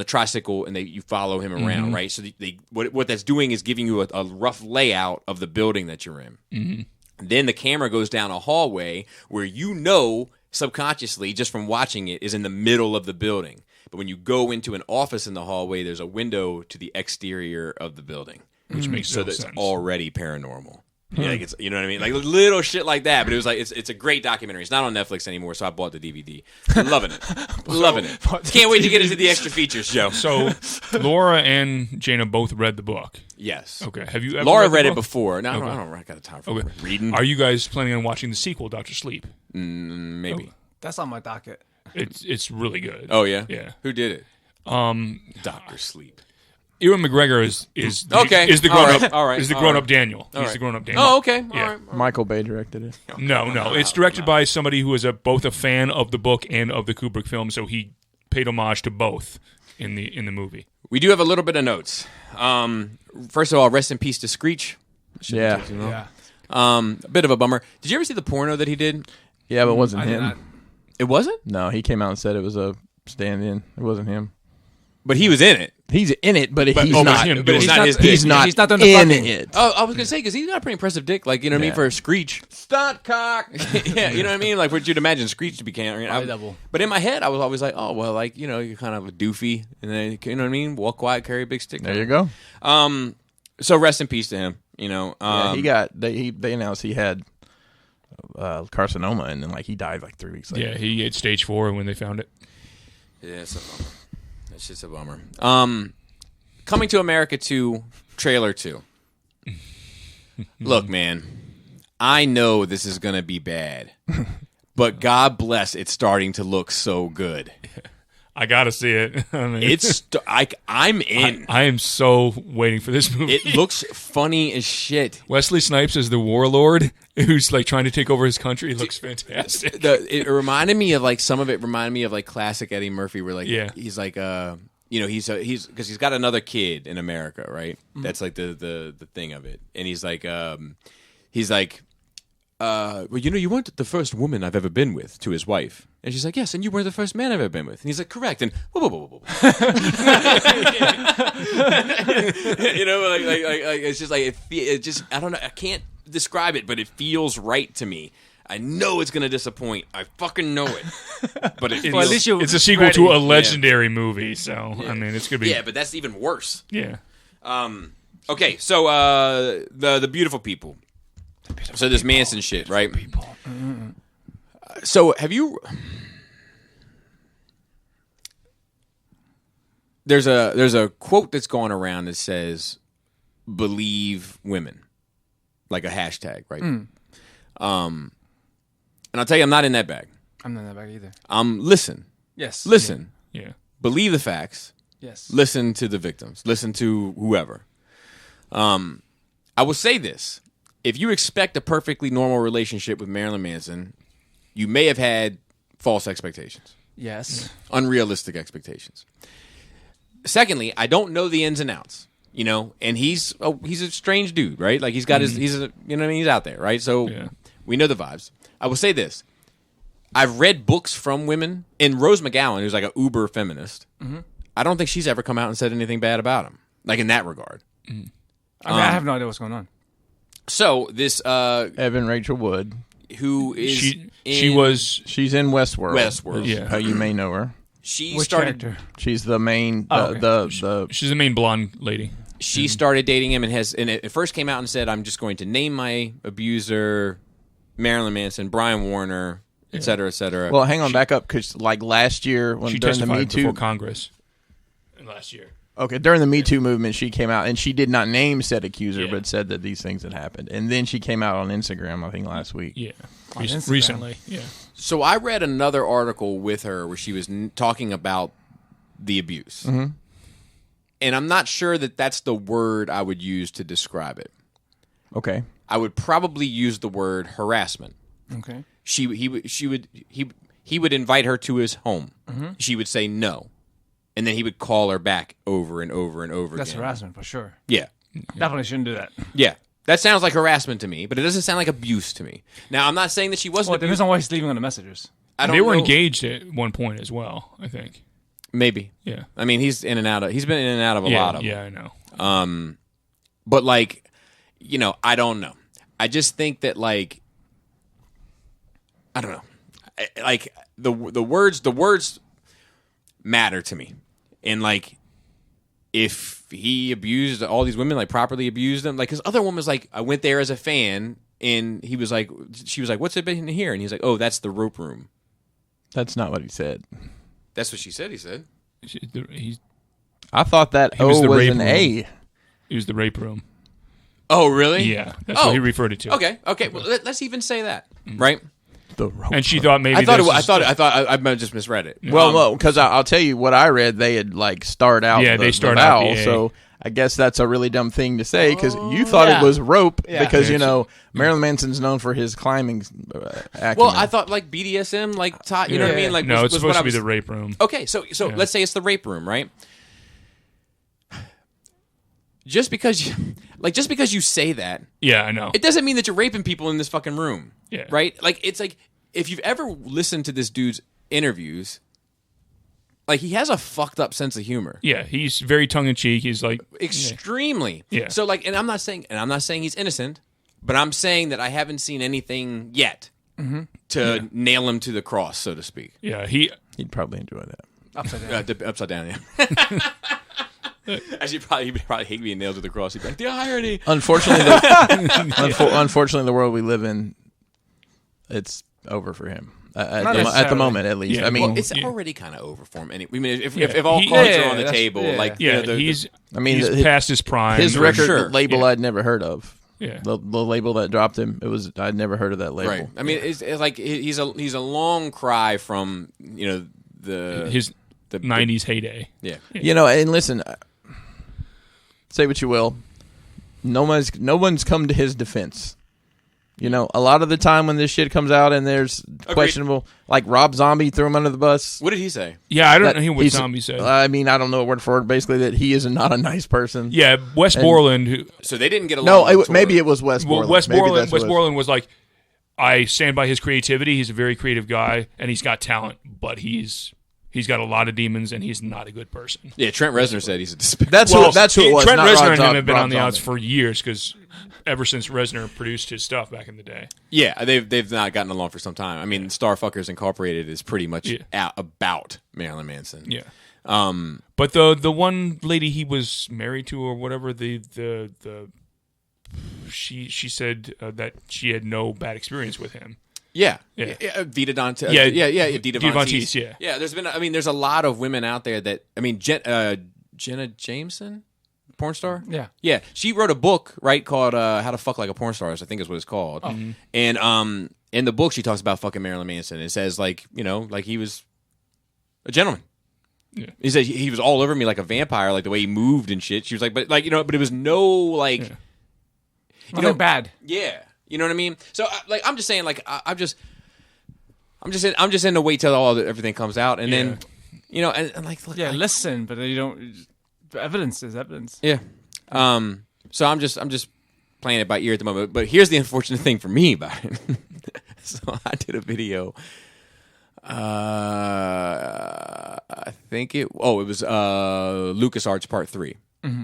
tricycle and you follow him around, right? So what that's doing is giving you a rough layout of the building that you're in. Then the camera goes down a hallway where subconsciously, just from watching it, is in the middle of the building. But when you go into an office in the hallway, there's a window to the exterior of the building, Which makes so sense. that's already paranormal. Yeah, like it's, you know what I mean? Like little shit like that. But it was like, it's a great documentary. It's not on Netflix anymore, so I bought the DVD. Loving it. Loving it. Can't wait to get into the extra features, Joe. So Laura and Jaina both read the book. Yes. Okay. Have you ever Laura read it before. No, Okay. I don't got the time for reading. Are you guys planning on watching the sequel, Dr. Sleep? Maybe. That's on my docket. It's really good. Oh, yeah? Yeah. Who did it? Dr. Sleep. Ewan McGregor is Okay. is the grown All right. up All right. is the All grown right. up Daniel. All He's right. the grown up Daniel. Oh, okay. Yeah. All right. Michael Bay directed it. No. It's directed by somebody who is both a fan of the book and of the Kubrick film, so he paid homage to both in the movie. We do have a little bit of notes. First of all, rest in peace to Screech. Yeah. A bit of a bummer. Did you ever see the porno that he did? Yeah, but it wasn't I did him. not. It wasn't? No, he came out and said it was a stand-in. It wasn't him. But he was in it. He's in it, but he's it's not. him But it's doing not it. his dick. He's not. He's not doing the in fucking. it. Oh, I was going to say, because he's got a pretty impressive dick, like, you know what I mean, Yeah. for a Screech. Stunt cock. Yeah, you know what I mean? Like, what you'd imagine Screech to be carrying. Body double. But in my head, I was always like, oh, well, like, you know, you're kind of a doofy. And then, you know what I mean? Walk quiet, carry a big stick. There you go. So rest in peace to him, you know. Yeah, he got. They announced he had carcinoma, and then like he died like 3 weeks later. Yeah, he had stage 4 when they found it. Yeah, it's a bummer. That's just a bummer. Coming to America 2, trailer 2. Look, man, I know this is going to be bad, but God bless, it's starting to look so good. I gotta see it. I mean, I'm in. I am so waiting for this movie. It looks funny as shit. Wesley Snipes as the warlord who's like trying to take over his country. It looks fantastic. It reminded me of like some of it reminded me of like classic Eddie Murphy, where like he's like you know he's because he's got another kid in America, right? That's like the thing of it, and he's like well, you weren't the first woman I've ever been with, to his wife. And she's like, yes, and you weren't the first man I've ever been with. And he's like, correct. And whoa. Like, it's just like, it just, I don't know, I can't describe it, but it feels right to me. I know it's going to disappoint. I fucking know it. But it feels, well, at least it's a sequel to a legendary movie, so, I mean, it's going to be... Yeah, but that's even worse. Yeah. Okay, so the beautiful people. So this Manson shit, right? So have you? There's a quote that's going around that says, "Believe women," like a hashtag, right? And I'll tell you, I'm not in that bag. I'm not in that bag either. Listen. Yes. Listen. Yeah. Believe the facts. Yes. Listen to the victims. Listen to whoever. I will say this. If you expect a perfectly normal relationship with Marilyn Manson, you may have had false expectations. Yes. Unrealistic expectations. Secondly, I don't know the ins and outs, and he's a strange dude, right? Like he's got he's out there, right? So we know the vibes. I will say this. I've read books from women, and Rose McGowan, who's like an uber feminist, I don't think she's ever come out and said anything bad about him, like in that regard. I mean, I have no idea what's going on. So this Evan Rachel Wood, who is she's in Westworld. Westworld, is how you may know her. She Which started. character? She's the main. She's the main blonde lady. She started dating him and it first came out and said, "I'm just going to name my abuser Marilyn Manson, Brian Warner, et cetera, et cetera." Well, hang on, back up, because like last year when She during the Me testified Too before Congress last year. Okay, during the Me Too movement, she came out and she did not name said accuser, Yeah. but said that these things had happened. And then she came out on Instagram, I think, last week. Yeah. On Instagram. Recently. Yeah. So I read another article with her where she was talking about the abuse. And I'm not sure that that's the word I would use to describe it. Okay. I would probably use the word harassment. Okay. He would invite her to his home. She would say no. And then he would call her back over and over and over That's again. harassment for sure. Yeah. Definitely shouldn't do that. Yeah. That sounds like harassment to me, but it doesn't sound like abuse to me. Now, I'm not saying that she wasn't Well, it depends abused. on why he's leaving on the messages. I don't They were know. engaged at one point as well, I think. Maybe. Yeah. I mean, he's been in and out of a lot of them. Yeah, I know. But like, I don't know. I just think that like, I don't know. Like the words matter to me. And like, if he abused all these women, like properly abused them, like his other woman was like, I went there as a fan, and she was like, "What's it been here?" And he's like, "Oh, that's the rope room." That's not what he said. That's what she said. He said. I thought that was O the was rape an room. A. It was the rape room. Oh, really? Yeah, that's what he referred it to. Okay. Well, let's even say that, right? The rope And she thought maybe I thought I just misread it. Well, because I'll tell you what I read. They had like starred out. Yeah, the, they starred the out vowel, the A. So I guess that's a really dumb thing to say because you thought it was rope because Marilyn Manson's known for his climbing acumen. Well, I thought like BDSM, like you know what I mean? Like no, it's was supposed what to be the rape room. Okay, so let's say it's the rape room, right? Just because you say that, Yeah, I know. it doesn't mean that you're raping people in this fucking room. Yeah. Right? Like it's like if you've ever listened to this dude's interviews, like he has a fucked up sense of humor. Yeah, he's very tongue in cheek. He's like Extremely. Yeah. So like, and I'm not saying he's innocent, but I'm saying that I haven't seen anything yet to nail him to the cross, so to speak. Yeah, he'd probably enjoy that. Upside down, yeah. Actually, he'd probably hate being nailed to the cross. He'd be like, the irony. Unfortunately, unfortunately, the world we live in, it's over for him. At the moment, at least. Yeah. I mean, Well, it's already kind of over for him. Anyway, I mean, if all cards are on the table, like he's his past his prime. his for record sure. label I'd never heard of. Yeah. The label that dropped him, I'd never heard of that label. right. I mean, it's like he's a long cry from his 90s heyday. Yeah. And listen, say what you will, no one's come to his defense. A lot of the time when this shit comes out and there's questionable, like Rob Zombie threw him under the bus. What did he say? Yeah, I don't know what Zombie said. I mean, I don't know word for word. Basically, that he is not a nice person. Yeah, Wes Borland. So they didn't get along. No, maybe it was Wes Borland. Well, Wes Borland was like, I stand by his creativity. He's a very creative guy, and he's got talent, but he's got a lot of demons, and he's not a good person. Yeah, Trent Reznor said he's a despicable. That's who it was. Trent not Reznor Rob and him have been Rob on the outs Zombie. for years because ever since Reznor produced his stuff back in the day. Yeah, they've not gotten along for some time. I mean, Starfuckers Incorporated is pretty much out about Marilyn Manson. Yeah. But the one lady he was married to or whatever, she said that she had no bad experience with him. Yeah. Vita Dantes. Dita Von Teese. Teese, Yeah, there's a lot of women out there that, Jenna Jameson, porn star? Yeah. Yeah, she wrote a book, right, called How to Fuck Like a Porn Star, I think is what it's called. Mm-hmm. And in the book, she talks about fucking Marilyn Manson. It says, like, like he was a gentleman. Yeah. He said he was all over me like a vampire, like the way he moved and shit. She was like, but it was no, like... Yeah. Nothing bad. Yeah. You know what I mean? So, I'm just saying, like, I'm just in to wait till everything comes out, and then, and like, look, listen, but you don't. Evidence is evidence. Yeah. So I'm just playing it by ear at the moment. But here's the unfortunate thing for me about it. So I did a video. I think it was LucasArts Part 3. Mm-hmm.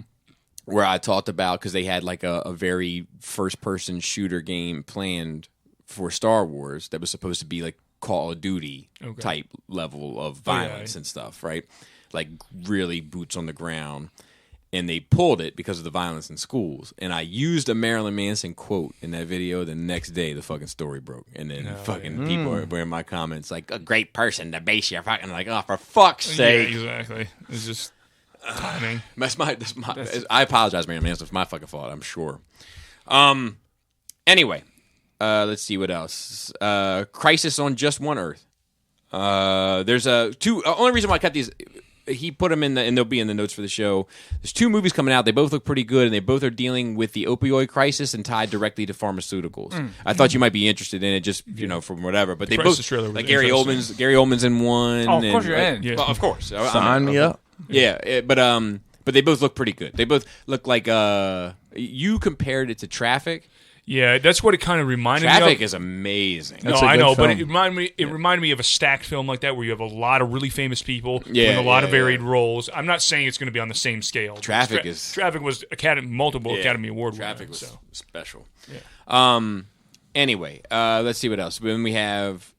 Where I talked about, because they had like a very first-person shooter game planned for Star Wars that was supposed to be like Call of Duty type level of violence and stuff, right? Like really boots on the ground. And they pulled it because of the violence in schools. And I used a Marilyn Manson quote in that video. The next day, the fucking story broke. And then people were in my comments like, a great person to base your fucking, like, oh, for fuck's sake. Yeah, exactly. It's just... timing. I apologize, man. It's my fucking fault, I'm sure. Anyway, let's see what else. Crisis on Just One Earth. There's two. Only reason why I cut these, he put them in and they'll be in the notes for the show. There's 2 movies coming out. They both look pretty good, and they both are dealing with the opioid crisis and tied directly to pharmaceuticals. I thought you might be interested in it, just from whatever. But they both, like Gary Oldman's in one. Oh, of course you're in. Yeah. Well, of course, Sign me up. Yeah, but they both look pretty good. They both look like you compared it to Traffic. Yeah, that's what it kind of reminded me of. Traffic is amazing. No, I know, but it reminded me of a stacked film like that where you have a lot of really famous people with a lot of varied roles. I'm not saying it's going to be on the same scale. Traffic was multiple Academy Award winner. Traffic was special. Yeah. Anyway, let's see what else. Then we have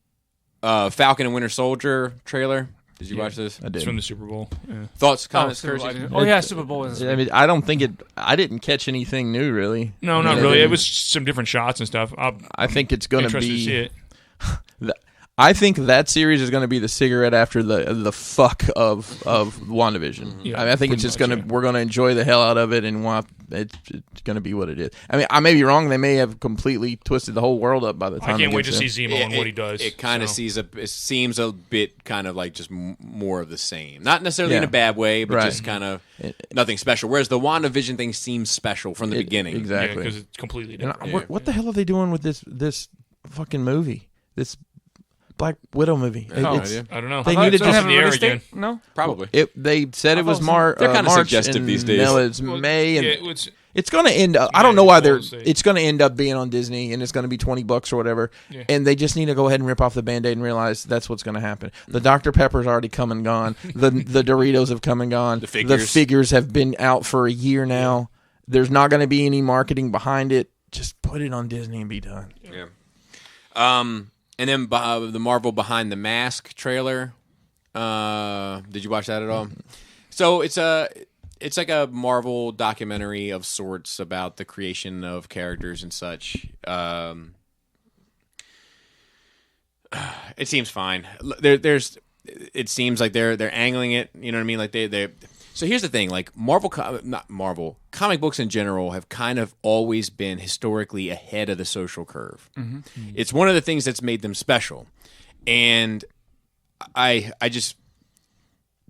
Falcon and Winter Soldier trailer. Did you watch this? I did. It's from the Super Bowl. Yeah. Thoughts, comments, Super Kirsty? Bowl. Super Bowl was. I mean, I don't think it. I didn't catch anything new, really. No, not really. It was some different shots and stuff. I think it's going to interested be. To see it. I think that series is going to be the cigarette after the fuck of WandaVision. Yeah, I think it's just going to we're going to enjoy the hell out of it, and it's going to be what it is. I mean, I may be wrong. They may have completely twisted the whole world up by the time. I can't wait to see Zemo and what he does. It kind of seems a bit kind of like just more of the same. Not necessarily in a bad way, but just kind of nothing special. Whereas the WandaVision thing seems special from the beginning. Exactly. Because it's completely different. And what the hell are they doing with this fucking movie? This Black Widow movie. I don't know. They needed to to in the air again. No, Probably. They said it was March. They're kind of suggestive these days. No, it's May, and Yeah, it's going to end up. I don't know why Golden State. it's going to end up being on Disney, and it's going to be $20 or whatever. Yeah. And they just need to go ahead and rip off the Band-Aid and realize that's what's going to happen. The Dr. Pepper's already come and gone. The Doritos have come and gone. The figures have been out for a year now. There's not going to be any marketing behind it. Just put it on Disney and be done. Yeah. And then the Marvel Behind the Mask trailer. Did you watch that at all? So it's like a Marvel documentary of sorts about the creation of characters and such. It seems fine. It seems like they're angling it. You know what I mean? Like they. So here's the thing, like comic books in general have kind of always been historically ahead of the social curve. Mm-hmm. It's one of the things that's made them special. And I just,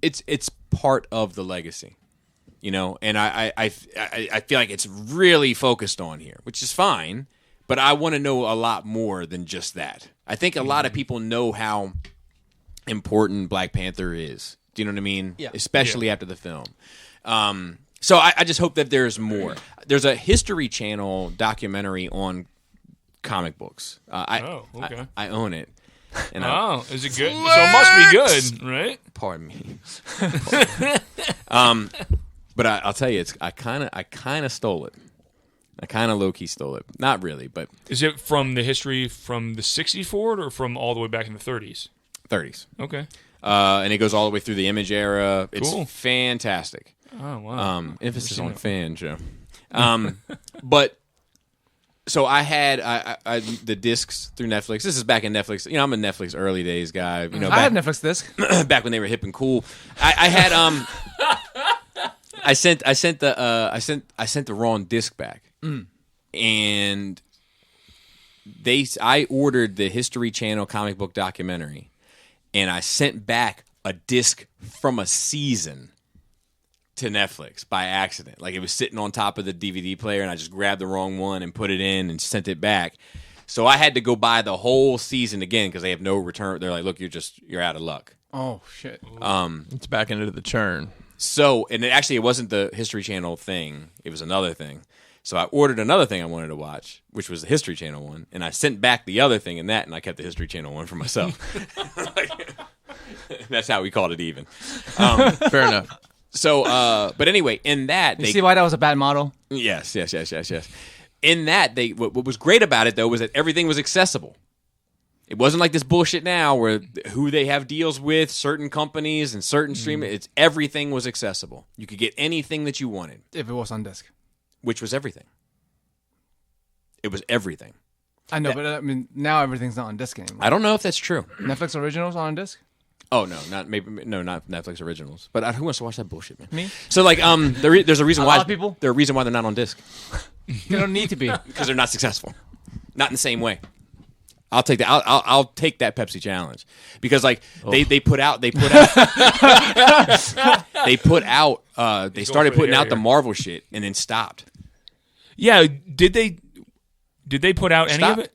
it's part of the legacy, and I feel like it's really focused on here, which is fine, but I want to know a lot more than just that. I think a lot of people know how important Black Panther is. Do you know what I mean? Yeah. Especially after the film. So I just hope that there's more. There's a History Channel documentary on comic books. Okay. I own it. And is it good? So it must be good, right? Pardon me. But I'll tell you, I kind of stole it. I kind of low-key stole it. Not really, but... Is it from the history from the 60s forward or from all the way back in the 30s? 30s. Okay. And it goes all the way through the Image era. It's fantastic. Oh, wow. Emphasis on fan, Joe. But... So I had I the discs through Netflix. This is back in Netflix. You know, I'm a Netflix early days guy. You know, I had Netflix disc back when they were hip and cool. I had I sent the wrong disc back, and I ordered the History Channel comic book documentary, and I sent back a disc from a season to Netflix by accident. Like, it was sitting on top of the DVD player, and I just grabbed the wrong one and put it in and sent it back. So I had to go buy the whole season again because they have no return. They're like, look, you're out of luck. Oh shit. It's back into the churn. So, and it wasn't the History Channel thing. It was another thing. So I ordered another thing I wanted to watch, which was the History Channel one, and I sent back the other thing and I kept the History Channel one for myself. That's how we called it even. Fair enough. So, but anyway, in that... You see why that was a bad model? Yes. In that, what was great about it, though, was that everything was accessible. It wasn't like this bullshit now where who they have deals with, certain companies and certain streaming. Everything was accessible. You could get anything that you wanted. If it was on disc. Which was everything. It was everything. I know, but I mean, now everything's not on disc anymore. I don't know if that's true. Netflix originals on disc? Oh not Netflix originals. But who wants to watch that bullshit, man? Me. So like there's a reason why a lot of people. There's a reason why they're not on disc. They don't need to be because they're not successful. Not in the same way. I'll take that. I'll take that Pepsi challenge because like they started putting out the Marvel shit and then stopped. Yeah, did they put out any of it?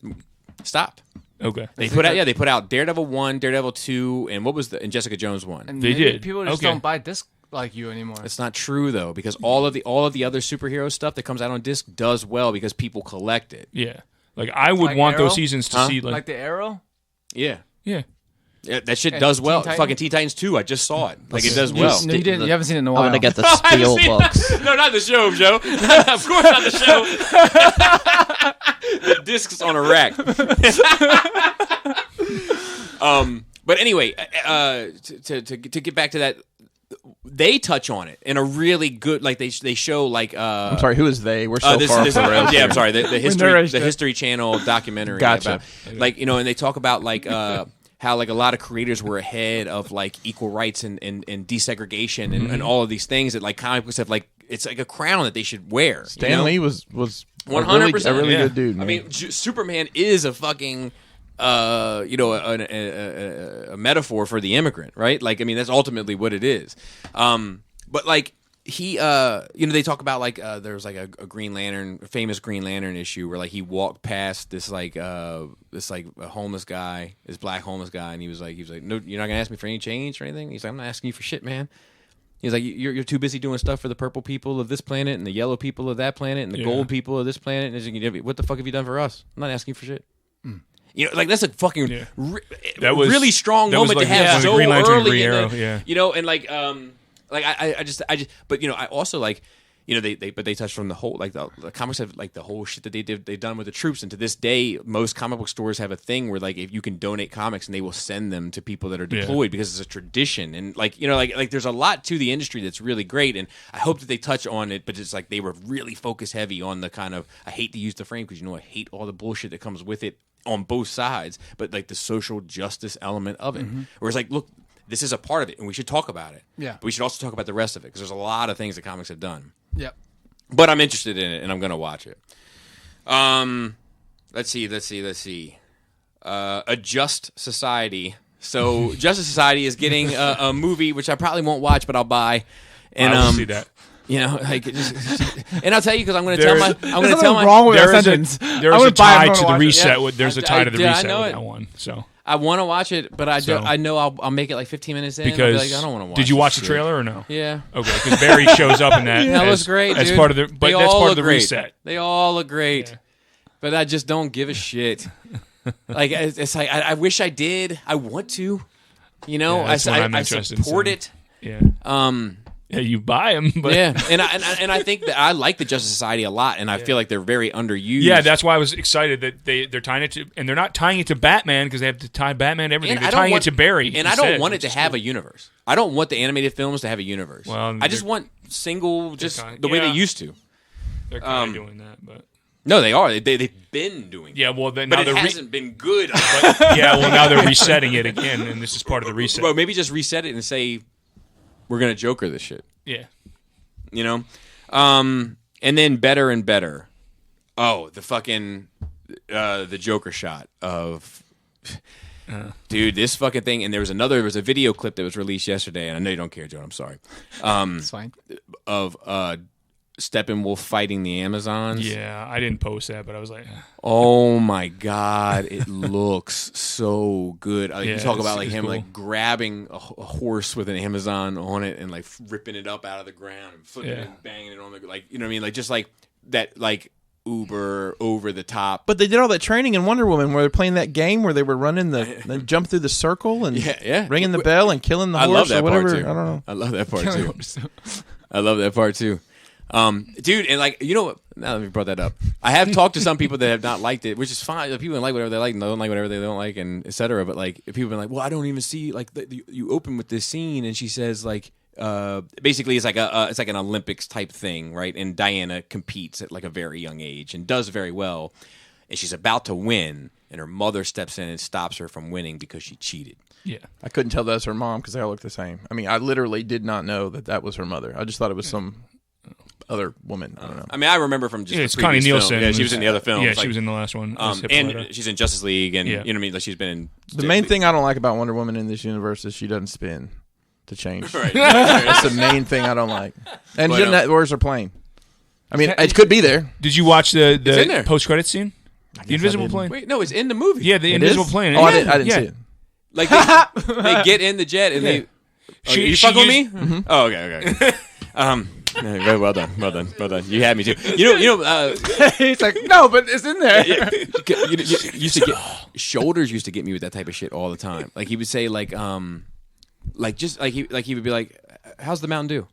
Stopped. Okay. They put out Daredevil 1, Daredevil 2, and and Jessica Jones 1. And they did. People just don't buy disc like you anymore. It's not true though, because all of the other superhero stuff that comes out on disc does well because people collect it. Yeah. Like I would want Arrow? Those seasons to see like the Arrow? Yeah. Yeah. Yeah, that shit does well. Fucking Teen Titans 2, I just saw it. Like, it does well. No, you didn't. You haven't seen it in a while. I'm gonna get the Spiel books. No, not the show, Joe. Of course not the show. The discs on a rack. But anyway, to get back to that, they touch on it in a really good, like they show like. I'm sorry, who is they? We're so far from the rails. Yeah, I'm sorry. The History Channel documentary. Gotcha. About, like, you know, and they talk about like how like a lot of creators were ahead of like equal rights and desegregation and all of these things that like comic books have like it's like a crown that they should wear. Stan Lee was 100% a really good dude. Man. I mean, Superman is a fucking. A metaphor for the immigrant, right? Like, I mean, that's ultimately what it is. But like he, they talk about like there was like a Green Lantern, famous Green Lantern issue where like he walked past this a homeless guy, this black homeless guy, and he was like, no, you're not gonna ask me for any change or anything. He's like, I'm not asking you for shit, man. He's like, you're too busy doing stuff for the purple people of this planet and the yellow people of that planet and the gold people of this planet. And he's like, what the fuck have you done for us? I'm not asking you for shit. You know, like that's a fucking really strong moment to have so Green Lantern, early Green in Arrow, the, you know, and like I just, but you know, I also like, you know, they touched on the whole like the comics have like the whole shit that they've done with the troops, and to this day, most comic book stores have a thing where like if you can donate comics and they will send them to people that are deployed because it's a tradition, and like you know, like there's a lot to the industry that's really great, and I hope that they touch on it, but it's like they were really focused heavy on the kind of I hate to use the frame because you know I hate all the bullshit that comes with it. On both sides, but like the social justice element of it, where it's like, look, this is a part of it, and we should talk about it. Yeah, but we should also talk about the rest of it because there's a lot of things that comics have done. Yep. But I'm interested in it, and I'm gonna watch it. Let's see. A Just Society. So Justice Society is getting a movie, which I probably won't watch, but I'll buy. And I will see that. You know, like, and I'll tell you because I'm going to tell my. Wrong with there that is sentence. There's a tie to the reset. Yeah. There's a tie to the reset with that one. So I want to watch it, but I know I'll make it like 15 minutes in. Because I'll be like, I don't want to watch. Did you watch the trailer or no? Yeah. Okay, because Barry shows up in that. That was great. As Dude. part of the, but that's part of the reset. They all look great. Yeah. but I just don't give a shit. Like it's like I wish I did. I want to, you know. Yeah, that's what I'm I interested in support seeing. it. Yeah. Yeah, you buy them, but Yeah, and I think that I like the Justice Society a lot, and I feel like they're very underused. yeah, that's why I was excited that they're tying it to, and they're not tying it to Batman because they have to tie Batman to everything. And they're tying it to Barry, and I don't want it to have a universe. I don't want the animated films to have a universe. Well, I just want single, just kinda, the way they used to. They're kind of doing that, but No, they are. They've been doing. yeah, well then but now it they're hasn't been good. yeah, well now they're resetting it again, and this is part of the reset. Well, maybe just reset it and say we're gonna Joker this shit. Yeah. You know, and then better and better. Oh, the fucking the Joker shot of dude, this fucking thing. And there was a video clip that was released yesterday, and I know you don't care, Joe. I'm sorry. It's fine. Of Steppenwolf fighting the Amazons. Yeah, I didn't post that, but I was like, oh my god, it looks so good. Like, you talk about like him cool. like grabbing a horse with an Amazon on it and like ripping it up out of the ground and flipping it and banging it on the like, you know what I mean? Like just like that, like uber over the top. But they did all that training in Wonder Woman where they're playing that game where they were running the jump through the circle and ringing the bell and killing the horse. I love that or whatever. part too. I don't know. I love that part too. I love that part too. Dude, and like, you know what? Now that we brought that up, I have talked to some people that have not liked it, which is fine. People like whatever they like, and they don't like whatever they don't like, and etc. But like, people have been like, "Well, I don't even see like you open with this scene," and she says like, basically, it's like an Olympics type thing, right? And Diana competes at like a very young age and does very well, and she's about to win, and her mother steps in and stops her from winning because she cheated. yeah. I couldn't tell that's her mom because they all look the same. I mean, I literally did not know that was her mother. I just thought it was some other woman. I don't know. I mean, I remember from just It's the previous Connie Nielsen. film. Yeah, she was in the other films. Yeah, like, she was in the last one. as Hippolyta. and she's in Justice League, and Yeah. you know what I mean. Like she's been in The main thing I don't like about Wonder Woman in this universe is she doesn't spin to change. Right. That's the main thing I don't like. And But, she doesn't where's her plane? I mean, it could be there. Did you watch in the there. post-credit scene? The invisible didn't. plane. Wait, no, it's in the movie. Yeah, the It invisible is? plane. Oh, I Yeah. didn't see it. Like they get in the jet and they. She- you she fuck with me? used- Oh, okay. Very well done. You had me too. You know. He's like, no, but it's in there. You used to get Shoulders used to get me with that type of shit all the time. Like he would say like just like he would be like, "How's the Mountain Dew?"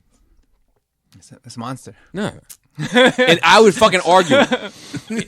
It's a monster. No. And I would fucking argue,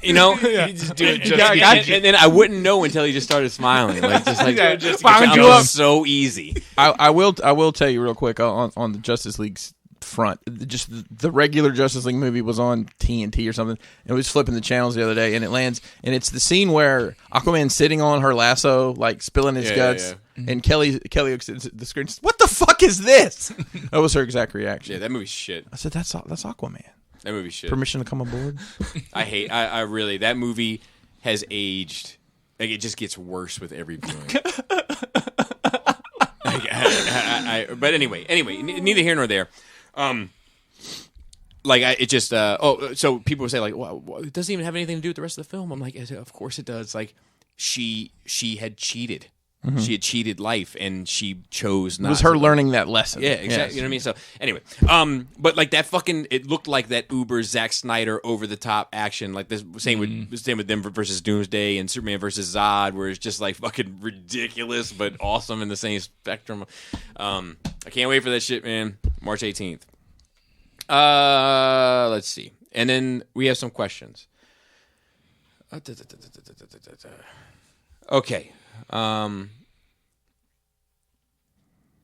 you know, Just do it just and then I wouldn't know until he just started smiling, like just like just wound wound you up. so easy. I will tell you real quick on the Justice League's front. Just the regular Justice League movie was on TNT or something. It was flipping the channels the other day, and it lands, and it's the scene where Aquaman's sitting on her lasso, like spilling his guts, and Kelly looks at the screen. Says, "What the fuck is this?" That was her exact reaction. Yeah, that movie's shit. I said, "That's Aquaman." That movie's shit. Permission to come aboard. I really, that movie has aged. Like it just gets worse with every viewing. But anyway, neither here nor there. So people would say like, well, it doesn't even have anything to do with the rest of the film. I'm like, of course it does. Like she had cheated. Mm-hmm. She had cheated life, and she chose not. It was her learning that lesson. Yeah, exactly. Yes. You know what I mean? So anyway, but like that fucking, it looked like that Uber Zack Snyder over the top action, like this same with them versus Doomsday and Superman versus Zod, where it's just like fucking ridiculous but awesome in the same spectrum. I can't wait for that shit, man. March 18th. Let's see, and then we have some questions. Okay.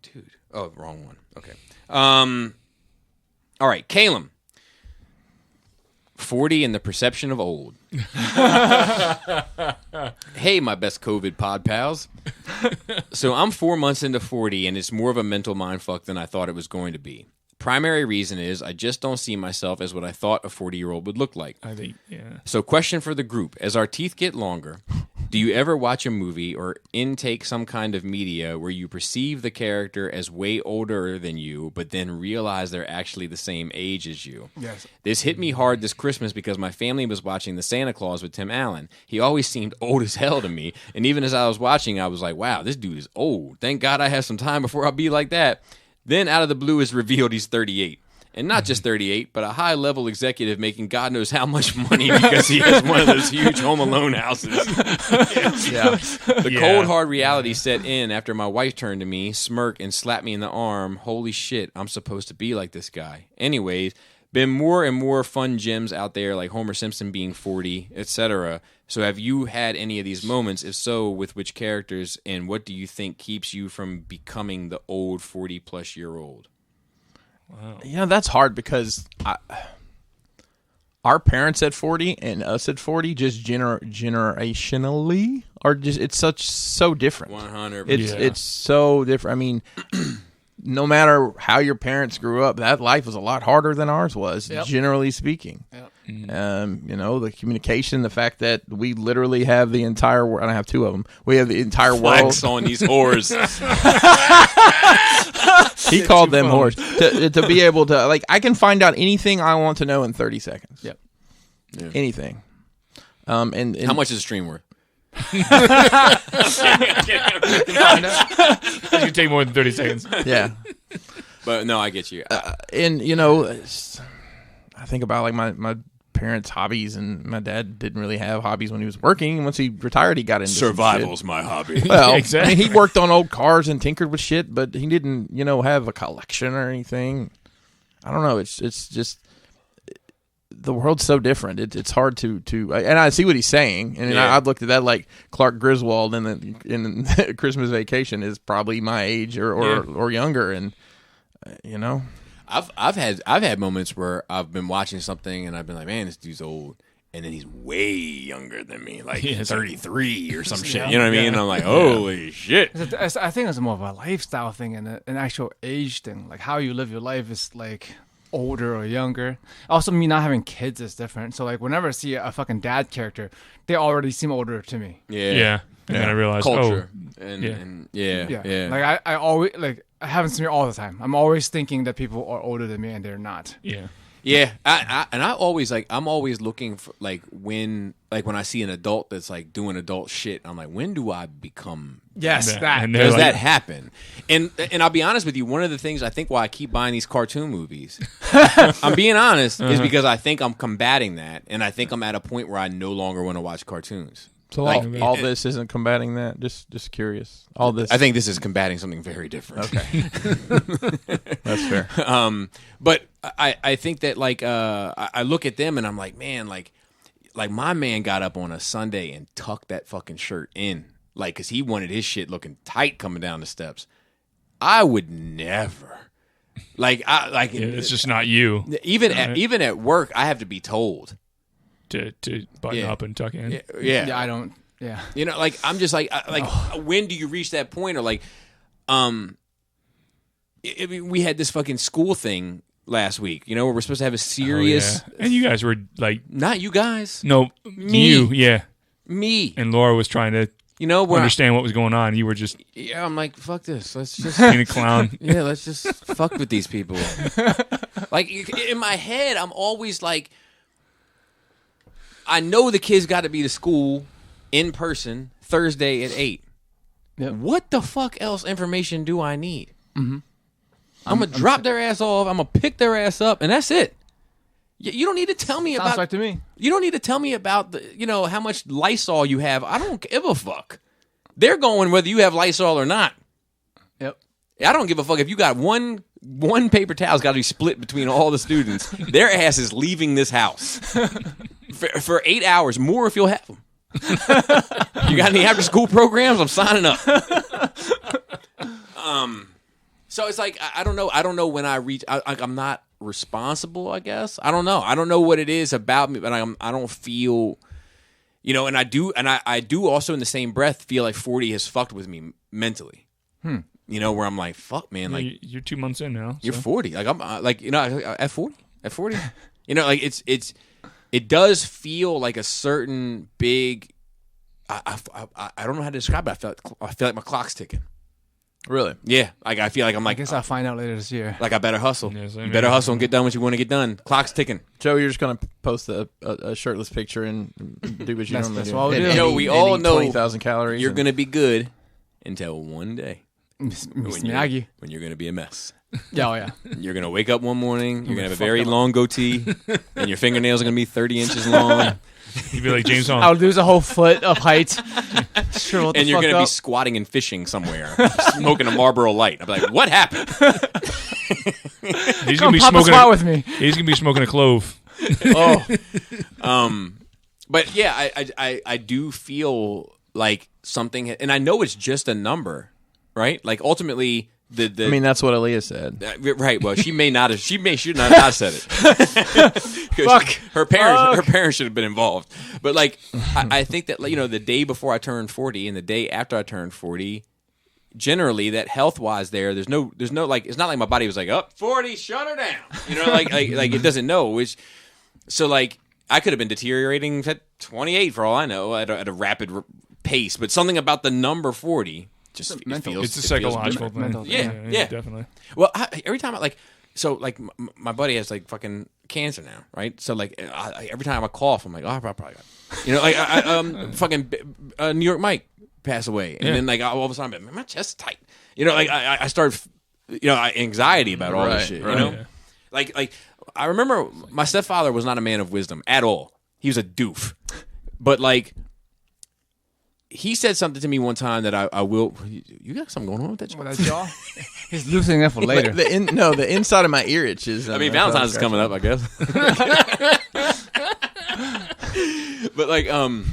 Dude. Oh, wrong one. Okay. All right, Calum. 40 and the perception of old. Hey, my best COVID pod pals. So I'm 4 months into 40, and it's more of a mental mindfuck than I thought it was going to be. Primary reason is I just don't see myself as what I thought a 40-year-old would look like. I think, yeah. So question for the group. As our teeth get longer, do you ever watch a movie or intake some kind of media where you perceive the character as way older than you, but then realize they're actually the same age as you? Yes. This hit me hard this Christmas because my family was watching The Santa Claus with Tim Allen. He always seemed old as hell to me, and even as I was watching, I was like, wow, this dude is old. Thank God I have some time before I'll be like that. Then out of the blue is revealed he's 38. And not just 38, but a high-level executive making God knows how much money because he has one of those huge Home Alone houses. The cold, hard reality set in after my wife turned to me, smirked, and slapped me in the arm. Holy shit, I'm supposed to be like this guy. Anyways, been more and more fun gems out there like Homer Simpson being 40, etc. So have you had any of these moments? If so, with which characters? And what do you think keeps you from becoming the old 40-plus-year-old? Wow. Yeah, that's hard because our parents at 40 and us at 40 just generationally are just it's so different. 100%. It's so different. I mean, no matter how your parents grew up, that life was a lot harder than ours was, generally speaking. Yep. The communication, the fact that we literally have the entire world. I don't have two of them. We have the entire Flex world. on these whores. He called them whores. To be able to, like, I can find out anything I want to know in 30 seconds. Yep. Yeah. Anything. And how much is a stream worth? It's going to take more than 30 seconds. Yeah. But no, I get you. I think about like my parents' hobbies, and my dad didn't really have hobbies when he was working. And once he retired, he got into survival's my hobby. Well, exactly. I mean, he worked on old cars and tinkered with shit, but he didn't, have a collection or anything. I don't know. It's just the world's so different. It's hard to and I see what he's saying, and I've looked at that like Clark Griswold in Christmas Vacation is probably my age or younger, and I've had moments where I've been watching something and I've been like, man, this dude's old, and then he's way younger than me, like 33 or some shit. You know what I mean? And I'm like, holy shit. I think it's more of a lifestyle thing and an actual age thing. Like how you live your life is like older or younger. Also, me not having kids is different. So like whenever I see a fucking dad character, they already seem older to me. Yeah. And then I realized culture. Yeah. Like I always like. I haven't seen it all the time. I'm always thinking that people are older than me and they're not. Yeah. Yeah. I'm always looking for when I see an adult that's like doing adult shit, I'm like, when do I become Yes, that. Does that happen? And I'll be honest with you, one of the things I think why I keep buying these cartoon movies, I'm being honest, is because I think I'm combating that, and I think I'm at a point where I no longer want to watch cartoons. So all this isn't combating that? Just curious. All this. I think this is combating something very different. Okay. That's fair. But I think that I look at them and I'm like, man, like my man got up on a Sunday and tucked that fucking shirt in, like, because he wanted his shit looking tight coming down the steps. I would never. It's just not you. Even at work, I have to be told to button up and tuck in. Yeah, I don't. Yeah, I'm just when do you reach that point? Or we had this fucking school thing last week. Where we're supposed to have a serious. And you guys were like, not you guys. No, me. Me. And Laura was trying to. Understand what was going on. You were just... Yeah, I'm like, fuck this. Let's just... being a clown. Yeah, let's just fuck with these people. Like, in my head, I'm always like... I know the kids got to be to school in person Thursday at 8. Yep. What the fuck else information do I need? Mm-hmm. I'm going to drop their ass off. I'm going to pick their ass up, and that's it. You don't need to tell me Sounds like to me. You don't need to tell me about how much Lysol you have. I don't give a fuck. They're going whether you have Lysol or not. Yep. I don't give a fuck if you got one paper towel's got to be split between all the students. Their ass is leaving this house for 8 hours, more if you'll have them. You got any after school programs? I'm signing up. So it's like I don't know. I don't know when I reach. I'm not responsible, I guess. I don't know. I don't know what it is about me, but I don't feel, and I do also in the same breath feel like 40 has fucked with me mentally. Where I'm like, fuck, man, like you're 2 months in now. You're 40. Like I'm at 40. At 40. It does feel like a certain big I don't know how to describe it. I feel like my clock's ticking. Really? Yeah. Like I feel like I'm like. I guess I'll find out later this year. Like I better hustle. You better hustle and get done what you want to get done. Clock's ticking. Joe, you're just gonna post a shirtless picture and do what you normally do. That's what I'll do. We all know 20,000 calories. You're gonna be good until one day. Miss when Miyagi. you're going to be a mess. Yeah, oh yeah. You're going to wake up one morning, you're going to have a very long goatee, and your fingernails are going to be 30 inches long. You'd be like James Bond. I'll lose a whole foot of height. Sure, and you're going to be squatting and fishing somewhere, smoking a Marlboro Light. I'll be like, what happened? He's going to be smoking with me. He's going to be smoking a clove. But yeah, I do feel like something, and I know it's just a number, right? Like ultimately, I mean, that's what Aaliyah said. Right. Well, she may not have. She should not have said it. Fuck. Her parents should have been involved. But like, I think that the day before I turned 40 and the day after I turned 40, generally that health wise, there's no like, it's not like my body was like, up 40, shut her down. Like it doesn't know. Which, so like, I could have been deteriorating at 28 for all I know at a rapid pace. But something about the number 40. Just it's a psychological thing. Yeah, definitely. Well, every time my buddy has like fucking cancer now, right? So like every time I cough, I'm like, oh, I probably got it. Fucking New York Mike passed away, and then like all of a sudden, I'm like, my chest's tight. I start, anxiety about all this shit. Right. Like I remember my stepfather was not a man of wisdom at all. He was a doof, but like. He said something to me one time that I will. You got something going on with that jaw? That jaw? He's loosening that for later. The inside of my ear itches. I mean, Valentine's is coming up, I guess. But like, the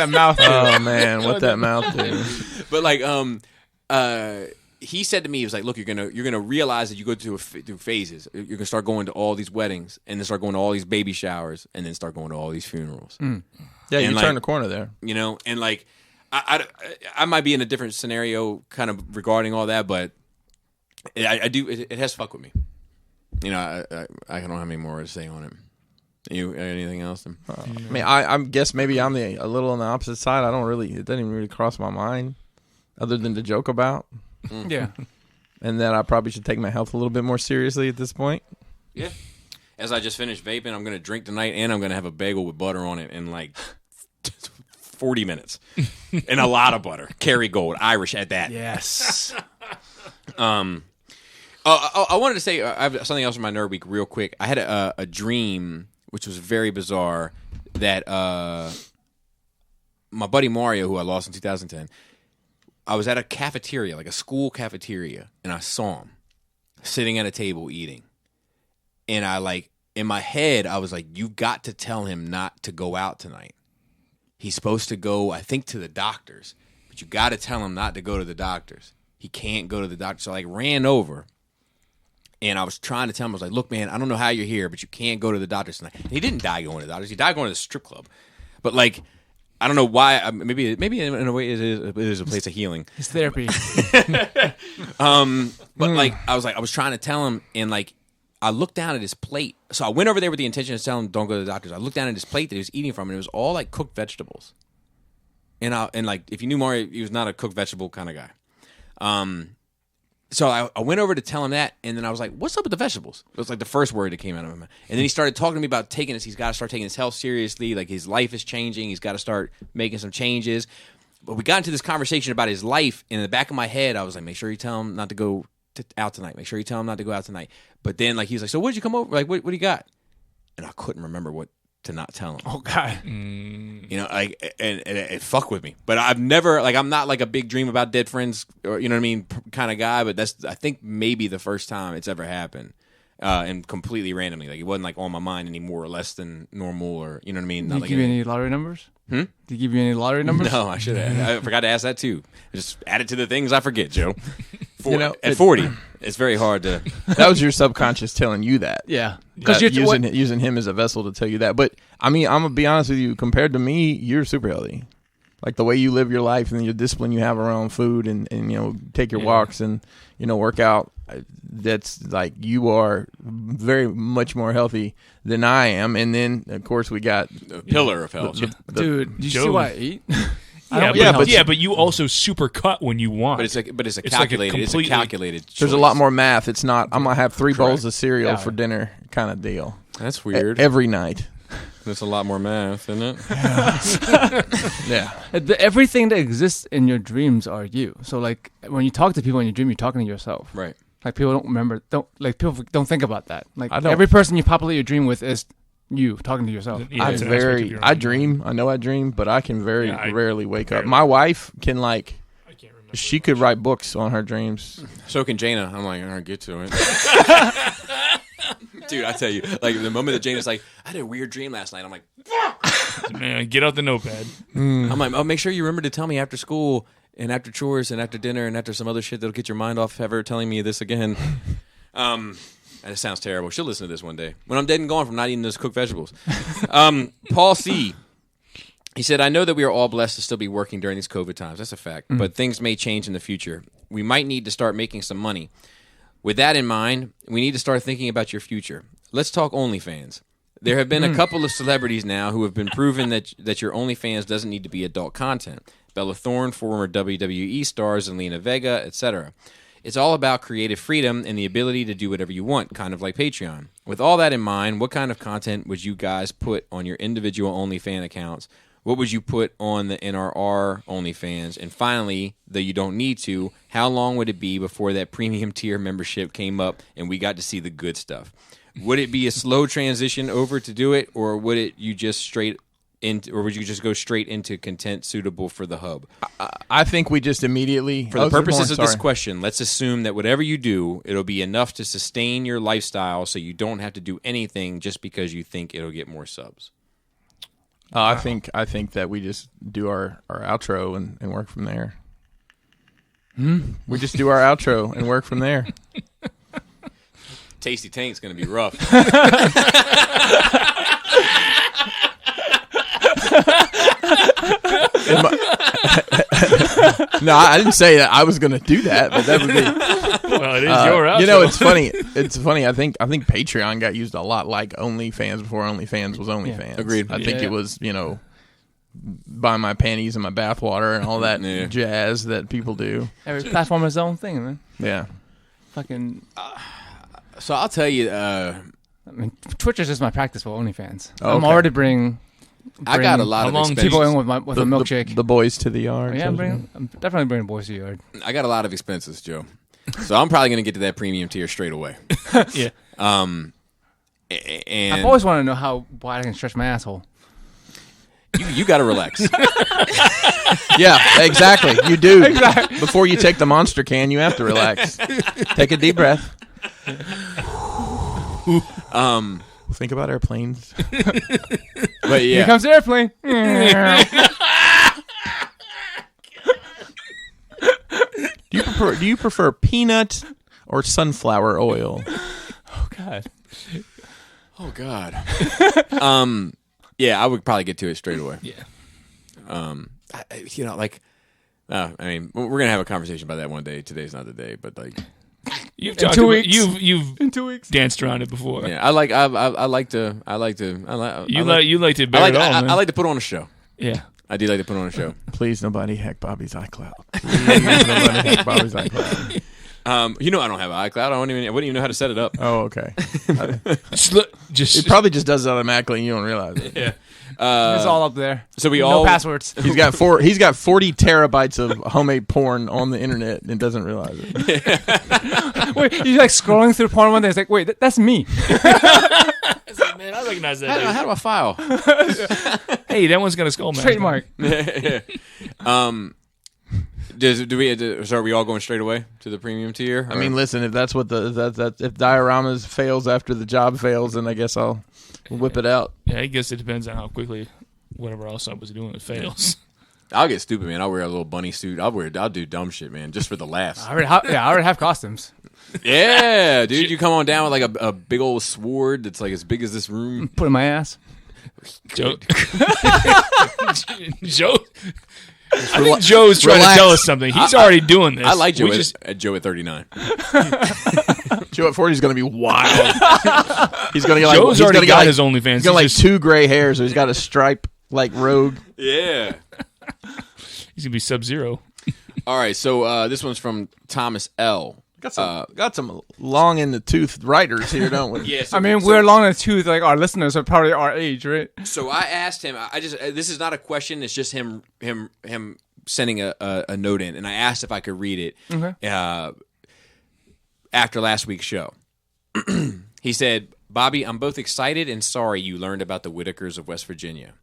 mouth. Oh man, what that mouth do? But like, he said to me, he was like, "Look, you're gonna realize that you go through phases. You're gonna start going to all these weddings, and then start going to all these baby showers, and then start going to all these funerals." Yeah, and you like, turn the corner there. And like, I might be in a different scenario kind of regarding all that, but I do. It has fucked with me. I don't have any more to say on it. You anything else? I mean, I guess maybe I'm a little on the opposite side. It doesn't even really cross my mind, other than to joke about. Yeah, and that I probably should take my health a little bit more seriously at this point. Yeah. As I just finished vaping, I'm going to drink tonight, and I'm going to have a bagel with butter on it in like 40 minutes. And a lot of butter. Kerrygold, Irish at that. Yes. I wanted to say, I have something else in my nerd week real quick. I had a dream, which was very bizarre, that my buddy Mario, who I lost in 2010, I was at a cafeteria, like a school cafeteria, and I saw him sitting at a table eating. And in my head, I was like, you got to tell him not to go out tonight. He's supposed to go, I think, to the doctors. But you got to tell him not to go to the doctors. He can't go to the doctor. So I ran over. And I was trying to tell him, I was like, look, man, I don't know how you're here, but you can't go to the doctors tonight. And he didn't die going to the doctors. He died going to the strip club. But like, I don't know why. Maybe in a way it is a place of healing. It's therapy. But like, I was trying to tell him, and like, I looked down at his plate. So I went over there with the intention of telling him don't go to the doctors. I looked down at his plate that he was eating from, and it was all like cooked vegetables. And like, if you knew Mario, he was not a cooked vegetable kind of guy. So I went over to tell him that, and then I was like, what's up with the vegetables? It was like the first word that came out of him. And then he started talking to me about he's got to start taking his health seriously. Like, his life is changing. He's got to start making some changes. But we got into this conversation about his life, and in the back of my head, I was like, make sure you tell him not to go out tonight. Make sure you tell him not to go out tonight. But then, like, he was like, so what did you come over? Like, what do you got? And I couldn't remember what to not tell him. Oh, God. Like, and it fucked with me. But I've never, like, I'm not like a big dream about dead friends, or, you know what I mean, kind of guy. But that's, I think, maybe the first time it's ever happened. And completely randomly. Like, it wasn't, like, on my mind any more or less than normal, or, you know what I mean? Did he give you any lottery numbers? Did he give you any lottery numbers? No, I should have. I forgot to ask that, too. Just add it to the things I forget, Joe. At 40, it's very hard to... That was your subconscious telling you that. Yeah. Because you're using him as a vessel to tell you that. But, I mean, I'm going to be honest with you. Compared to me, you're super healthy. Like, the way you live your life and your discipline you have around food and you know, take your walks and, you know, work out, that's like, you are very much more healthy than I am. And then, of course, we got... A pillar of health. Dude, did you see what I eat? But you also super cut when you want. But it's a calculated choice. There's a lot more math. It's not, I'm going to have 3 bowls of cereal for dinner kind of deal. That's weird. Every night. That's a lot more math, isn't it? Yeah. Everything that exists in your dreams are you. So like when you talk to people in your dream, you're talking to yourself. Right. Like people don't remember. People don't think about that. Like I don't. every person you populate your dream with is you talking to yourself. Yeah, it's an aspect of your I own. dream. I know I dream, but I can very Yeah, I rarely wake up. barely. My wife can like. I can't remember. She could write books on her dreams. So can Jaina. I'm like, all right, get to it. Dude, I tell you, like the moment that Jaina's like, I had a weird dream last night. I'm like, Man, get out the notepad. I'm like, oh, make sure you remember to tell me after school and after chores and after dinner and after some other shit that'll get your mind off ever telling me this again. That sounds terrible. She'll listen to this one day when I'm dead and gone from not eating those cooked vegetables. Paul C. He said, I know that we are all blessed to still be working during these COVID times. That's a fact. But things may change in the future. We might need to start making some money. With that in mind, we need to start thinking about your future. Let's talk OnlyFans. There have been a couple of celebrities now who have been proven that your OnlyFans doesn't need to be adult content. Bella Thorne, former WWE stars, and Lena Vega, etc. It's all about creative freedom and the ability to do whatever you want, kind of like Patreon. With all that in mind, what kind of content would you guys put on your individual OnlyFans accounts? What would you put on the NRR OnlyFans? And finally, though you don't need to, how long would it be before that premium tier membership came up and we got to see the good stuff? Would it be a slow transition over to do it, or would you just go straight into content suitable for the hub? I think we just immediately, For the purposes of this question, let's assume that whatever you do, it'll be enough to sustain your lifestyle, so you don't have to do anything just because you think it'll get more subs. I think that we just do our outro and work from there. We just do our outro and work from there. Tasty Tank's going to be rough. No, I didn't say that I was going to do that, but that would be. Well, it is your outro. You know, it's funny. It's funny. I think Patreon got used a lot like OnlyFans before OnlyFans was OnlyFans. Yeah. Agreed. I think it was, buy my panties and my bathwater and all that jazz that people do. Every platform has its own thing, man. Yeah. Fucking. So I'll tell you, I mean, Twitch is just my practice for OnlyFans. Oh, I'm okay. already bringing I got a lot of How long expenses. people in with a milkshake. The boys to the yard. Yeah, I'm definitely bringing boys to the yard. I got a lot of expenses, Joe. So I'm probably going to get to that premium tier straight away. Yeah. And I've always wanted to know how wide I can stretch my asshole. you got to relax. Yeah, exactly. You do. Exactly. Before you take the monster can, you have to relax. Take a deep breath. Think about airplanes. But Here yeah, comes the airplane. Do you prefer peanut or sunflower oil? Oh God. oh god. Yeah, I would probably get to it straight away. Yeah. I mean, we're gonna have a conversation about that one day. Today's not the day, but like, You've In talked 2 about, weeks. you've In 2 weeks. danced around it before. yeah, I like to bear it all, man. I like to put on a show. Yeah. I do like to put on a show. Please, nobody hack Bobby's iCloud. Please, nobody hack Bobby's iCloud. I don't have iCloud. I wouldn't even know how to set it up. Oh, okay. Just It probably just does it automatically, and you don't realize it. Yeah. It's all up there. So we No all passwords. He's got 40 terabytes of homemade porn on the internet and doesn't realize it. Wait, you're like scrolling through porn one day. It's like, wait, that's me. man, I recognize that. How do I file? Hey, that one's got a skull mask. Trademark. So are we all going straight away to the premium tier? I mean, listen, if that's what if dioramas fails after the job fails, then I guess I'll whip it out. Yeah, I guess it depends on how quickly whatever else I was doing it fails. I'll get stupid, man. I'll wear a little bunny suit. I'll do dumb shit, man, just for the laughs. I already have costumes. Yeah, dude, you come on down with like a big old sword that's like as big as this room. Put in my ass. Joe. I think Joe's trying to tell us something. He's already doing this. I like Joe We at Joe at 39. Joe at 40 is going to be wild. He's going to get Joe's already got his OnlyFans. He's got like 2 gray hairs, so he's got a stripe like Rogue. Yeah. He's gonna be Sub-Zero. All right, so this one's from Thomas L. Got some long in the tooth writers here, don't we? Yeah, I mean, we're long in the tooth. Like our listeners are probably our age, right? So I asked him. This is not a question. It's just him sending a note in, and I asked if I could read it after last week's show. He said, "Bobby, I'm both excited and sorry you learned about the Whitakers of West Virginia.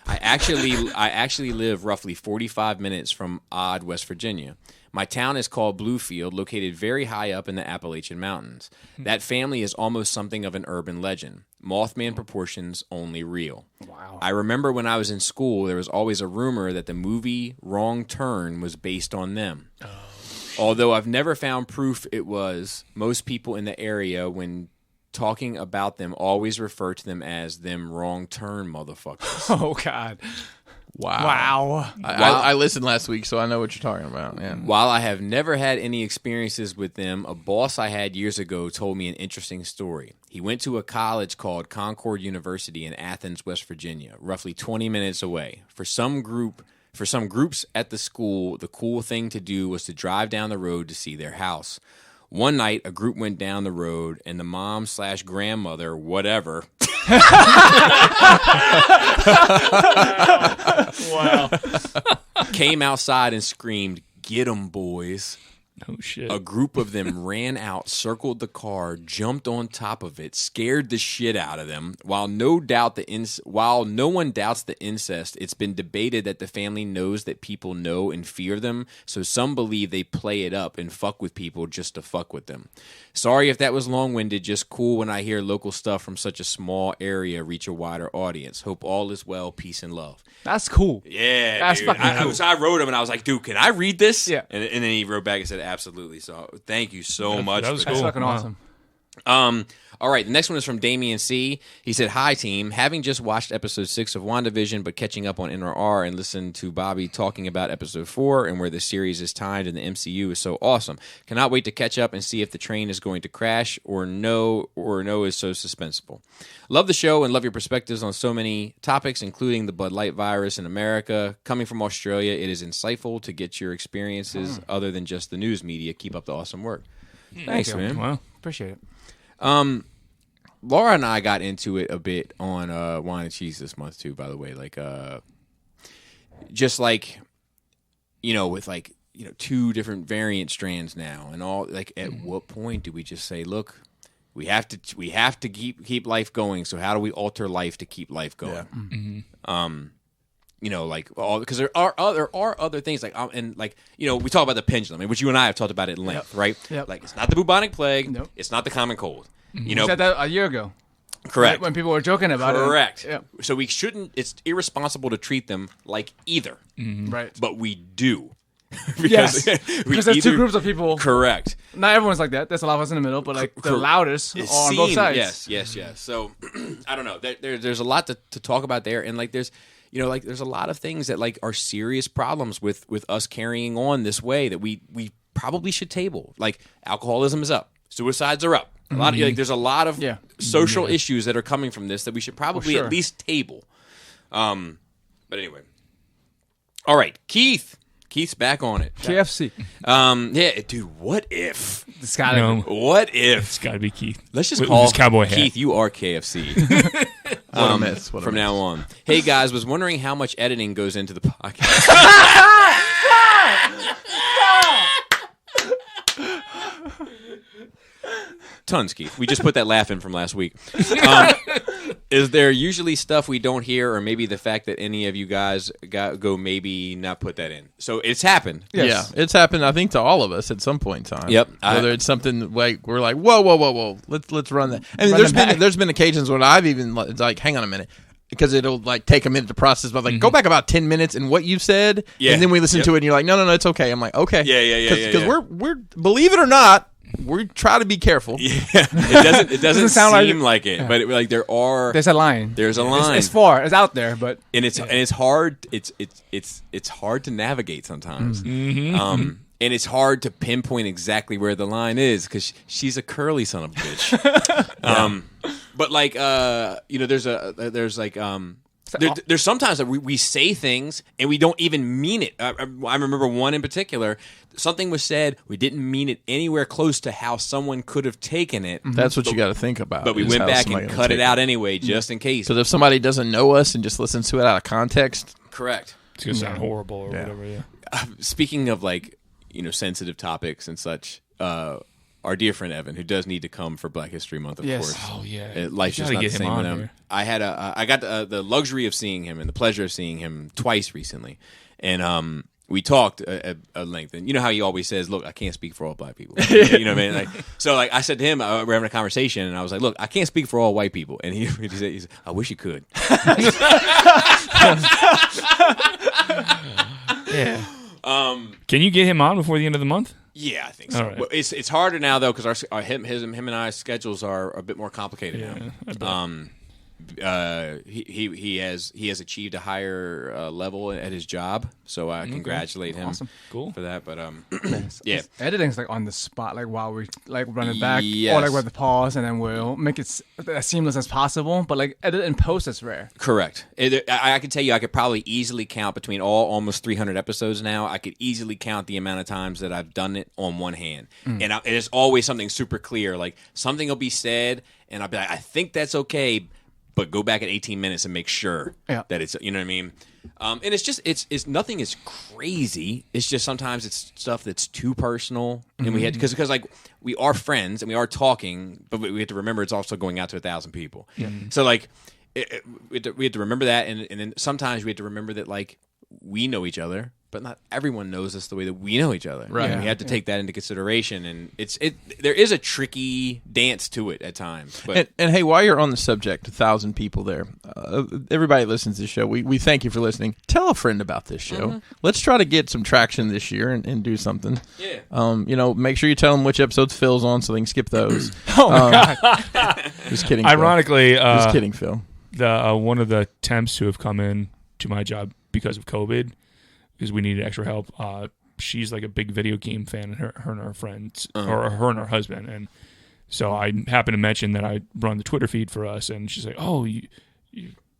I actually live roughly 45 minutes from Odd, West Virginia. My town is called Bluefield, located very high up in the Appalachian Mountains. That family is almost something of an urban legend. Mothman proportions, only real. Wow. I remember when I was in school, there was always a rumor that the movie Wrong Turn was based on them. Oh, although I've never found proof it was, most people in the area, when talking about them, always refer to them as them wrong turn motherfuckers." Oh, God. Wow. I listened last week, so I know what you're talking about. Yeah. While I have never had any experiences with them, a boss I had years ago told me an interesting story. He went to a college called Concord University in Athens, West Virginia, roughly 20 minutes away. For some groups at the school, the cool thing to do was to drive down the road to see their house. One night, a group went down the road, and the mom/grandmother, whatever. Wow. Came outside and screamed, "Get 'em, boys." Oh, shit. A group of them ran out, circled the car, jumped on top of it, scared the shit out of them. While no one doubts the incest, it's been debated that the family knows that people know and fear them, so some believe they play it up and fuck with people just to fuck with them. Sorry if that was long-winded, just cool when I hear local stuff from such a small area reach a wider audience. Hope all is well, peace and love. That's cool. Yeah, that's dude. fucking cool. So I wrote him and I was like, dude, can I read this? Yeah. And then he wrote back and said, absolutely. So thank you so much. That was for cool. That's fucking awesome. All right, the next one is from Damian C. He said, "Hi, team. Having just watched episode 6 of WandaVision, but catching up on NRR and listened to Bobby talking about episode 4 and where the series is timed in the MCU is so awesome. Cannot wait to catch up and see if the train is going to crash or no is so suspenseful. Love the show and love your perspectives on so many topics, including the Bud Light virus in America. Coming from Australia, it is insightful to get your experiences other than just the news media. Keep up the awesome work." Thanks, you. man. Wow. Appreciate it. Laura and I got into it a bit on Wine and Cheese this month too, by the way. Like just like, with like, 2 different variant strands now and all, like at what point do we just say, look, we have to keep life going, so how do we alter life to keep life going? Yeah. Mm-hmm. Like all, because there are other things like and like we talk about the pendulum, which you and I have talked about at length, right? Yep. Like it's not the bubonic plague, Nope. It's not the common cold. We said that a year ago. Correct. Right? When people were joking about it. Correct. Yeah. So we shouldn't. It's irresponsible to treat them like either, Right. but we do. Yes. Because there's 2 groups of people. Correct. Not everyone's like that. There's a lot of us in the middle, but like the loudest are on both sides. Yes. So I don't know. There's a lot to talk about there, and like there's there's a lot of things that like are serious problems with us carrying on this way that we probably should table. Like alcoholism is up, suicides are up. A lot of there's a lot of social issues that are coming from this that we should probably at least table. But anyway, all right, Keith's back on it. KFC. Yeah, dude. What if? It's gotta be. What if? It's got to be Keith. Let's just With call his cowboy hat. Keith. You are KFC. What a miss. What a From miss. now on. Hey guys, was wondering how much editing goes into the podcast. Tons, Keith. We just put that laugh in from last week. Is there usually stuff we don't hear, or maybe the fact that any of you guys go maybe not put that in? So it's happened. Yes. Yeah, it's happened, I think, to all of us at some point in time. Yep. Whether it's something like we're like, whoa, let's run that. I mean, there's been occasions when I've even like, hang on a minute. Because it'll like take a minute to process, but like go back about 10 minutes and what you said, and then we listen to it, and you're like, no, it's okay. I'm like, okay, Yeah. Because we're believe it or not, we try to be careful. Yeah, it doesn't seem like it, but There's a line. There's a line. It's far. It's out there, but it's hard. It's hard to navigate sometimes. And it's hard to pinpoint exactly where the line is because she's a curly son of a bitch. But like there's like there's sometimes that we say things and we don't even mean it. I remember one in particular. Something was said, we didn't mean it anywhere close to how someone could have taken it. That's what you got to think about. But we went back and cut it out anyway, just in case. Because if somebody doesn't know us and just listens to it out of context, correct, it's gonna sound horrible or whatever. Yeah. Speaking of sensitive topics and such, our dear friend Evan, who does need to come for Black History Month, of course. Oh yeah, life's just not the same with him. I got the luxury of seeing him and the pleasure of seeing him twice recently, and we talked at length. And you know how he always says, "Look, I can't speak for all Black people." You know what I mean? So I said to him, we're having a conversation, and I was like, "Look, I can't speak for all white people," and he said, "I wish you could." Yeah. Can you get him on before the end of the month? Yeah, I think so. Right. Well, it's harder now though because him and I's schedules are a bit more complicated now. He has achieved a higher level at his job, so I congratulate him for that. But yeah, editing's like on the spot, like while we run it back, yes. or like with the pause, and then we'll make it as seamless as possible. But like edit and post is rare. Correct. I can tell you, I could probably easily count between almost 300 episodes now. I could easily count the amount of times that I've done it on one hand, and it's always something super clear. Like something will be said, and I'll be like, I think that's okay. But go back at 18 minutes and make sure that it's, you know what I mean? And it's just, it's nothing is crazy. It's just sometimes it's stuff that's too personal. And we had, because like we are friends and we are talking, but we have to remember it's also going out to 1,000 people. So like, we have to remember that. And then sometimes we have to remember that like we know each other, but not everyone knows us the way that we know each other. Right. And we have to take that into consideration. And there is a tricky dance to it at times. But and hey, while you're on the subject, 1,000 people there, everybody listens to this show. We thank you for listening. Tell a friend about this show. Let's try to get some traction this year and do something. Yeah. Make sure you tell them which episodes Phil's on so they can skip those. Oh my God. Just kidding. Ironically, just kidding, Phil. One of the temps who have come in to my job because of COVID, because we needed extra help. She's like a big video game fan, and her and her friends, or her and her husband. And so I happened to mention that I run the Twitter feed for us, and she's like, "Oh, you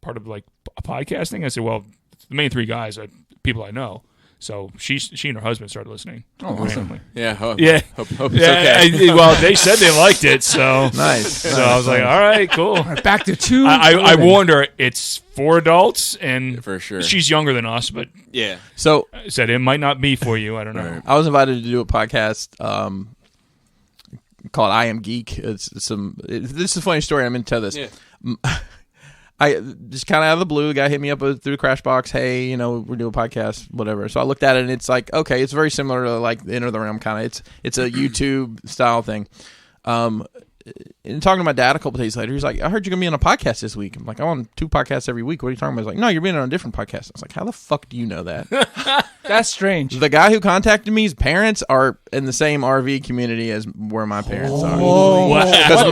part of like a podcasting?" I said, "Well, the main three guys are people I know." So she and her husband started listening. Oh, awesome. Yeah. Hope Yeah. it's okay. Well, they said they liked it, so Nice. So I was like, all right, cool. Back to two. I warned her it's for adults, and For sure. she's younger than us, but Yeah. So I said it might not be for you. I don't know. Right. I was invited to do a podcast called I Am Geek. This is a funny story. I'm going to tell this. Yeah. I just kind of out of the blue, a guy hit me up through the Crashbox. Hey, we're doing a podcast, whatever. So I looked at it, and it's like, okay, it's very similar to like the Enter the Realm kind of. It's a YouTube style thing. And talking to my dad a couple days later, he's like, I heard you're going to be on a podcast this week. I'm like, I'm on 2 podcasts every week. What are you talking about? He's like, no, you're being on a different podcast. I was like, how the fuck do you know that? That's strange. The guy who contacted me's parents are in the same RV community as where my parents are. Wow.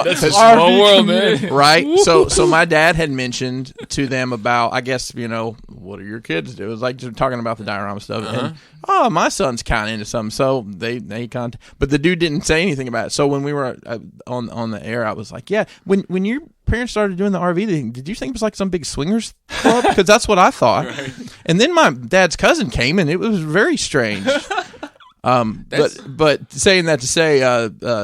That's a small world, man. Right? So my dad had mentioned to them about, I guess, what do your kids do? It was like just talking about the diorama stuff. And, my son's kind of into something. So they but the dude didn't say anything about it. So when we were on the air, I was like, yeah, when your parents started doing the RV thing, did you think it was like some big swingers club? Because that's what I thought. Right. And then my dad's cousin came, and it was very strange. But saying that to say,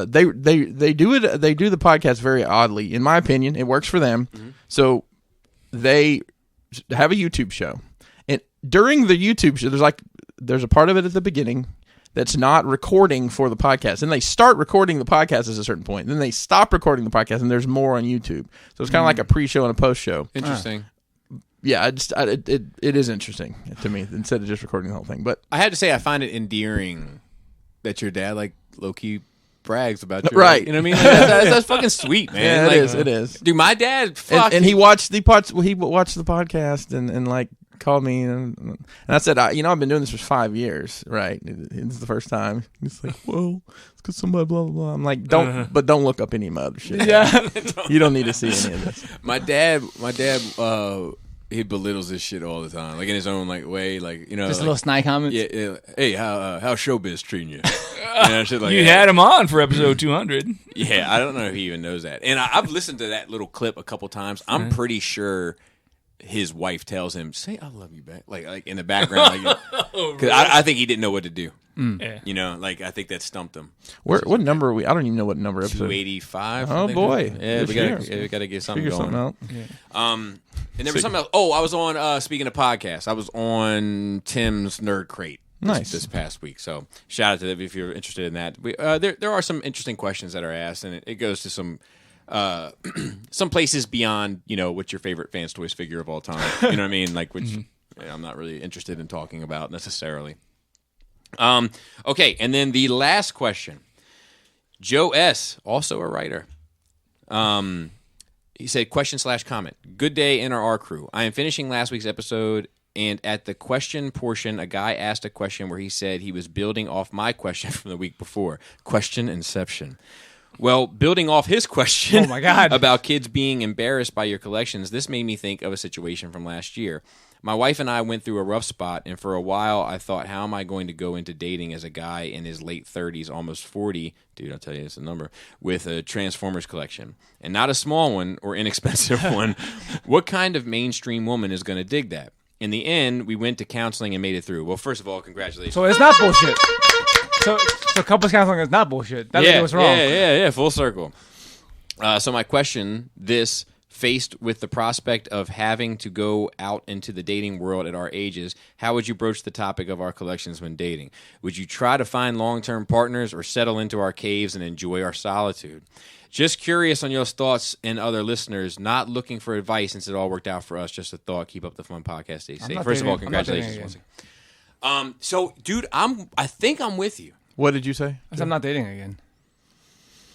they do it. They do the podcast very oddly, in my opinion. It works for them. Mm-hmm. So they have a YouTube show, and during the YouTube show, there's a part of it at the beginning that's not recording for the podcast. And they start recording the podcast at a certain point. Then they stop recording the podcast, and there's more on YouTube. So it's kind of like a pre-show and a post-show. Interesting. Yeah, it is interesting to me instead of just recording the whole thing. But I had to say, I find it endearing that your dad like low-key brags about your right. You know what I mean? That's fucking sweet, man. Yeah, it is. Dude, my dad, and he watched the podcast and like called me and I said, I've been doing this for 5 years, right? It's the first time. He's like, well, it's because somebody blah blah blah. I'm like, don't look up any of my other shit. Yeah, you don't need to see any of this. My dad, he belittles this shit all the time, like in his own like way, like just a little snide comments. Yeah. Hey, how showbiz treating you? Shit like you that. had him on for episode 200. Yeah, I don't know if he even knows that. And I've listened to that little clip a couple times. I'm pretty sure his wife tells him, "Say I love you back," like in the background, because I think he didn't know what to do. Yeah. You know, like I think that stumped him. What number are we? I don't even know what number episode. 285. Oh boy! Yeah, we got to get something Figure going. something out. Yeah. And there was something else. Oh, I was on. Speaking of podcasts, I was on Tim's Nerd Crate. This past week. So shout out to them if you're interested in that. There are some interesting questions that are asked, and it goes to some places beyond, what's your favorite Fans Toys figure of all time. You know what I mean? Like, which I'm not really interested in talking about necessarily. Okay, and then the last question. Joe S., also a writer. He said, question/comment. Good day, NRR crew. I am finishing last week's episode, and at the question portion, a guy asked a question where he said he was building off my question from the week before. Question inception. Well, building off his question about kids being embarrassed by your collections, this made me think of a situation from last year. My wife and I went through a rough spot, and for a while I thought, how am I going to go into dating as a guy in his late 30s, almost 40, dude, I'll tell you it's a number, with a Transformers collection. And not a small one or inexpensive one. What kind of mainstream woman is going to dig that? In the end, we went to counseling and made it through. Well, first of all, congratulations. So it's not bullshit. So couples counseling is not bullshit. That lady was wrong. Yeah, full circle. So my question, faced with the prospect of having to go out into the dating world at our ages, how would you broach the topic of our collections when dating? Would you try to find long-term partners or settle into our caves and enjoy our solitude? Just curious on your thoughts and other listeners, not looking for advice since it all worked out for us. Just a thought. Keep up the fun podcast. Stay safe. First of all, congratulations. So, dude, I think I'm with you. What did you say? I'm not dating again.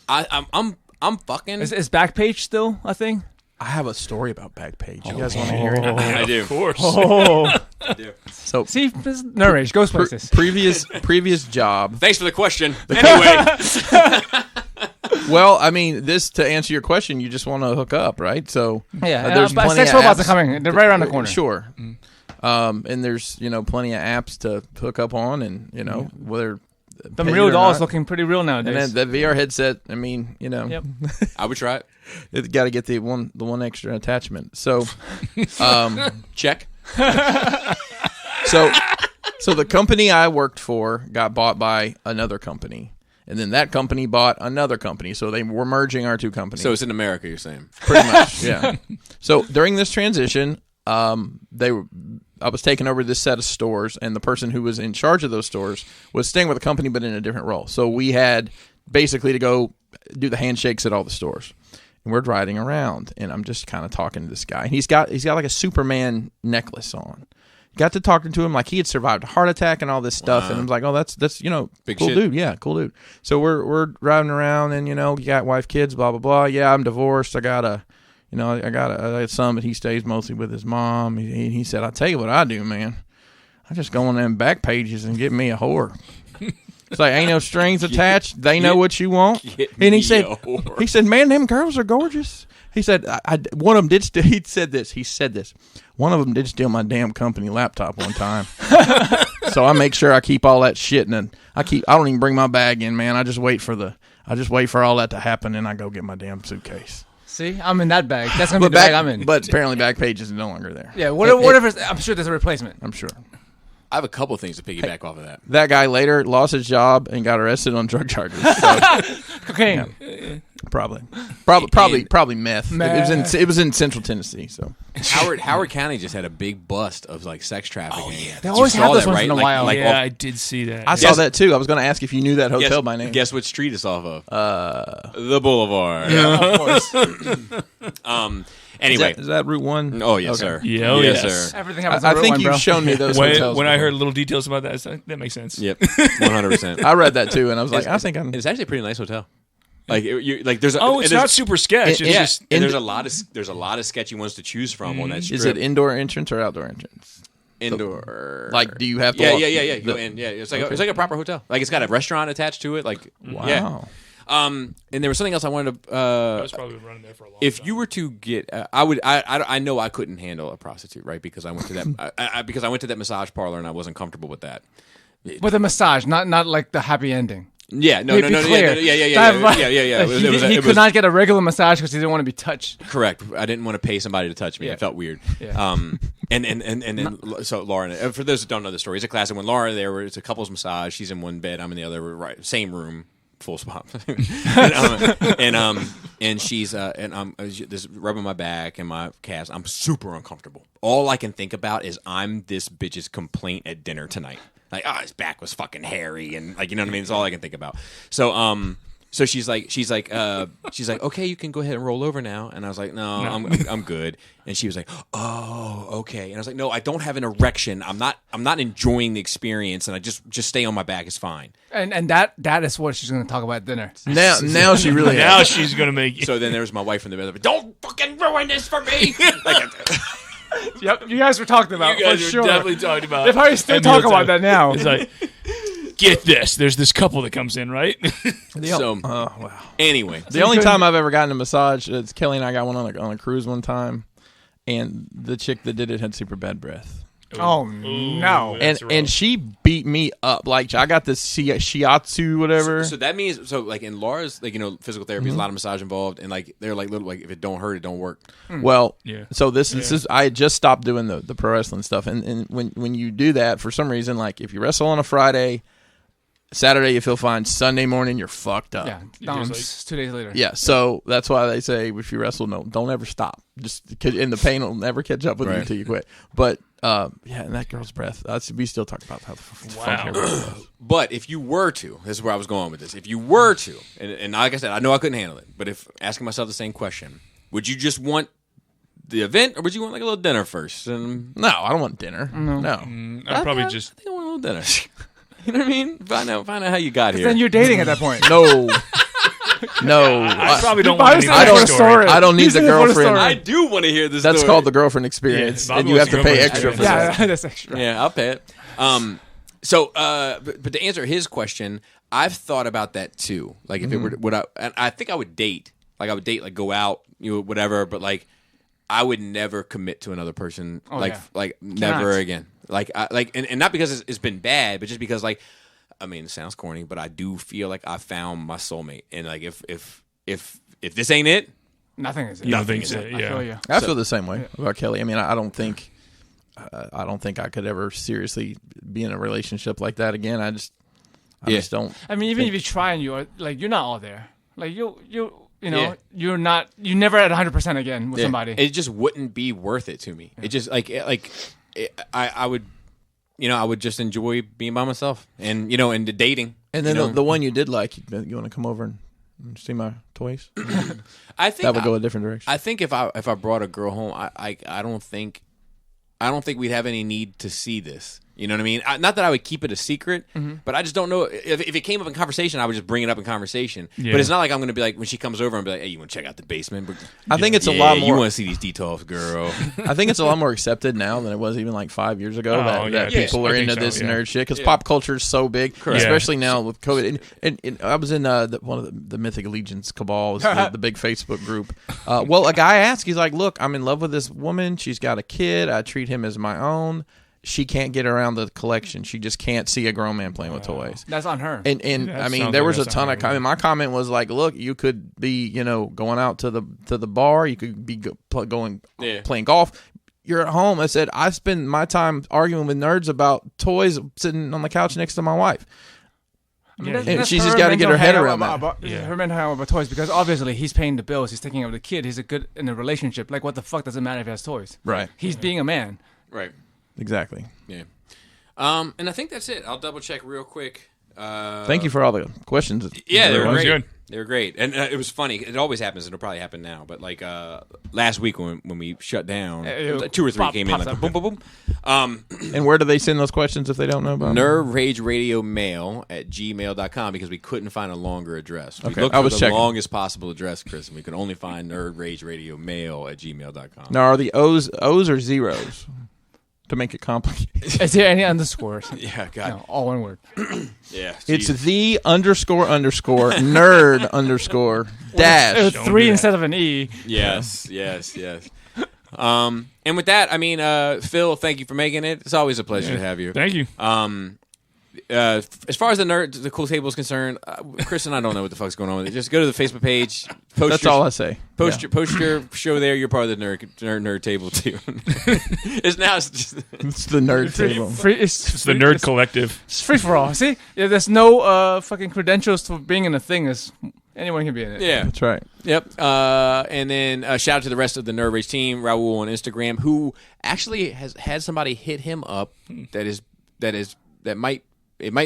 I'm fucking. Is Backpage still a thing? I have a story about Backpage. You guys want to hear it? I do. Of course. I do. So, see, this nerd rage goes places. Previous job. Thanks for the question. Anyway. Well, I mean, to answer your question, you just want to hook up, right? So there's plenty sex of robots apps. are coming. They're right around the corner. Sure. And there's plenty of apps to hook up on, and whether the real dolls looking pretty real nowadays. And then the VR headset. I mean, Yep. I would try it. It's got to get the one extra attachment. So, check. So the company I worked for got bought by another company. And then that company bought another company. So they were merging our two companies. So it's in America, you're saying? Pretty much, yeah. So during this transition, I was taking over this set of stores, and the person who was in charge of those stores was staying with the company but in a different role. So we had basically to go do the handshakes at all the stores. And we're riding around, and I'm just kind of talking to this guy. And he's got like a Superman necklace on. Got to talking to him like he had survived a heart attack and all this stuff, and I was like, "Oh, that's big cool shit. Dude, yeah, cool dude." So we're driving around, and you got wife, kids, blah blah blah. Yeah, I'm divorced. I got a son, but he stays mostly with his mom. He said, "I'll tell you what I do, man. I just go on them back pages and get me a whore." It's like ain't no strings attached. They know what you want. And he said, "Man, them girls are gorgeous." He said, one of them did. He said this. One of them did steal my damn company laptop one time. So I make sure I keep all that shit, and then I don't even bring my bag in, man. I just wait for all that to happen, and I go get my damn suitcase. See, I'm in that bag. That's gonna be the bag I'm in. But apparently, Backpage is no longer there. Yeah, whatever. I'm sure there's a replacement. I'm sure. I have a couple things to piggyback off of that. That guy later lost his job and got arrested on drug charges. So, cocaine. Yeah. Probably meth. It was in Central Tennessee. So Howard County just had a big bust of like sex trafficking. Oh yeah, they always have those once in a while. I did see that. I saw that too. I was going to ask if you knew that hotel by name. Guess what street it's off of? The Boulevard. Yeah, of course. Anyway, is that Route 1? Oh yes, sir. Yeah, yes, sir. Everything happens on I think you've shown me those hotels. When I heard little details about that, that makes sense. Yep, 100%. I read that too, and I was like, I think I'm. It's actually a pretty nice hotel. Like there's it's not super sketch. There's a lot of sketchy ones to choose from on that strip. Is it indoor entrance or outdoor entrance? Indoor. Like, do you have to? Yeah. Go in. Yeah, it's like a proper hotel. Like it's got a restaurant attached to it. Like wow. Yeah. And there was something else I wanted to. I was probably running there for a long time. If you were to get, I know I couldn't handle a prostitute, right? Because I went to that, because I went to that massage parlor and I wasn't comfortable with that. With a massage, not like the happy ending. Yeah, no, Be no, no, clear. yeah. He could not get a regular massage because he didn't want to be touched. Correct. I didn't want to pay somebody to touch me. Yeah. It felt weird. Yeah. And then so Laura, for those that don't know the story, it's a classic. When Laura it's a couple's massage. She's in one bed. I'm in the other. Right, same room. Full spot. and she's this rubbing my back and my calves. I'm super uncomfortable. All I can think about is I'm this bitch's complaint at dinner tonight. Like, his back was fucking hairy, and like, you know what I mean. It's all I can think about. So she's like, okay, you can go ahead and roll over now. And I was like, no. I'm good. And she was like, oh, okay. And I was like, no, I don't have an erection. I'm not enjoying the experience, and I just stay on my back is fine. And that is what she's going to talk about at dinner. Now she really now she's gonna make you. So then there's my wife in the middle. Don't fucking ruin this for me. Like, Yep, you guys were talking about. You guys for were sure. definitely talking about. They probably still at talk mealtime. about that now. It's like, get this. There's this couple that comes in, right? so Oh wow. anyway, The only time I've ever gotten a massage is Kelly and I got one on a cruise one time, and the chick that did it had super bad breath. Oh no! And she beat me up. Like, I got this shiatsu whatever. So that means like in Laura's, like, physical therapy is a lot of massage involved, and like they're like little, like, if it don't hurt, it don't work. Well, Yeah. so this is I had just stopped doing the pro wrestling stuff, and when you do that, for some reason, like if you wrestle on a Friday, Saturday you feel fine, Sunday morning you're fucked up. Yeah, DOMS 2 days later. Yeah, so that's why they say if you wrestle, don't ever stop. Just and the pain will never catch up with you Right. until you quit. But and that girl's breath. We still talk about how the fucking everything was. But if you were to, this is where I was going with this. If you were to, and like I said, I know I couldn't handle it, but if asking myself the same question, would you just want the event, or would you want like a little dinner first? And No, I don't want dinner. No. I'd probably I just. think I want a little dinner. You know what I mean? Find out how you got here. Then you're dating at that point. No. No. I probably don't Bobby want said any for more a story. story. I don't need He's the in it for the girlfriend. story. I do want to hear this. That's story. called the girlfriend experience, Yeah, Bobby and you have wants to the pay girlfriend extra for experience. that. Yeah, that's extra. Yeah, I'll pay it. But to answer his question, I've thought about that too. Like, if it were, and I think I would date. Like, I would date, like, go out, whatever. But like, I would never commit to another person. Like never again. Like, and not because it's been bad, but just because, like, I mean, it sounds corny, but I do feel like I found my soulmate. And like, if this ain't it, Nothing is it. Nothing is is it. it. I Yeah. feel you. I feel the same way about Kelly. I mean, I don't think I could ever seriously be in a relationship like that again. I just don't. I mean, even if you try and you're not all there. Like you're not. You never at 100% again with somebody. It just wouldn't be worth it to me. It just I would. I would just enjoy being by myself and, and the dating. And then the one you did like, you want to come over and see my toys? I think That would go a different direction. I think if I brought a girl home, I don't think we'd have any need to see this. You know what I mean? Not that I would keep it a secret, but I just don't know. If it came up in conversation, I would just bring it up in conversation. Yeah. But it's not like I'm going to be like, when she comes over and be like, hey, you want to check out the basement? But, I think it's a yeah, lot you more. want to see these details, girl. I think it's a lot more accepted now than it was even like 5 years ago. Oh, that yeah, people I are think into so, this yeah. nerd shit because pop culture is so big, Correct. especially now with COVID. And I was in one of the Mythic Allegiance cabals, the big Facebook group. Well, a guy asked, he's like, "Look, I'm in love with this woman. She's got a kid. I treat him as my own. She can't get around the collection. She just can't see a grown man playing with toys." That's on her. And That I mean, sounds there like was a that's ton not of. My comment was like, "Look, you could be, going out to the bar. You could be going playing golf. You're at home." I said, "I spend my time arguing with nerds about toys, sitting on the couch next to my wife." And she's just got to get her head around that. Her mental health about toys, because obviously he's paying the bills, he's taking care of the kid, he's good in a relationship. Like, what the fuck does it matter if he has toys? Right. He's being a man. Right. Exactly. Yeah. And I think that's it. I'll double check real quick. Thank you for all the questions. Yeah, they were That was great. good. They were great, and it was funny. It always happens, and it'll probably happen now. But like last week when we shut down, it was like 2 or 3 came in like boom, boom, boom. And where do they send those questions if they don't know about them? nerdrageradiomail@gmail.com, because we couldn't find a longer address. We Okay, looked I for was the checking. longest possible address, Chris, and we could only find nerdrageradiomail@gmail.com. Now, are the O's or zeros to make it complicated? Is there any underscores? Yeah, God. No, all one word. Yeah, It's Jesus. the __nerd dash. It was Don't 3 do that. instead of an E. Yes. And with that, I mean, Phil, thank you for making it. It's always a pleasure to have you. Thank you. as far as the cool table is concerned, Chris and I don't know what the fuck's going on with it. Just go to the Facebook page. That's all I say. Post your show there. You're part of the nerd table too. It's the nerd table. It's the nerd collective. It's free for all. See, there's no fucking credentials for being in a thing. Anyone can be in it. Yeah, that's right. Yep. And then shout out to the rest of the Nerd Rage team. Raul on Instagram, who actually has had somebody hit him up. That might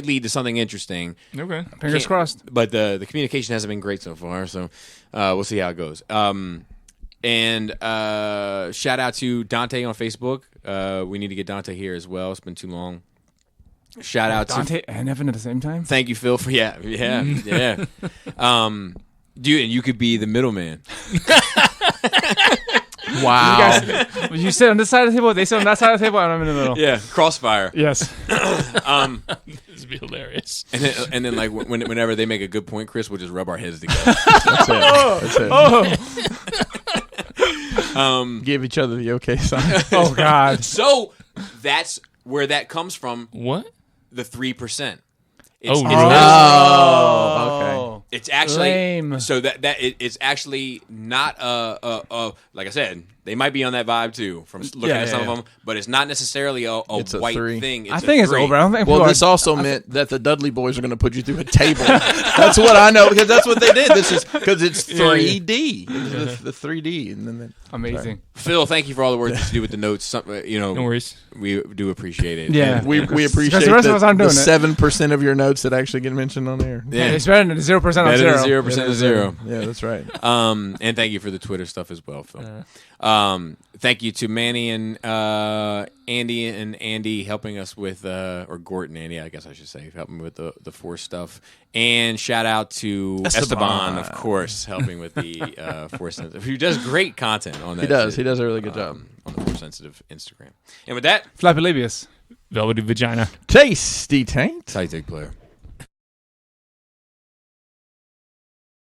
lead to something interesting. Okay, fingers crossed. But the communication hasn't been great so far, so we'll see how it goes. And shout out to Dante on Facebook. We need to get Dante here as well. It's been too long. Shout out Dante to and Evan at the same time. Thank you, Phil, for yeah. Dude, and you could be the middleman. Wow. You sit on this side of the table, they sit on that side of the table, and I'm in the middle. Yeah, crossfire. Yes. This would be hilarious. And then like whenever they make a good point, Chris, we'll just rub our heads together. That's it. Oh. Give each other the okay sign. Oh God. So that's where that comes from. What? The 3%. Okay. It's actually lame. So it's actually not like I said, they might be on that vibe too from looking at some of them, but it's not necessarily a white 3. thing. I think it's over. I don't think. Well, this also meant that the Dudley boys are going to put you through a table. That's what I know because that's what they did. This is because it's 3D. It's the 3D, and then amazing. Sorry. Phil, thank you for all the work that you do with the notes. No worries. We do appreciate it. Yeah, we appreciate the rest of us aren't doing the 7% of your notes that actually get mentioned on air. Yeah, it's better than 0% on zero. 0% of 0. Yeah, that's right. And thank you for the Twitter stuff as well, Phil. Thank you to Manny and Andy helping us with, or Gordon Andy, I guess I should say, helping with the Force stuff. And shout out to Esteban, of course, helping with the Force sensitive, who does great content on that. He does. He does a really good job on the Force sensitive Instagram. And with that, Flappy Labius, Velvety Vagina, Tasty Taint, Tight Player.